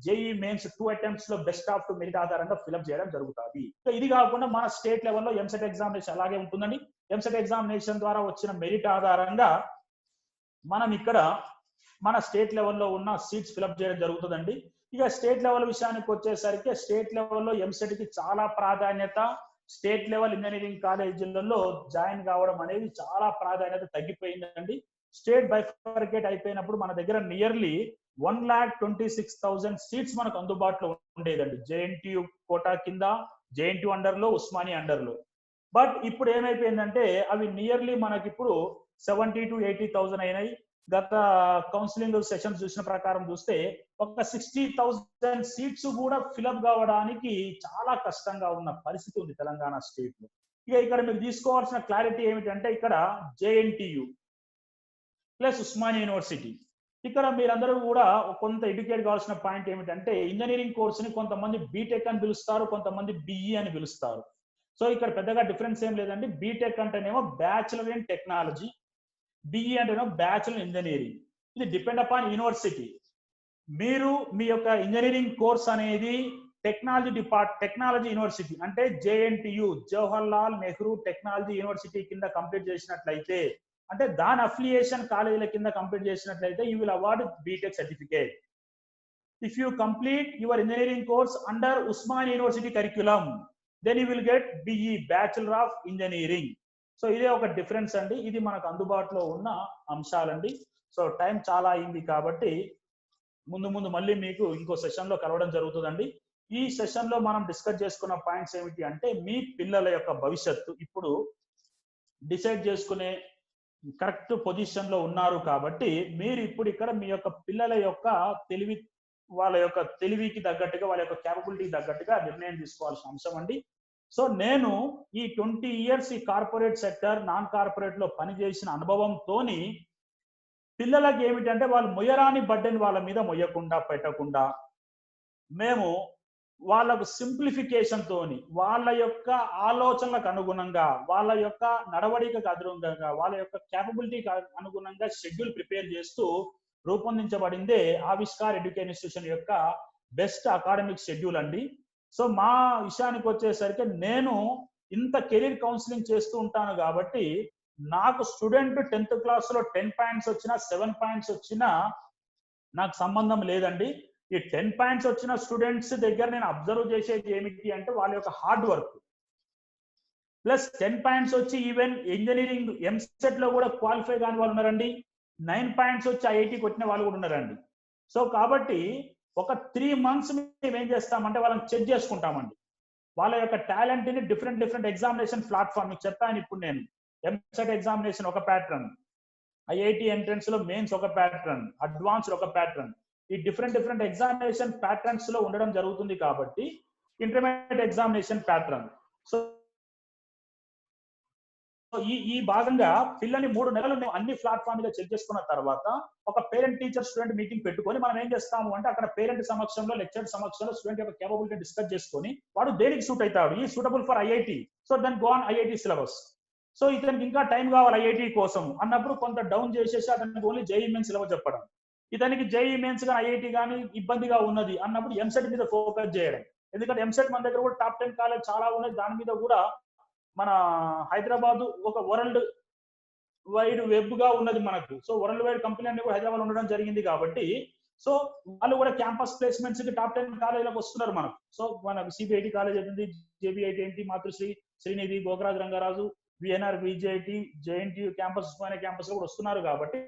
జేఈ మెయిన్స్ 2 అటెంప్ట్స్ లో బెస్ట్ ఆఫ్ 2 మెరిట్ ఆధారంగా ఫిల్అప్ చేయడం జరుగుతుంది. ఇది కాకుండా మన స్టేట్ లెవెల్లో ఎంసెట్ ఎగ్జామినేషన్ అలాగే ఉంటుందండి. ఎంసెట్ ఎగ్జామినేషన్ ద్వారా వచ్చిన మెరిట్ ఆధారంగా మనం ఇక్కడ మన స్టేట్ లెవెల్లో ఉన్న సీట్స్ ఫిల్అప్ చేయడం జరుగుతుందండి. ఇక స్టేట్ లెవెల్ విషయానికి వచ్చేసరికి స్టేట్ లెవెల్లో ఎంసెట్ కి చాలా ప్రాధాన్యత. స్టేట్ లెవెల్ ఇంజనీరింగ్ కాలేజీలలో జాయిన్ కావడం అనేది చాలా ప్రాధాన్యత తగ్గిపోయిందండి. స్టేట్ బైఫర్కేట్ అయిపోయినప్పుడు మన దగ్గర నియర్లీ 1,26,000 సీట్స్ మనకు అందుబాటులో ఉండేదండి. జేఎన్టీయు కోటా కింద, జేఎన్టీయు అండర్ లో, ఉస్మానియా అండర్ లో. బట్ ఇప్పుడు ఏమైపోయిందంటే అవి నియర్లీ మనకి ఇప్పుడు 70,000 to 80,000 అయినాయి. గత కౌన్సిలింగ్ సెషన్స్ చూసిన ప్రకారం చూస్తే ఒక 60,000 సీట్స్ కూడా ఫిలప్ కావడానికి చాలా కష్టంగా ఉన్న పరిస్థితి ఉంది తెలంగాణ స్టేట్ లో. ఇక ఇక్కడ మీరు తీసుకోవాల్సిన క్లారిటీ ఏమిటంటే ఇక్కడ జేఎన్టీయు ప్లస్ ఉస్మానియా యూనివర్సిటీ ఇక్కడ మీరందరూ కూడా కొంత ఎడ్యుకేట్ కావాల్సిన పాయింట్ ఏమిటంటే ఇంజనీరింగ్ కోర్సుని కొంతమంది బీటెక్ అని పిలుస్తారు, కొంతమంది బిఈ అని పిలుస్తారు. సో ఇక్కడ పెద్దగా డిఫరెన్స్ ఏం లేదండి. బీటెక్ అంటేనేమో బ్యాచులర్ ఇన్ టెక్నాలజీ, బిఈ అంటేనేమో బ్యాచులర్ ఇన్ ఇంజనీరింగ్. ఇది డిపెండ్ అపాన్ యూనివర్సిటీ. మీరు మీ యొక్క ఇంజనీరింగ్ కోర్స్ అనేది టెక్నాలజీ యూనివర్సిటీ అంటే JNTU, Jawaharlal Nehru technology university కింద కంప్లీట్ చేసినట్లయితే, అంటే దాని అఫిలియేషన్ కాలేజీల కింద కంప్లీట్ చేసినట్లయితే you will award BTech certificate. If you complete your engineering course under Osman university curriculum, then you will get BE, bachelor of engineering. So ఇదే ఒక డిఫరెన్స్ అండి. ఇది మనకు అందుబాటులో ఉన్న అంశాలండి. సో టైం చాలా అయింది కాబట్టి ముందు మళ్ళీ మీకు ఇంకో సెషన్ లో కలవడం జరుగుతుందండి. ఈ సెషన్ లో మనం డిస్కస్ చేసుకున్న పాయింట్స్ ఏమిటి అంటే మీ పిల్లల యొక్క భవిష్యత్తు ఇప్పుడు డిసైడ్ చేసుకునే కరెక్ట్ పొజిషన్ లో ఉన్నారు కాబట్టి మీరు ఇప్పుడు ఇక్కడ మీ యొక్క పిల్లల యొక్క వాళ్ళ యొక్క తెలివికి తగ్గట్టుగా, వాళ్ళ యొక్క క్యాపబిలిటీకి తగ్గట్టుగా నిర్ణయం తీసుకోవాల్సిన అంశం అండి. సో నేను ఈ 20 years ఈ కార్పొరేట్ సెక్టర్, నాన్ కార్పొరేట్ లో పనిచేసిన అనుభవంతోని పిల్లలకి ఏమిటంటే వాళ్ళు మొయ్యరాని బడ్డెని వాళ్ళ మీద మొయ్యకుండా పెట్టకుండా మేము వాళ్ళకు సింప్లిఫికేషన్ తోని, వాళ్ళ యొక్క ఆలోచనలకు అనుగుణంగా, వాళ్ళ యొక్క నడవడికకు అనుగుణంగా, వాళ్ళ యొక్క క్యాపబిలిటీకి అనుగుణంగా షెడ్యూల్ ప్రిపేర్ చేస్తూ రూపొందించబడిందే ఆవిష్కార్ ఎడ్యుకేషన్ ఇన్స్టిట్యూషన్ యొక్క బెస్ట్ అకాడమిక్ షెడ్యూల్ అండి. సో మా విషయానికి వచ్చేసరికి నేను ఇంత కెరీర్ కౌన్సిలింగ్ చేస్తూ ఉంటాను కాబట్టి నాకు స్టూడెంట్ 10th class లో 10 points వచ్చినా 7 points వచ్చినా నాకు సంబంధం లేదండి. ఈ 10 points వచ్చిన స్టూడెంట్స్ దగ్గర నేను అబ్జర్వ్ చేసేది ఏమిటి అంటే వాళ్ళ యొక్క హార్డ్ వర్క్ ప్లస్ 10 points వచ్చి ఈవెన్ ఇంజనీరింగ్ ఎంసెట్ లో కూడా క్వాలిఫై కాని వాళ్ళు ఉన్నారండి. 9 points వచ్చి ఐఐటి కొట్టిన వాళ్ళు కూడా ఉన్నారండి. సో కాబట్టి ఒక 3 months మేము ఏం చేస్తామంటే వాళ్ళని చెక్ చేసుకుంటామండి. వాళ్ళ యొక్క టాలెంట్ ని డిఫరెంట్ ఎగ్జామినేషన్ ప్లాట్ఫామ్ మీకు చెప్తాను. ఇప్పుడు నేను ఎంసెట్ ఎగ్జామినేషన్ ఒక ప్యాటర్న్, ఐఐటి ఎంట్రన్స్ లో మెయిన్స్ ఒక ప్యాటర్న్, అడ్వాన్స్డ్ ఒక ప్యాటర్న్, ఈ డిఫరెంట్ ఎగ్జామినేషన్ ప్యాటర్న్స్ లో ఉండడం జరుగుతుంది కాబట్టి ఇంటర్మీడియట్ ఎగ్జామినేషన్ ప్యాటర్న్. సో ఈ భాగంగా పిల్లల్ని 3 నెలలు అన్ని ప్లాట్ఫామ్ మీద చెక్ చేసుకున్న తర్వాత ఒక పేరెంట్ టీచర్ స్టూడెంట్ మీటింగ్ పెట్టుకొని మనం ఏం చేస్తాము అంటే అక్కడ పేరెంట్ సమక్షంలో, లెక్చర్ సమక్షంలో స్టూడెంట్ యొక్క కేపబిలిటీ డిస్కస్ చేసుకొని వాడు దేనికి సూట్ అవుతాడు, ఈ suitable for IIT, so then go on IIT syllabus. So ఇతనికి ఇంకా టైం కావాలి ఐఐటి కోసం అన్నప్పుడు కొంత డౌన్ చేసేసి అతనికి ఓన్లీ జేఈఈ మెయిన్స్ సిలబస్ చెప్పడం, ఇతనికి జేఈఈ మెయిన్స్ కానీ ఐఐటి కానీ ఇబ్బందిగా ఉన్నది అన్నప్పుడు ఎంసెట్ మీద ఫోకస్ చేయడం. ఎందుకంటే ఎంసెట్ మన దగ్గర కూడా టాప్ 10 కాలేజ్ చాలా ఉన్నాయి. దాని మీద కూడా మన హైదరాబాద్ ఒక వరల్డ్ వైడ్ వెబ్ గా ఉన్నది మనకు. సో వరల్డ్ వైడ్ కంపెనీ అన్ని కూడా హైదరాబాద్ ఉండడం జరిగింది కాబట్టి సో వాళ్ళు కూడా క్యాంపస్ ప్లేస్మెంట్స్ కి టాప్ 10 కాలేజీలకు వస్తున్నారు మనకు. సో మనకు సిబిఐటి కాలేజ్ అవుతుంది, జేబిఐటి ఏంటి, Matrusri, Sreenidhi, Gokaraj Rangaraju, VNR, VJIT, JNTU campus campus లో కూడా వస్తున్నారు కాబట్టి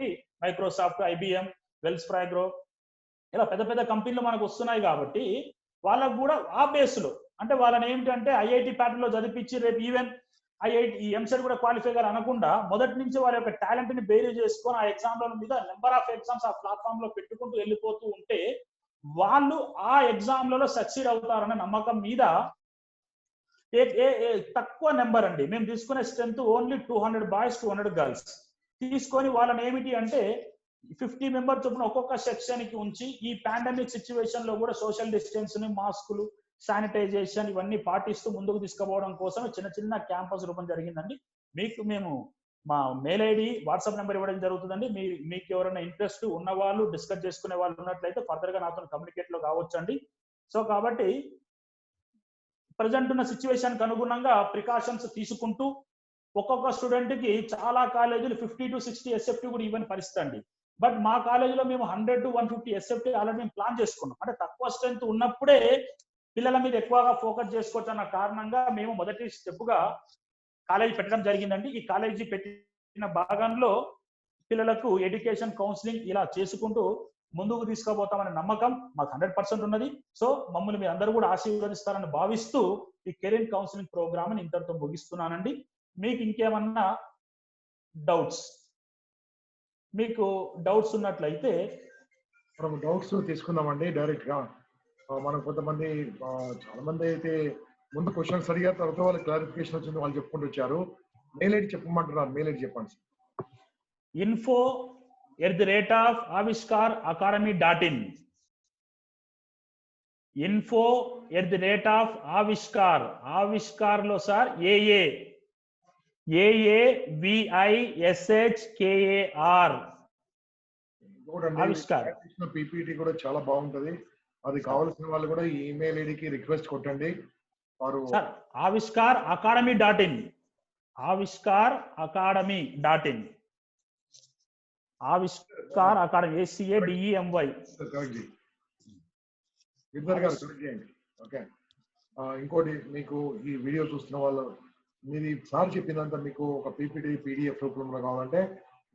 మైక్రోసాఫ్ట్, ఐబిఎం, వెల్స్ ఫ్రాగ్రో ఇలా పెద్ద కంపెనీలు మనకు వస్తున్నాయి కాబట్టి వాళ్ళకు కూడా ఆ బేస్ లో అంటే వాళ్ళని ఏమిటంటే ఐఐటి ప్యాటర్న్ లో చదివించి రేపు ఈవెన్ ఐఐటి ఎంసెట్ కూడా క్వాలిఫై గారు అనకుండా మొదటి నుంచి వారి యొక్క టాలెంట్ ని బేరీ చేసుకొని ఆ ఎగ్జామ్ల మీద నెంబర్ ఆఫ్ ఎగ్జామ్స్ ఆ ప్లాట్ఫామ్ లో పెట్టుకుంటూ వెళ్ళిపోతూ ఉంటే వాళ్ళు ఆ ఎగ్జామ్లలో సక్సీడ్ అవుతారన్న నమ్మకం మీద తక్కువ నెంబర్ అండి మేము తీసుకునే స్ట్రెంత్ ఓన్లీ 200 boys 200 girls తీసుకొని వాళ్ళని ఏమిటి అంటే 50 members చొప్పున ఒక్కొక్క సెక్షన్ కి ఉంచి ఈ పాండమిక్ సిచ్యువేషన్ లో కూడా సోషల్ డిస్టెన్స్ ని, మాస్కులు, శానిటైజేషన్ ఇవన్నీ పాటిస్తూ ముందుకు తీసుకుపోవడం కోసం చిన్న క్యాంపస్ రూపం జరిగిందండి. మీకు మేము మా మెయిల్ ఐడి, వాట్సాప్ నెంబర్ ఇవ్వడం జరుగుతుందండి. మీకు ఎవరైనా ఇంట్రెస్ట్ ఉన్న వాళ్ళు, డిస్కస్ చేసుకునే వాళ్ళు ఉన్నట్లయితే ఫర్దర్ గా నాతో కమ్యూనికేట్ లో కావచ్చండి. సో కాబట్టి ప్రజెంట్ ఉన్న సిచ్యువేషన్ కి అనుగుణంగా ప్రికాషన్స్ తీసుకుంటూ ఒక్కొక్క స్టూడెంట్ కి చాలా కాలేజీలు 50 to 60 ఎస్ఎఫ్టీ కూడా ఇవ్వని పరిస్థితి అండి. బట్ మా కాలేజీలో మేము 100 to 150 ఎస్ఎఫ్టీ ఆల్రెడీ మేము ప్లాన్ చేసుకున్నాం. అంటే తక్కువ స్ట్రెంత్ ఉన్నప్పుడే పిల్లల మీద ఎక్కువగా ఫోకస్ చేసుకోవచ్చు అన్న కారణంగా మేము మొదటి స్టెప్ గా కాలేజీ పెట్టడం జరిగిందండి. ఈ కాలేజీ పెట్టిన భాగంలో పిల్లలకు ఎడ్యుకేషన్ కౌన్సిలింగ్ ఇలా చేసుకుంటూ ముందుకు తీసుకుపోతామనే నమ్మకం మాకు 100% ఉన్నది. సో మమ్మల్ని మీ అందరూ కూడా ఆశీర్వదిస్తారని భావిస్తూ ఈ కెరీర్ కౌన్సిలింగ్ ప్రోగ్రామ్ ని ఇంతటితో ముగిస్తున్నానండి. మీకు ఇంకేమన్నా మీకు డౌట్స్ ఉన్నట్లయితే మనం డౌట్స్ తీసుకుందామండి డైరెక్ట్ గా. మనం కొంతమంది చాలా మంది అయితే ముందు క్వశ్చన్స్ అడిగారు, తర్వాత వాళ్ళకి క్లారిఫికేషన్ వచ్చింది, వాళ్ళు చెప్పుకుంటూ వచ్చారు. మెయిల్ ఐడి చెప్పమంటున్నారు, మెయిల్ ఐడి చెప్పండి. info@avishkaracademy.in. info@avishkar. Avishkar లో సార్ AAVISHKAR. ఆవిష్కార్. పీపీటీ కూడా చాలా బాగుంటది. అది కావాల్సిన వాళ్ళు కూడా ఈ ఈమెయిల్ ఐడికి రిక్వెస్ట్ కొట్టండి. వారు sir avishkaracademy.in. avishkaracademy.in. Avishkar academy ACADEMY. Giridhar గారు కరెక్ట్ చేయండి. ఓకే, ఇంకోటి మీకు ఈ వీడియో చూస్తున్న వాళ్ళు మీరు సార్ చెప్పినంత మీకు ఒక పీపీటీ PDF రూపంలో కావాలంటే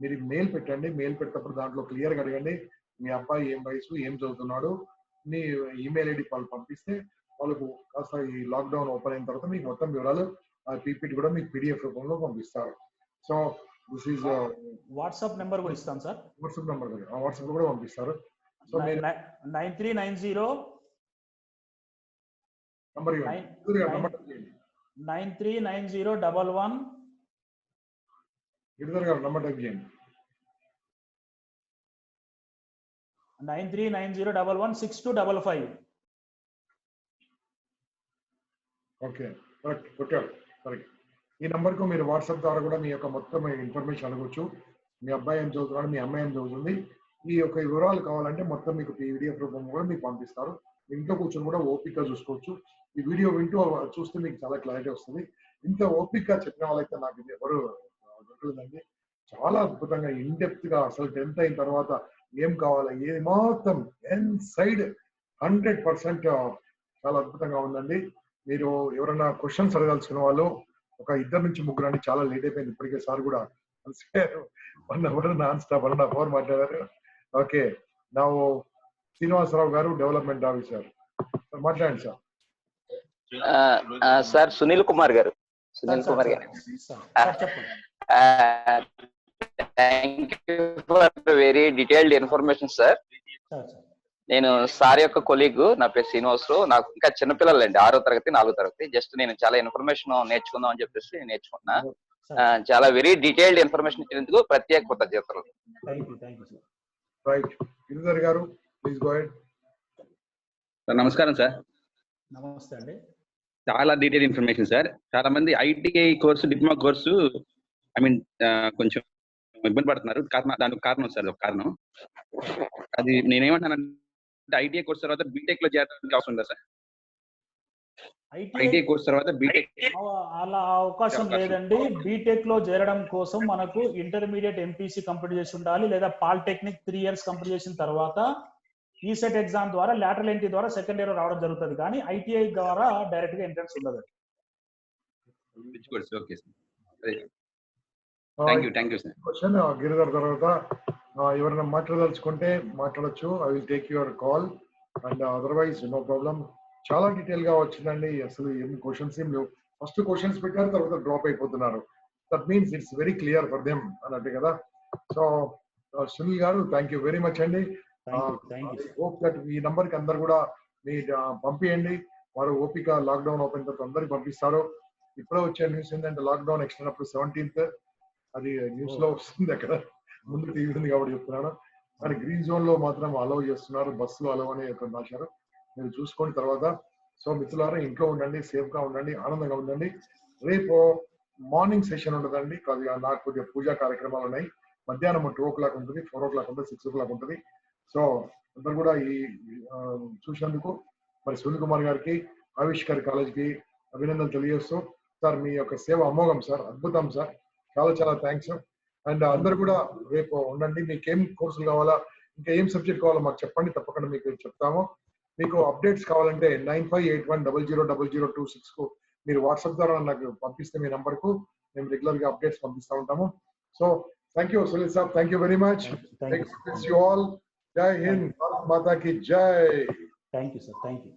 మీరు మెయిల్ పెట్టండి. మెయిల్ పెట్టినప్పుడు దాంట్లో క్లియర్గా అడగండి మీ అబ్బాయి ఏం వయసు, ఏం చదువుతున్నాడు, మీ ఈమెయిల్ ఐడి వాళ్ళు పంపిస్తే వాళ్ళకు కాస్త ఈ లాక్డౌన్ ఓపెన్ అయిన తర్వాత మీకు మొత్తం వివరాలు ఆ పీపీటీ కూడా మీకు PDF రూపంలో పంపిస్తారు. So this is WhatsApp number కూడా ఇస్తాం సార్. వాట్సాప్ నెంబర్ కూడా వాట్సాప్ కూడా పంపిస్తారు. సో 9390 నంబర్ 939011 గిరిధర్ గారు నంబర్ టైప్ చేయండి. 9390116255. ఓకే, కరెక్ట్ కొట్టారు. కరెక్ట్. ఈ నంబర్కు మీరు వాట్సాప్ ద్వారా కూడా మీ యొక్క మొత్తం ఇన్ఫర్మేషన్ అడగొచ్చు. మీ అబ్బాయి ఏం చదువుతున్నాడు, మీ అమ్మాయి ఏం చదువుతుంది, ఈ యొక్క వివరాలు కావాలంటే మొత్తం మీకు PDF రూపంలో కూడా మీకు పంపిస్తారు. ఇంట్లో కూర్చొని కూడా ఓపిక చూసుకోవచ్చు. ఈ వీడియో వింటూ చూస్తే మీకు చాలా క్లారిటీ వస్తుంది. ఇంత ఓపిక చెప్పిన వాళ్ళైతే నాకు ఇది ఎవరు దొరకలేదండి. చాలా అద్భుతంగా ఇన్డెప్త్ గా అసలు 10th అయిన తర్వాత ఏం కావాలా ఏది మొత్తం ఇన్సైడ్ 100% చాలా అద్భుతంగా ఉందండి. మీరు ఎవరైనా క్వశ్చన్స్ అడగాల్సిన వాళ్ళు ఒక 2 నుంచి 3 అండి. చాలా లేట్ అయిపోయింది ఇప్పటికే. సార్ కూడా 1 అవర్ నాన్ స్టాప్ 1.5 అవర్ మాట్లాడారు. ఓకే, నా శ్రీనివాసరావు గారు డెవలప్మెంట్ ఆఫీసర్, మాట్లాడండి సార్. సార్ సునీల్ కుమార్ గారు. Thank you for very detailed information sir. నేను సార్ యొక్క కొలీగ్, నా పేరు శ్రీనివాసరావు. నాకు ఇంకా చిన్నపిల్లలండి, 6వ తరగతి 4వ తరగతి. జస్ట్ నేను చాలా ఇన్ఫర్మేషన్ నేర్చుకుందాం అని చెప్పేసి నేర్చుకున్నా. చాలా వెరీ డీటెయిల్డ్ ఇన్ఫర్మేషన్ ఇచ్చినందుకు ప్రత్యేక కృతజ్ఞతలు. నమస్కారం సార్. నమస్తే అండి. చాలా డీటెయిల్ ఇన్ఫర్మేషన్ సార్. చాలా మంది ITI కోర్సు, డిప్లొమా కోర్సు కొంచెం ఇబ్బంది పడుతున్నారు. దానికి కారణం సార్, ఒక కారణం అది నేనేమంటానంటే ITI కోర్సు తర్వాత బీటెక్ లో చేరడానికి అవసరం ఉందా సార్? ITI కోర్సు తర్వాత బీటెక్ అలా అవకాశం లేదండి. బీటెక్ లో చేరడం కోసం మనకు ఇంటర్మీడియట్ MPC కంప్లీట్ చేసి ఉండాలి, లేదా పాలిటెక్నిక్ 3 years కంప్లీట్ చేసిన తర్వాత ఈసెట్ ఎగ్జామ్ ద్వారా లాటరల్ ఎంట్రీ ద్వారా సెకండ్ ఇయర్ రావడం జరుగుతుంది. కానీ ITI ద్వారా డైరెక్ట్ గా ఎంట్రన్స్ ఉండదు. గిరిధర్ తర్వాత ఎవరైనా మాట్లాడదలుచుకుంటే మాట్లాడచ్చు. I will take your call and otherwise no problem. చాలా డీటెయిల్ గా వచ్చిందండి. అసలు ఎన్ని క్వశ్చన్స్ ఏం లేవు. ఫస్ట్ క్వశ్చన్స్ పెట్టారు, తర్వాత డ్రాప్ అయిపోతున్నారు. That means it's very clear for them అన్నట్టు కదా. సో సునీల్ గారు థ్యాంక్ యూ వెరీ మచ్ అండి. హోప్ దట్ ఈ నంబర్ కి అందరు కూడా మీ పంపియండి. వారు ఓపిక లాక్డౌన్ ఓపెన్ తర్వాత అందరికి పంపిస్తారు. ఇప్పుడే వచ్చే న్యూస్ ఏంటంటే లాక్డౌన్ ఎక్స్టెండ్ అప్పుడు 17th అది న్యూస్ లో వస్తుంది. అక్కడ ముందు టీవీ ఉంది కాబట్టి చెప్తున్నాను. కానీ గ్రీన్ జోన్ లో మాత్రం అలౌ చేస్తున్నారు, బస్సులు అలౌ అని రాశారు. మీరు చూసుకోండి తర్వాత. సో మిత్రులారా, ఇంట్లో ఉండండి, సేఫ్ గా ఉండండి, ఆనందంగా ఉండండి. రేపు మార్నింగ్ సెషన్ ఉండదండి, నాకు కొద్దిగా పూజా కార్యక్రమాలు ఉన్నాయి. మధ్యాహ్నం 2 o'clock ఉంటుంది, 4 o'clock ఉంటుంది, 6 o'clock ఉంటుంది. సో అందరు కూడా ఈ చూసినందుకు మరి సునీల్ కుమార్ గారికి, ఆవిష్కర్ కాలేజ్కి అభినందనలు తెలియజేస్తూ, సార్ మీ యొక్క సేవ అమోఘం సార్, అద్భుతం సార్, చాలా చాలా థ్యాంక్స్. అండ్ అందరు కూడా రేపు ఉండండి. మీకు ఏం కోర్సులు కావాలా, ఇంకా ఏం సబ్జెక్ట్ కావాలో మాకు చెప్పండి, తప్పకుండా మీకు చెప్తాము. మీకు అప్డేట్స్ కావాలంటే 9581000026 కు మీరు వాట్సాప్ ద్వారా నాకు పంపిస్తే మీ నంబర్ కు మేము రెగ్యులర్ గా అప్డేట్స్ పంపిస్తూ ఉంటాము. So thank you Sunil sir, thank you very much. You all. జై హింద్, భారత్ మాతా కి జై. Thank you sir, thank you.